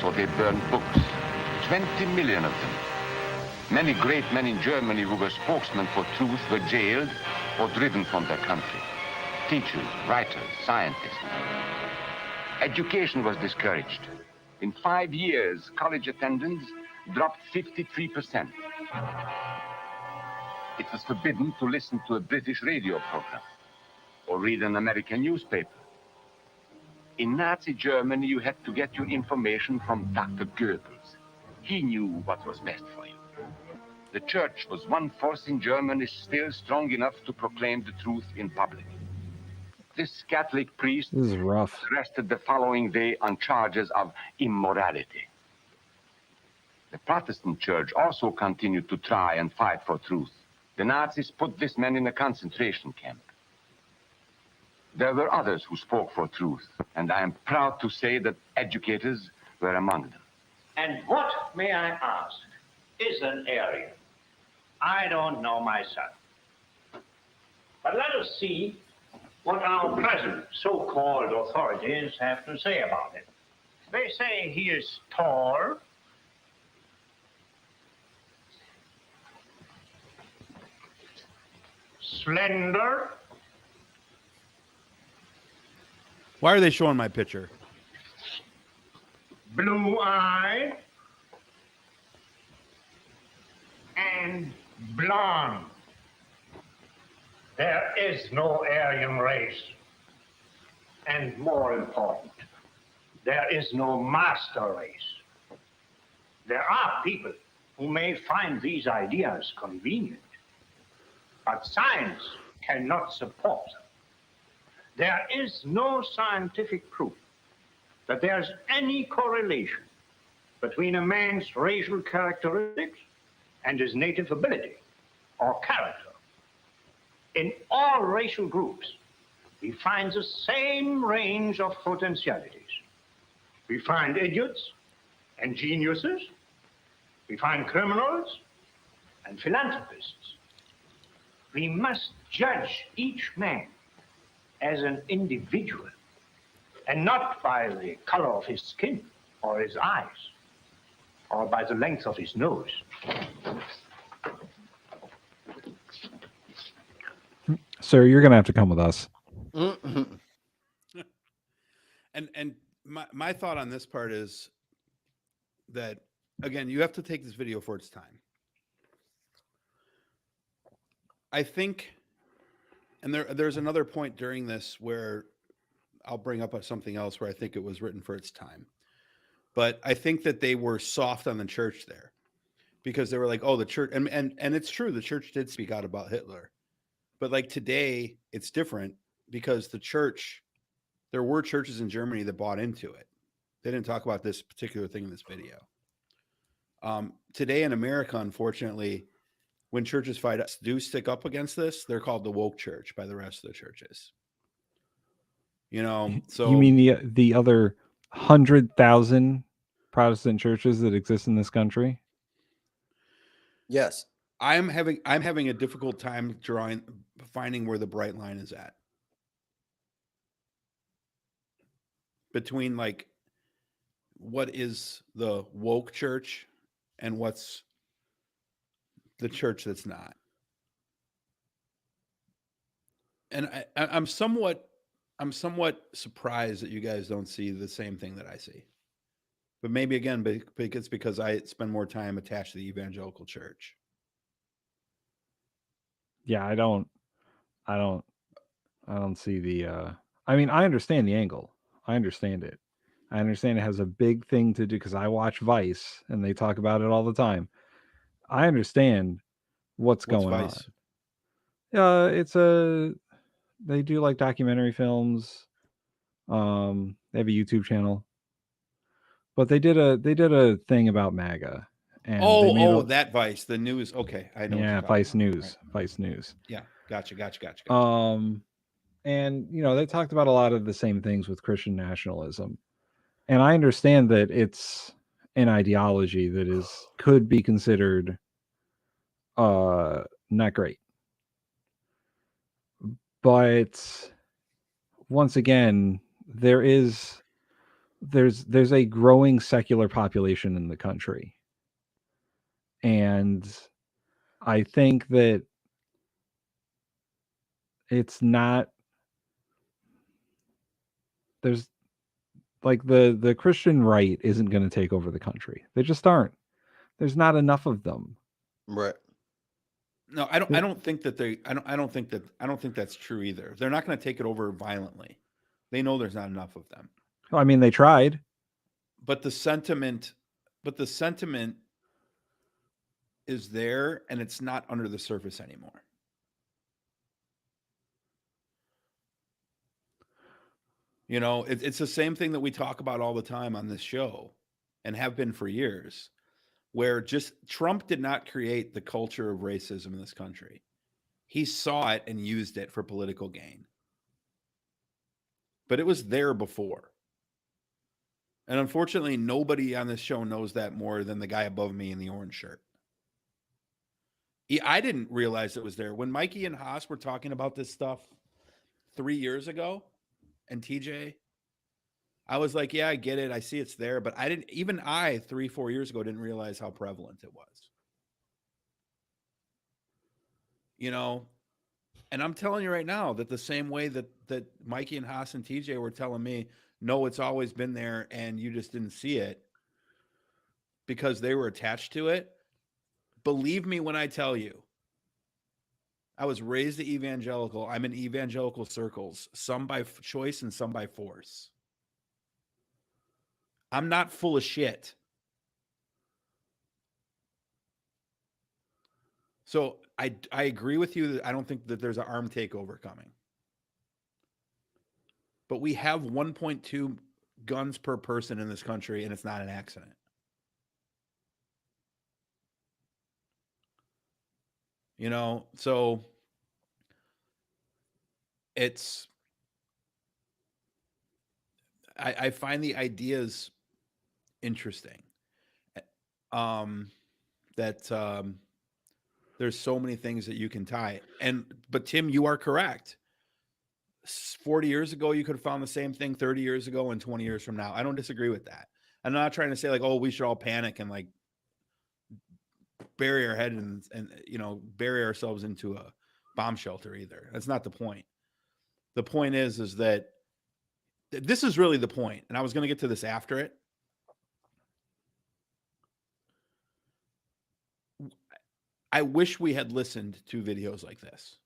So they burned books, 20 million of them. Many great men in Germany who were spokesmen for truth were jailed or driven from their country. Teachers, writers, scientists. Education was discouraged. In 5 years, college attendance dropped 53%. It was forbidden to listen to a British radio program or read an American newspaper. In Nazi Germany, you had to get your information from Dr. Goebbels. He knew what was best for you. The church was one force in Germany still strong enough to proclaim the truth in public. This Catholic priest was arrested the following day on charges of immorality. The Protestant church also continued to try and fight for truth. The Nazis put this man in a concentration camp. There were others who spoke for truth, and I am proud to say that educators were among them. And what, may I ask, is an Aryan? I don't know myself. But let us see what our present so-called authorities have to say about it. They say he is tall, slender, Why are they showing my picture? Blue-eyed, and blonde. There is no Aryan race. And more important, there is no master race. There are people who may find these ideas convenient, but science cannot support them. There is no scientific proof that there's any correlation between a man's racial characteristics and his native ability or character. In all racial groups, we find the same range of potentialities. We find idiots and geniuses. We find criminals and philanthropists. We must judge each man as an individual and not by the color of his skin or his eyes or by the length of his nose. Sir, you're going to have to come with us. And my thought on this part is that, again, you have to take this video for its time. I think, and there's another point during this where I'll bring up something else where I think it was written for its time. But I think that they were soft on the church there because they were like, oh, the church, and it's true, the church did speak out about Hitler. But like today, it's different because the church, there were churches in Germany that bought into it. They didn't talk about this particular thing in this video. Today in America, unfortunately, when churches do stick up against this, they're called the woke church by the rest of the churches. You know, so you mean the other 100,000 Protestant churches that exist in this country? Yes. I'm having a difficult time finding where the bright line is at between like what is the woke church and what's the church that's not. And I'm somewhat surprised that you guys don't see the same thing that I see. But maybe again, it's because I spend more time attached to the evangelical church. Yeah, I don't see the I mean, I understand the angle. I understand it. I understand it has a big thing to do because I watch Vice and they talk about it all the time. I understand what's going Vice? on. They do like documentary films. They have a YouTube channel. But they did a thing about MAGA. And that Vice, the news. Okay, I know. Yeah, Vice News. Right. Vice News. Yeah, gotcha. And you know, they talked about a lot of the same things with Christian nationalism. And I understand that it's an ideology that could be considered not great. But once again, there's a growing secular population in the country. And I think that it's not, there's like the Christian right isn't going to take over the country. They just aren't. There's not enough of them. Right. No, I don't think that's true either. They're not going to take it over violently. They know there's not enough of them. I mean, they tried. But the sentiment is there, and it's not under the surface anymore. You know, it's the same thing that we talk about all the time on this show and have been for years, where just Trump did not create the culture of racism in this country. He saw it and used it for political gain. But it was there before. And unfortunately, nobody on this show knows that more than the guy above me in the orange shirt. I didn't realize it was there. When Mikey and Haas were talking about this stuff 3 years ago, and TJ, I was like, yeah, I get it. I see it's there. But 3-4 years ago, didn't realize how prevalent it was. You know, And I'm telling you right now that the same way that Mikey and Haas and TJ were telling me, no, it's always been there and you just didn't see it because they were attached to it. Believe me when I tell you, I was raised evangelical. I'm in evangelical circles, some by choice and some by force. I'm not full of shit. So I agree with you that I don't think that there's an armed takeover coming. But we have 1.2 guns per person in this country, and it's not an accident. You know, so it's, I find the ideas interesting. There's so many things that you can tie. But Tim, you are correct. 40 years ago, you could have found the same thing 30 years ago and 20 years from now. I don't disagree with that. I'm not trying to say like, oh, we should all panic and like bury our head and bury ourselves into a bomb shelter either. That's not the point. The point is that this is really the point. And I was going to get to this after it. I wish we had listened to videos like this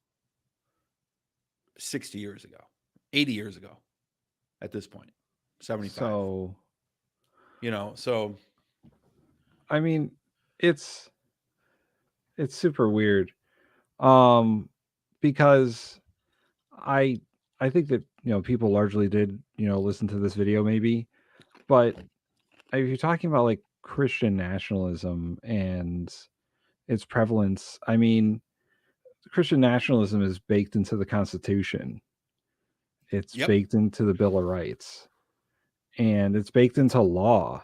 60 years ago, 80 years ago at this point, 75. So, I mean, it's super weird. Because I think that, people largely did, listen to this video maybe, but if you're talking about like Christian nationalism and its prevalence, I mean, Christian nationalism is baked into the Constitution. It's baked into the Bill of Rights, and it's baked into law.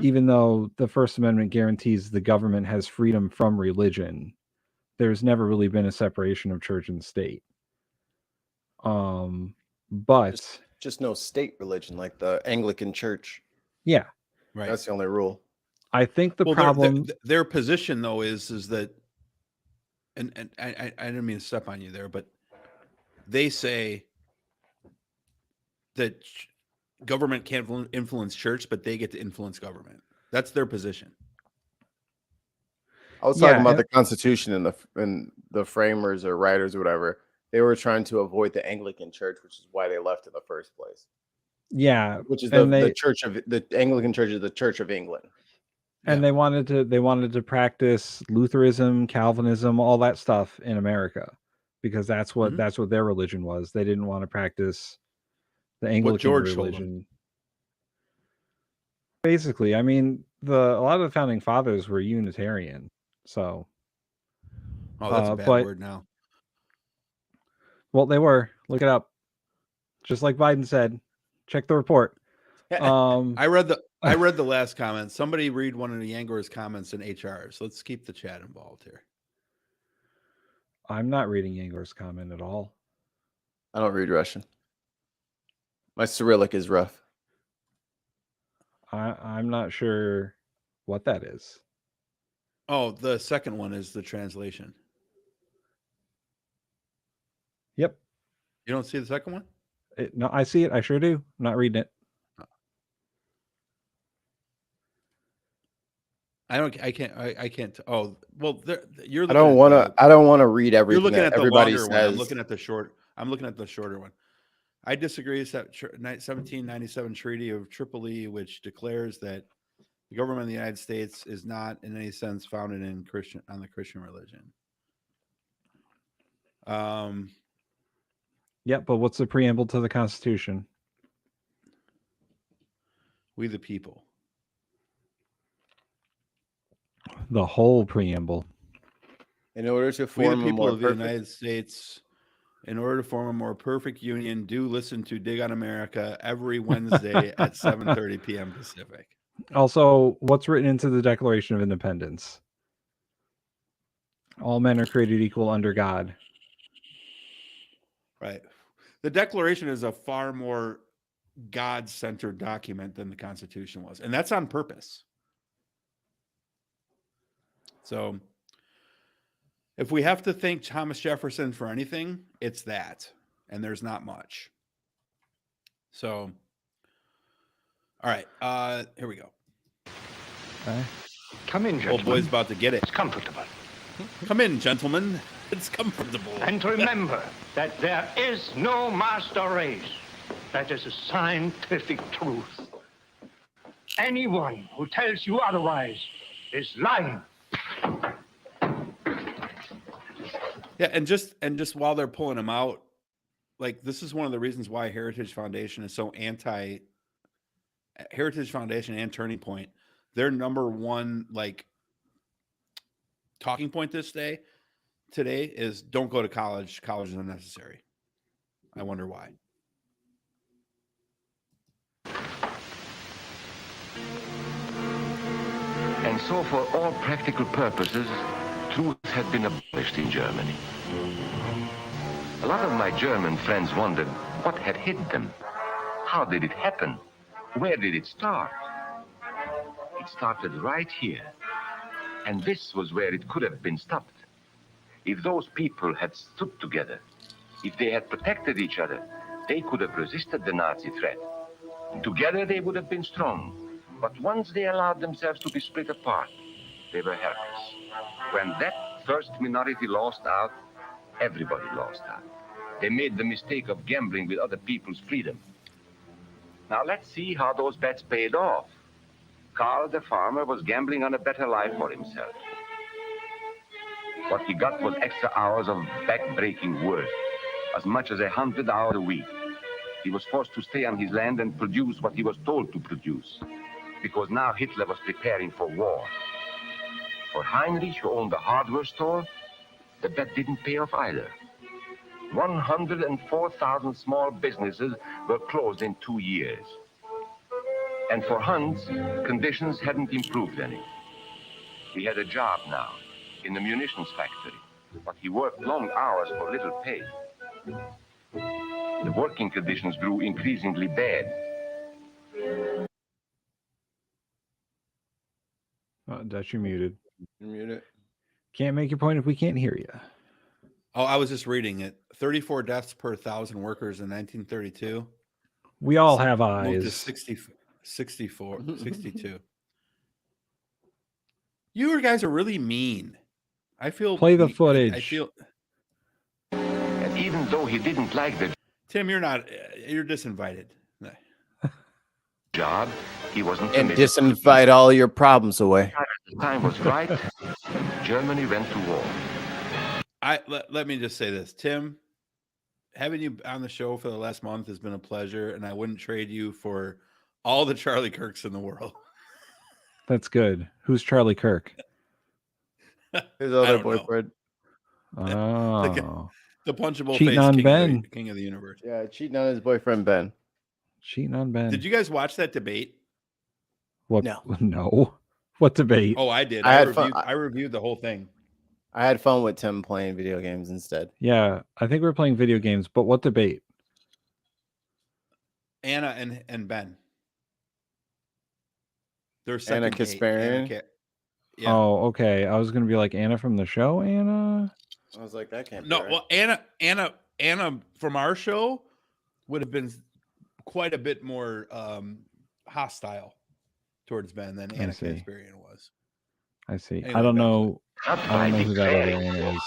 Even though the First Amendment guarantees the government has freedom from religion, there's never really been a separation of church and state. But just no state religion like the Anglican Church. Yeah, right. That's the only rule. I think the problem, their position though is that, and I didn't mean to step on you there, but they say that government can't influence church, but they get to influence government. That's their position. I was talking about the Constitution and the framers or writers or whatever. They were trying to avoid the Anglican Church, which is why they left in the first place. Yeah, which is the church of the Anglican Church is the Church of England. And they wanted to practice Lutheranism, Calvinism, all that stuff in America, because that's what their religion was. They didn't want to practice the Anglican religion. Basically, I mean, a lot of the founding fathers were Unitarian. So, that's a bad word now. Well, they were. Look it up. Just like Biden said, check the report. I read the last comment. Somebody read one of the Yangor's comments in HR. So let's keep the chat involved here. I'm not reading Yangor's comment at all. I don't read Russian. My Cyrillic is rough. I'm not sure what that is. Oh, the second one is the translation. Yep. You don't see the second one? No, I see it. I sure do. I'm not reading it. I can't. Oh, well, you're. I don't want to read everything. You're looking at the everybody longer says. one. I'm looking at the shorter one. I disagree with that 1797 Treaty of Tripoli, which declares that the government of the United States is not in any sense founded on the Christian religion. Yeah, but what's the preamble to the Constitution? We the people. The whole preamble. In order to form we the people of the United States, in order to form a more perfect union, do listen to Dig on America every Wednesday at 7:30 p.m. Pacific. Also, what's written into the Declaration of Independence? All men are created equal under God. Right. The Declaration is a far more God-centered document than the Constitution was, and that's on purpose. So, If we have to thank Thomas Jefferson for anything, it's that. And there's not much. So, all right. Here we go. Okay. Come in, gentlemen. Old boy's about to get it. It's comfortable. Come in, gentlemen. It's comfortable. And remember that there is no master race. That is a scientific truth. Anyone who tells you otherwise is lying. Yeah, and just while they're pulling him out, like this is one of the reasons why Heritage Foundation is so anti Heritage Foundation and Turning Point. Their number one like talking point today is don't go to college. College is unnecessary. I wonder why. And so, for all practical purposes, truth had been abolished in Germany. A lot of my German friends wondered what had hit them. How did it happen? Where did it start? It started right here. And this was where it could have been stopped. If those people had stood together, if they had protected each other, they could have resisted the Nazi threat. Together they would have been strong. But once they allowed themselves to be split apart, they were helpless. When that first minority lost out, everybody lost out. They made the mistake of gambling with other people's freedom. Now let's see how those bets paid off. Karl the farmer was gambling on a better life for himself. What he got was extra hours of back-breaking work, as much as 100 hours a week. He was forced to stay on his land and produce what he was told to produce, because now Hitler was preparing for war. For Heinrich, who owned a hardware store, the bet didn't pay off either. 104,000 small businesses were closed in 2 years. And for Hans, conditions hadn't improved any. He had a job now in the munitions factory, but he worked long hours for little pay. The working conditions grew increasingly bad. Dutch, you're muted. You're muted. Can't make your point if we can't hear you. Oh, I was just reading it. 34 deaths per 1,000 workers in 1932. We all have Moved to eyes. 62. You guys are really mean. I feel Play the I footage. feel And even though he didn't like the Tim, you're disinvited. job, he wasn't And committed. disinvite all your problems away. The time was right. Germany went to war. Let me just say this, Tim. Having you on the show for the last month has been a pleasure, and I wouldn't trade you for all the Charlie Kirks in the world. That's good. Who's Charlie Kirk? His I other don't know. boyfriend. Oh, The punchable Cheating face on king, Ben. King of the universe. Yeah, cheating on his boyfriend Ben. cheating on Ben. Did you guys watch that debate? What? No. No. What debate? Oh, I did. I I had fun. reviewed the whole thing. I had fun with Tim playing video games instead. Yeah, I think we were playing video games, but what debate? Anna and Ben. Their Anna second date. Kasparian? Yeah. Oh, okay. I was gonna be like Anna from the show. Anna. I was like, that can't be No, right. well, Anna from our show would have been quite a bit more hostile towards Ben than Anna see. Kasparian was. I see. Anyway, I don't back to know. Not I by don't know who that other declaring Anna is.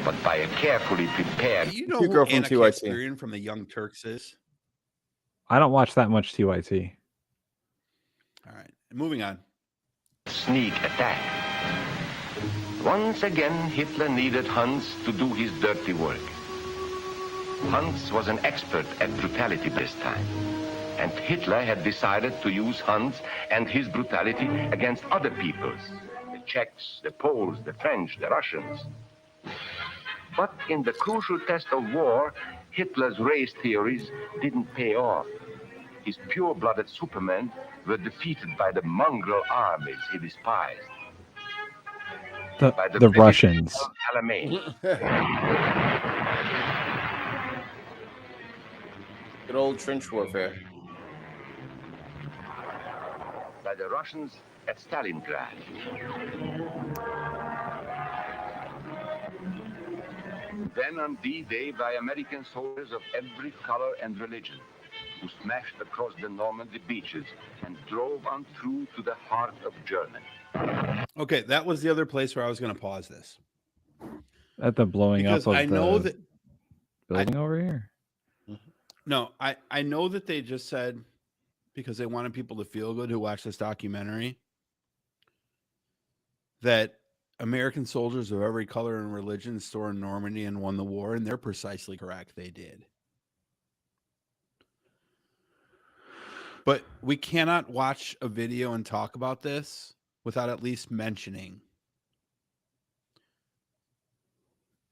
but by a carefully prepared. You know Cute who girl from Anna TYT. Kasparian from the Young Turks is? I don't watch that much TYT. All right, moving on. Sneak attack. Once again, Hitler needed Hans to do his dirty work. Hans was an expert at brutality this time, and Hitler had decided to use Hans and his brutality against other peoples, the Czechs, the Poles, the French, the Russians. But in the crucial test of war, Hitler's race theories didn't pay off. His pure-blooded supermen were defeated by the mongrel armies he despised. By The British Russians. of Alamein. Good old trench warfare. By the Russians at Stalingrad. then on D-Day by American soldiers of every color and religion, who smashed across the Normandy beaches and drove on through to the heart of Germany. Okay, that was the other place where I was going to pause this. At the blowing Because up of I know the that building over here. No, I know that they just said, because they wanted people to feel good who watched this documentary, that American soldiers of every color and religion stormed Normandy and won the war, and they're precisely correct. They did. But we cannot watch a video and talk about this without at least mentioning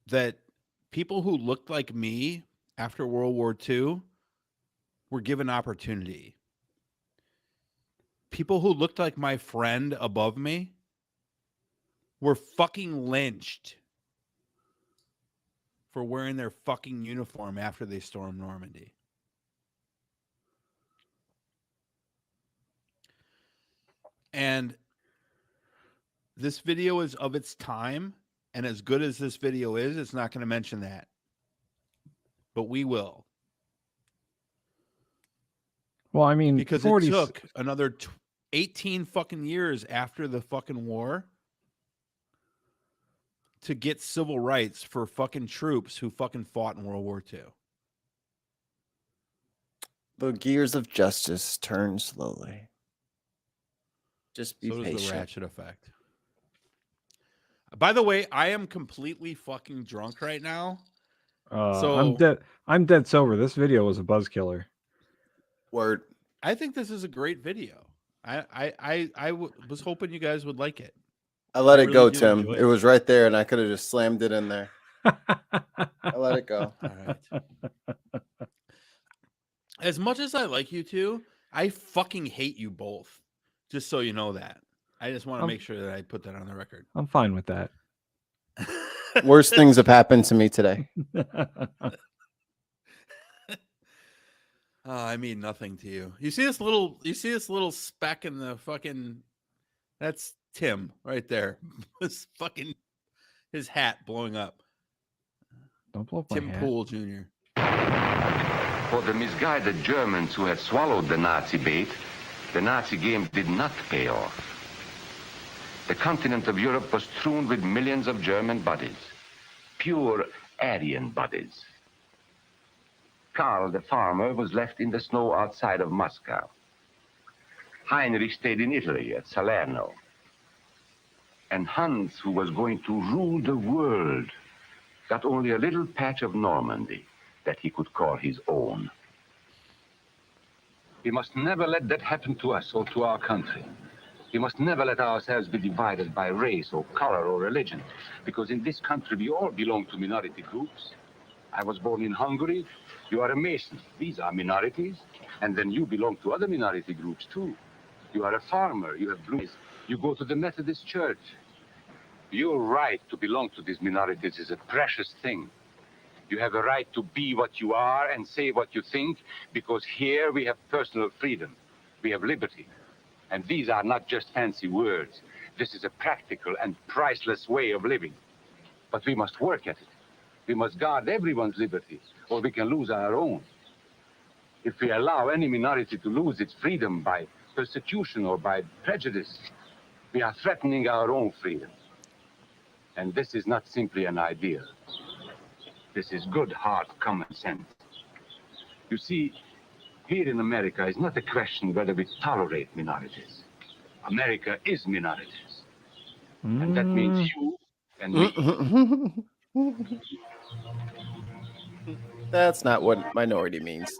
that people who looked like me after World War II were given opportunity. People who looked like my friend above me were fucking lynched for wearing their fucking uniform after they stormed Normandy. And this video is of its time, and as good as this video is, it's not going to mention that. But we will. Well, I mean, Because 40... it took another 18 fucking years after the fucking war to get civil rights for fucking troops who fucking fought in World War II. The gears of justice turn slowly. Just be So does patient. the ratchet effect. By the way, I am completely fucking drunk right now. So I'm dead sober. This video was a buzz killer. Word. I think this is a great video. I was hoping you guys would like it. I let it go, do Tim. enjoy It was right there, and I could have just slammed it in there. I let it go. All right. As much as I like you two, I fucking hate you both. Just so you know that. I just want to make sure that I put that on the record. I'm fine with that. Worse things have happened to me today. I mean nothing to you. You see this little speck in the fucking, that's Tim right there. This fucking, his hat blowing up. Don't blow up my Tim hat. Pool Jr. For the misguided Germans who had swallowed the Nazi bait, the Nazi game did not pay off. The continent of Europe was strewn with millions of German bodies, pure Aryan bodies. Karl, the farmer, was left in the snow outside of Moscow. Heinrich stayed in Italy at Salerno. And Hans, who was going to rule the world, got only a little patch of Normandy that he could call his own. We must never let that happen to us or to our country. We must never let ourselves be divided by race or color or religion, because in this country we all belong to minority groups. I was born in Hungary. You are a Mason. These are minorities. And then you belong to other minority groups too. You are a farmer. You have blue eyes. You go to the Methodist Church. Your right to belong to these minorities is a precious thing. You have a right to be what you are and say what you think, because here we have personal freedom. We have liberty. And these are not just fancy words. This is a practical and priceless way of living. But we must work at it. We must guard everyone's liberty, or we can lose our own. If we allow any minority to lose its freedom by persecution or by prejudice, we are threatening our own freedom. And this is not simply an ideal. This is good, hard common sense. You see, here in America, it's not a question whether we tolerate minorities. America is minorities. And that means you and me. That's not what minority means.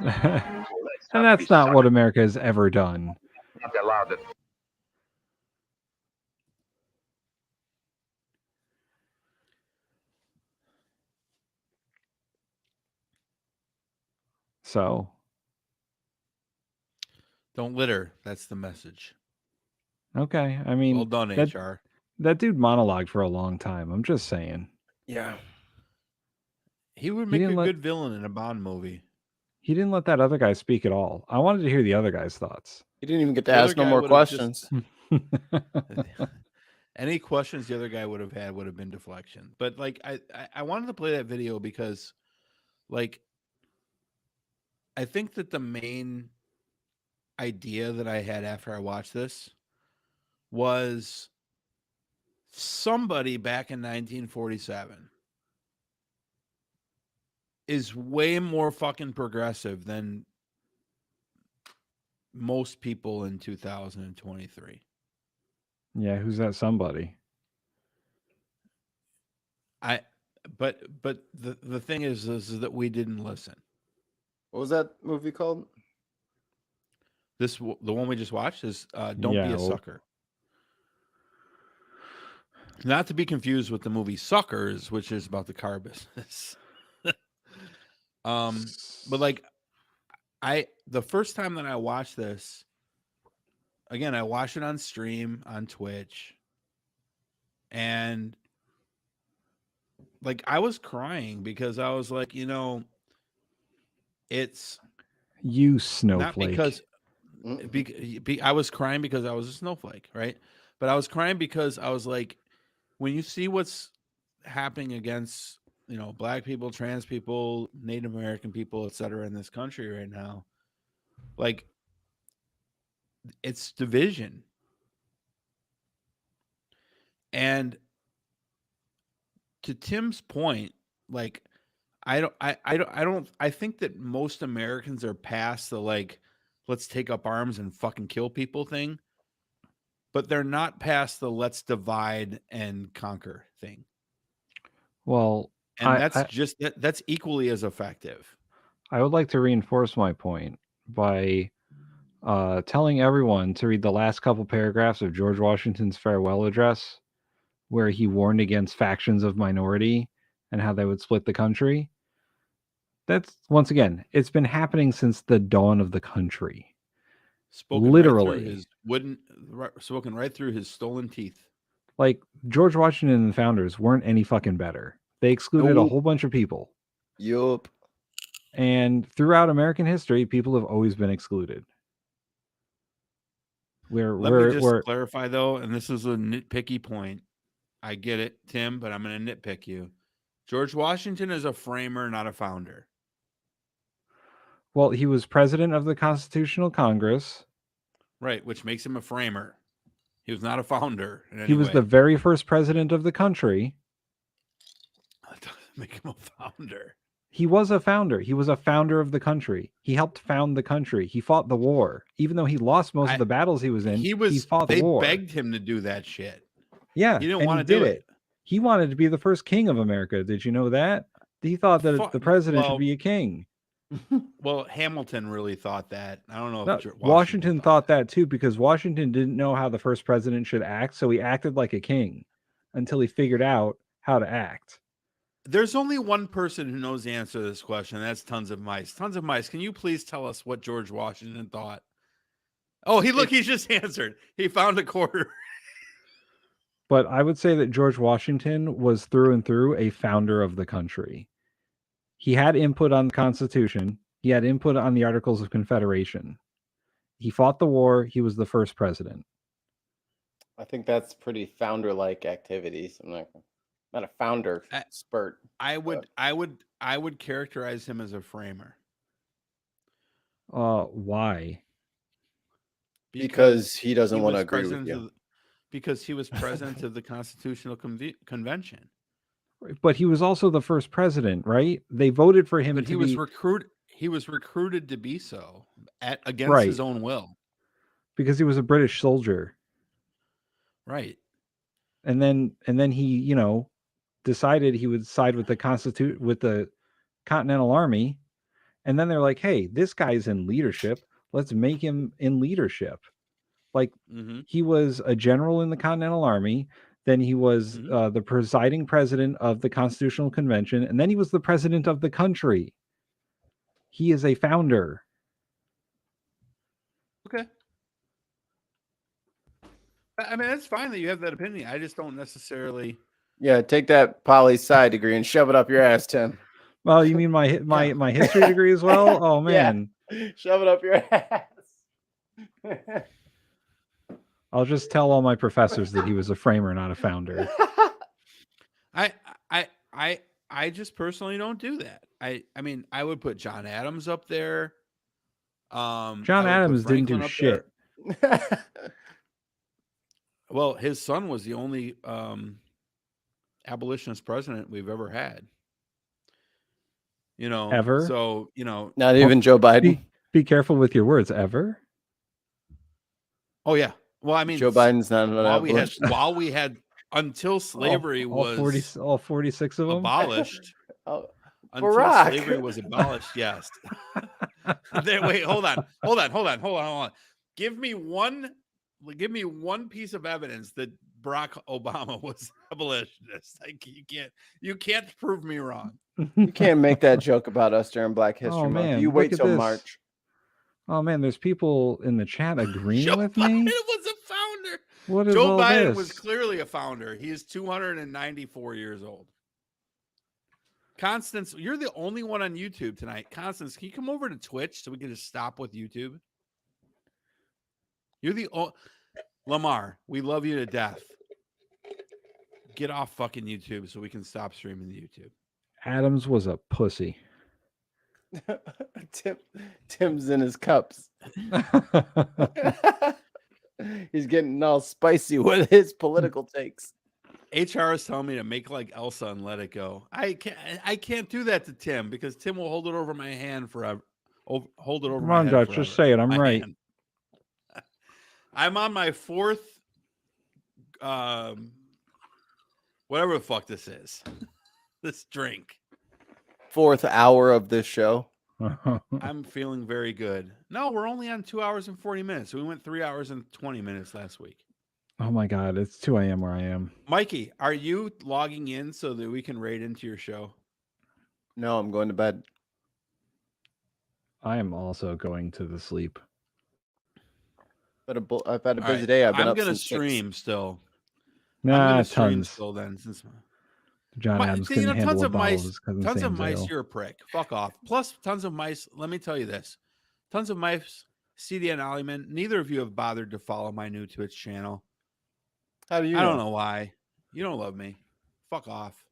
And that's not what America has ever done. Not allowed it. So Don't litter. That's the message. okay, I mean, Well done, that, HR. that dude monologued for a long time. I'm just saying. Yeah. He would He make a didn't let- good villain in a Bond movie. He didn't let that other guy speak at all. I wanted to hear the other guy's thoughts. You didn't even get to The ask other no guy more would've just- questions. Any questions the other guy would have had would have been deflection. But like I wanted to play that video because like I think that the main idea that I had after I watched this was somebody back in 1947 is way more fucking progressive than most people in 2023. Yeah, who's that somebody? But the thing is that we didn't listen. What was that movie called? The one we just watched is Don't Be a Sucker. Not to be confused with the movie Suckers, which is about the car business. But like the first time that I watched this, again, I watched it on stream on Twitch, and like I was crying because I was like, you know, it's you snowflake. Not because I was crying because I was a snowflake, right? But I was crying because I was like, when you see what's happening against, you know, black people, trans people, Native American people, etc., in this country right now, like it's division. And to Tim's point, like I think that most Americans are past the like, let's take up arms and fucking kill people thing, but they're not past the let's divide and conquer thing. Well, and that's equally as effective. I would like to reinforce my point by telling everyone to read the last couple paragraphs of George Washington's farewell address, where he warned against factions of minority and how they would split the country. That's, once again, it's been happening since the dawn of the country. Spoken literally. Spoken right through his stolen teeth. Like, George Washington and the founders weren't any fucking better. They excluded a whole bunch of people. Yup. And throughout American history, people have always been excluded. Let me just clarify, though, and this is a nitpicky point. I get it, Tim, but I'm going to nitpick you. George Washington is a framer, not a founder. Well, he was president of the Constitutional Congress. Right, which makes him a framer. He was not a founder. He was the very first president of the country. That doesn't make him a founder. He was a founder. He was a founder of the country. He helped found the country. He fought the war. Even though he lost most of the battles he was in, he fought the war. They begged him to do that shit. Yeah, he didn't want to do it. He wanted to be the first king of America. Did you know that? He thought that the president should be a king. Well, Hamilton really thought that. I don't know if Washington thought that too, because Washington didn't know how the first president should act, so he acted like a king until he figured out how to act. There's only one person who knows the answer to this question, and that's Tons of Mice. Tons of Mice, can you please tell us what George Washington thought? Oh, he just answered. He found a quarter. But I would say that George Washington was through and through a founder of the country. He had input on the Constitution. He had input on the Articles of Confederation. He fought the war. He was the first president. I think that's pretty founder-like activities. I'm not a founder spurt. I would characterize him as a framer. Why? Because he doesn't want to agree with you. Because he was president of the Constitutional Convention. But he was also the first president, right? They voted for him. But he was recruited to be so against his own will. Because he was a British soldier. Right. And then he, decided he would side with the Continental Army. And then they're like, hey, this guy's in leadership. Let's make him in leadership. Like, he was a general in the Continental Army. Then he was the presiding president of the Constitutional Convention. And then he was the president of the country. He is a founder. Okay. I mean, that's fine that you have that opinion. I just don't necessarily. Yeah, take that poli-sci degree and shove it up your ass, Tim. Well, you mean my history degree as well? Oh, man. Yeah. Shove it up your ass. I'll just tell all my professors that he was a framer, not a founder. I just personally don't do that. I mean, I would put John Adams up there. John Adams didn't do shit. Well, his son was the only abolitionist president we've ever had. You know, Ever? So, you know, Not even Joe Biden. Be careful with your words. Ever? Oh yeah. Well, I mean, Joe Biden's not an while we had until slavery was all 46 of them abolished. Until Barack. slavery was abolished, yes. Wait, hold on. Give me one piece of evidence that Barack Obama was abolitionist. Like you can't prove me wrong. You can't make that joke about us during Black History Month. man, You wait look at till this. March. Oh man, there's people in the chat agreeing Joe with Biden me. was a founder. What is Joe all Biden this? was clearly a founder. He is 294 years old. Constance, you're the only one on YouTube tonight. Constance, can you come over to Twitch so we can just stop with YouTube? You're the Lamar. We love you to death. Get off fucking YouTube so we can stop streaming the YouTube. Adams was a pussy. Tim's in his cups. He's getting all spicy with his political takes. HR is telling me to make like Elsa and let it go. I can't do that to Tim because Tim will hold it over my hand forever. Hold it over Come my on, head Dutch, forever. just say it. I'm My right. hand. I'm on my fourth whatever the fuck this is. This drink. 4th hour of this show. I'm feeling very good. No, we're only on 2 hours and 40 minutes. We went 3 hours and 20 minutes last week. Oh my god, it's 2 a.m. where I am. Mikey, are you logging in so that we can raid into your show? No, I'm going to bed. I am also going to the sleep. But I've had a All busy right, day. I've been I'm up gonna since 6. stream still. I'm Nah, gonna stream tons. still then. Since John Adams couldn't handle a bottle of his cousin tons of Sam's mice, ale. you're a prick. Fuck off. Plus, tons of mice. Let me tell you this: tons of mice. CD and Aliman. Neither of you have bothered to follow my new Twitch channel. How do you? I don't know why. You don't love me. Fuck off.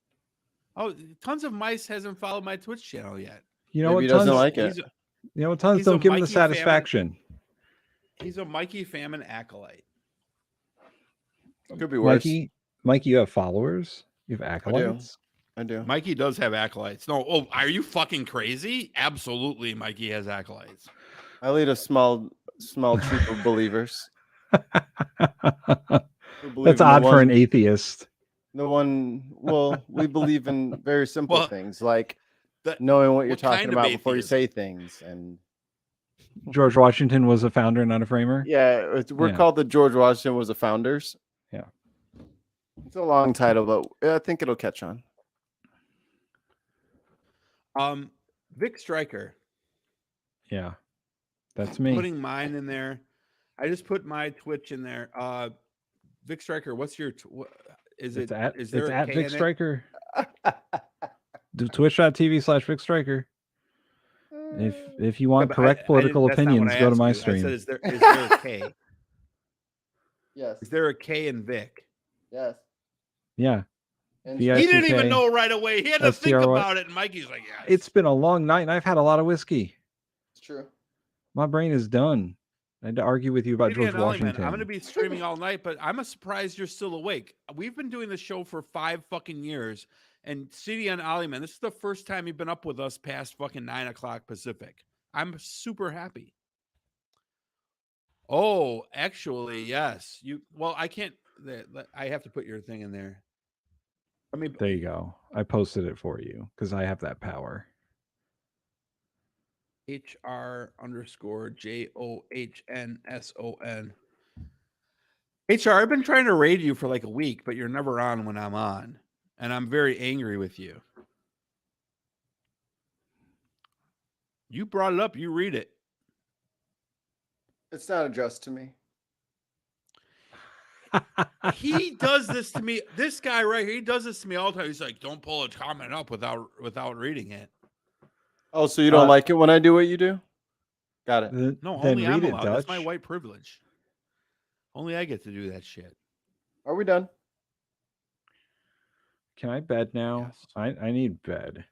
Oh, tons of mice hasn't followed my Twitch channel yet. You know Maybe what? he doesn't Tons, like it. you know what? Tons he's a don't give him the Mikey Famine- satisfaction. He's a Mikey Famine acolyte. Could be worse. Mikey, you have followers. You have acolytes. I do. Mikey does have acolytes. No, oh, are you fucking crazy? Absolutely, Mikey has acolytes. I lead a small troop of believers. who believe That's in the odd for one- an atheist. The one, well, we believe in very simple Well, things like that- knowing what you're what talking kind of about before you atheism? say things. And George Washington was a founder, not a framer. yeah, we're Yeah. called the George Washington was the founders. Yeah. It's a long title, but I think it'll catch on. Vic Stryker. Yeah, that's me. Putting mine in there. I just put my Twitch in there. Vic Stryker, what's your is It's it at is there it's a at K Vic in it? Striker. Do twitch.tv/Vic Striker. If you want Yeah, but correct political that's not what opinions, I go to asked my you. I stream. said, is there a K? Yes. Is there a K in Vic? Yes. Yeah. And He didn't even VICK. know right away. He had to think STRY. about it, and Mikey's like, yeah. It's been a long night, and I've had a lot of whiskey. It's true. My brain is done. I had to argue with you about Gideon George Elliman, Washington. I'm going to be streaming all night, but I'm surprised you're still awake. We've been doing the show for 5 fucking years, and CDN Aliman, this is the first time you've been up with us past fucking 9 o'clock Pacific. I'm super happy. Oh, actually, yes. Well, I can't. I have to put your thing in there. Let me. There you go. I posted it for you because I have that power. HR_JOHNSON. HR, I've been trying to raid you for like a week, but you're never on when I'm on. And I'm very angry with you. You brought it up, you read it. It's not addressed to me. He does this to me. This guy right here, he does this to me all the time. He's like, don't pull a comment up without reading it. Oh, so you don't like it when I do what you do? Got it. No, Then only I'm read it, allowed. That's Dutch. my white privilege. Only I get to do that shit. Are we done? Can I bed now? Yes. I need bed.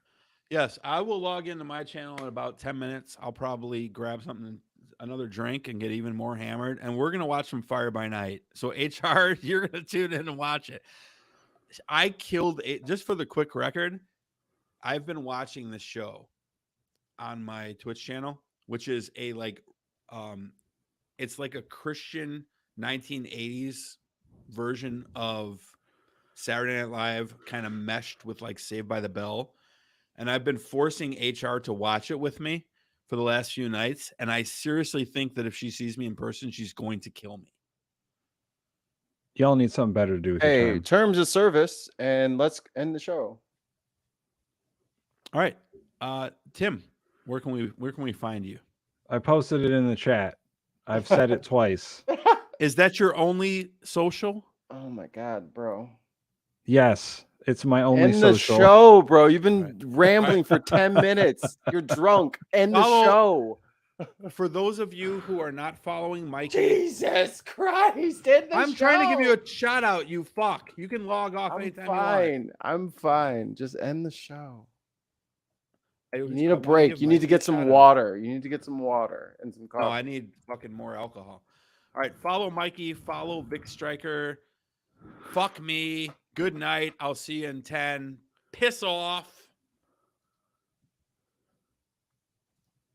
Yes, I will log into my channel in about 10 minutes. I'll probably grab something, another drink, and get even more hammered. And we're going to watch some Fire by Night. So, HR, you're going to tune in and watch it. I killed it. Just for the quick record, I've been watching this show on my Twitch channel, which is it's like a Christian 1980s version of Saturday Night Live, kind of meshed with like Saved by the Bell. And I've been forcing HR to watch it with me for the last few nights. And I seriously think that if she sees me in person, she's going to kill me. Y'all need something better to do with your Hey, time. terms of service, and let's end the show. All right. Tim, where can we find you? I posted it in the chat. I've said it twice. Is that your only social? Oh my God, bro. Yes, it's my only End the social. show, bro. You've been rambling for 10 minutes. You're drunk. End the show. For those of you who are not following Mikey, Jesus Christ. End the I'm show. trying to give you a shout out, you fuck. You can log off I'm anytime fine. you want. I'm fine. Just end the show. I You just need a wanna break. give You need to Mikey get a some shout out. water. You need to get some water and some coffee. No, I need fucking more alcohol. All right, follow Mikey, follow Vic Striker. Fuck me. Good night. I'll see you in 10. Piss off.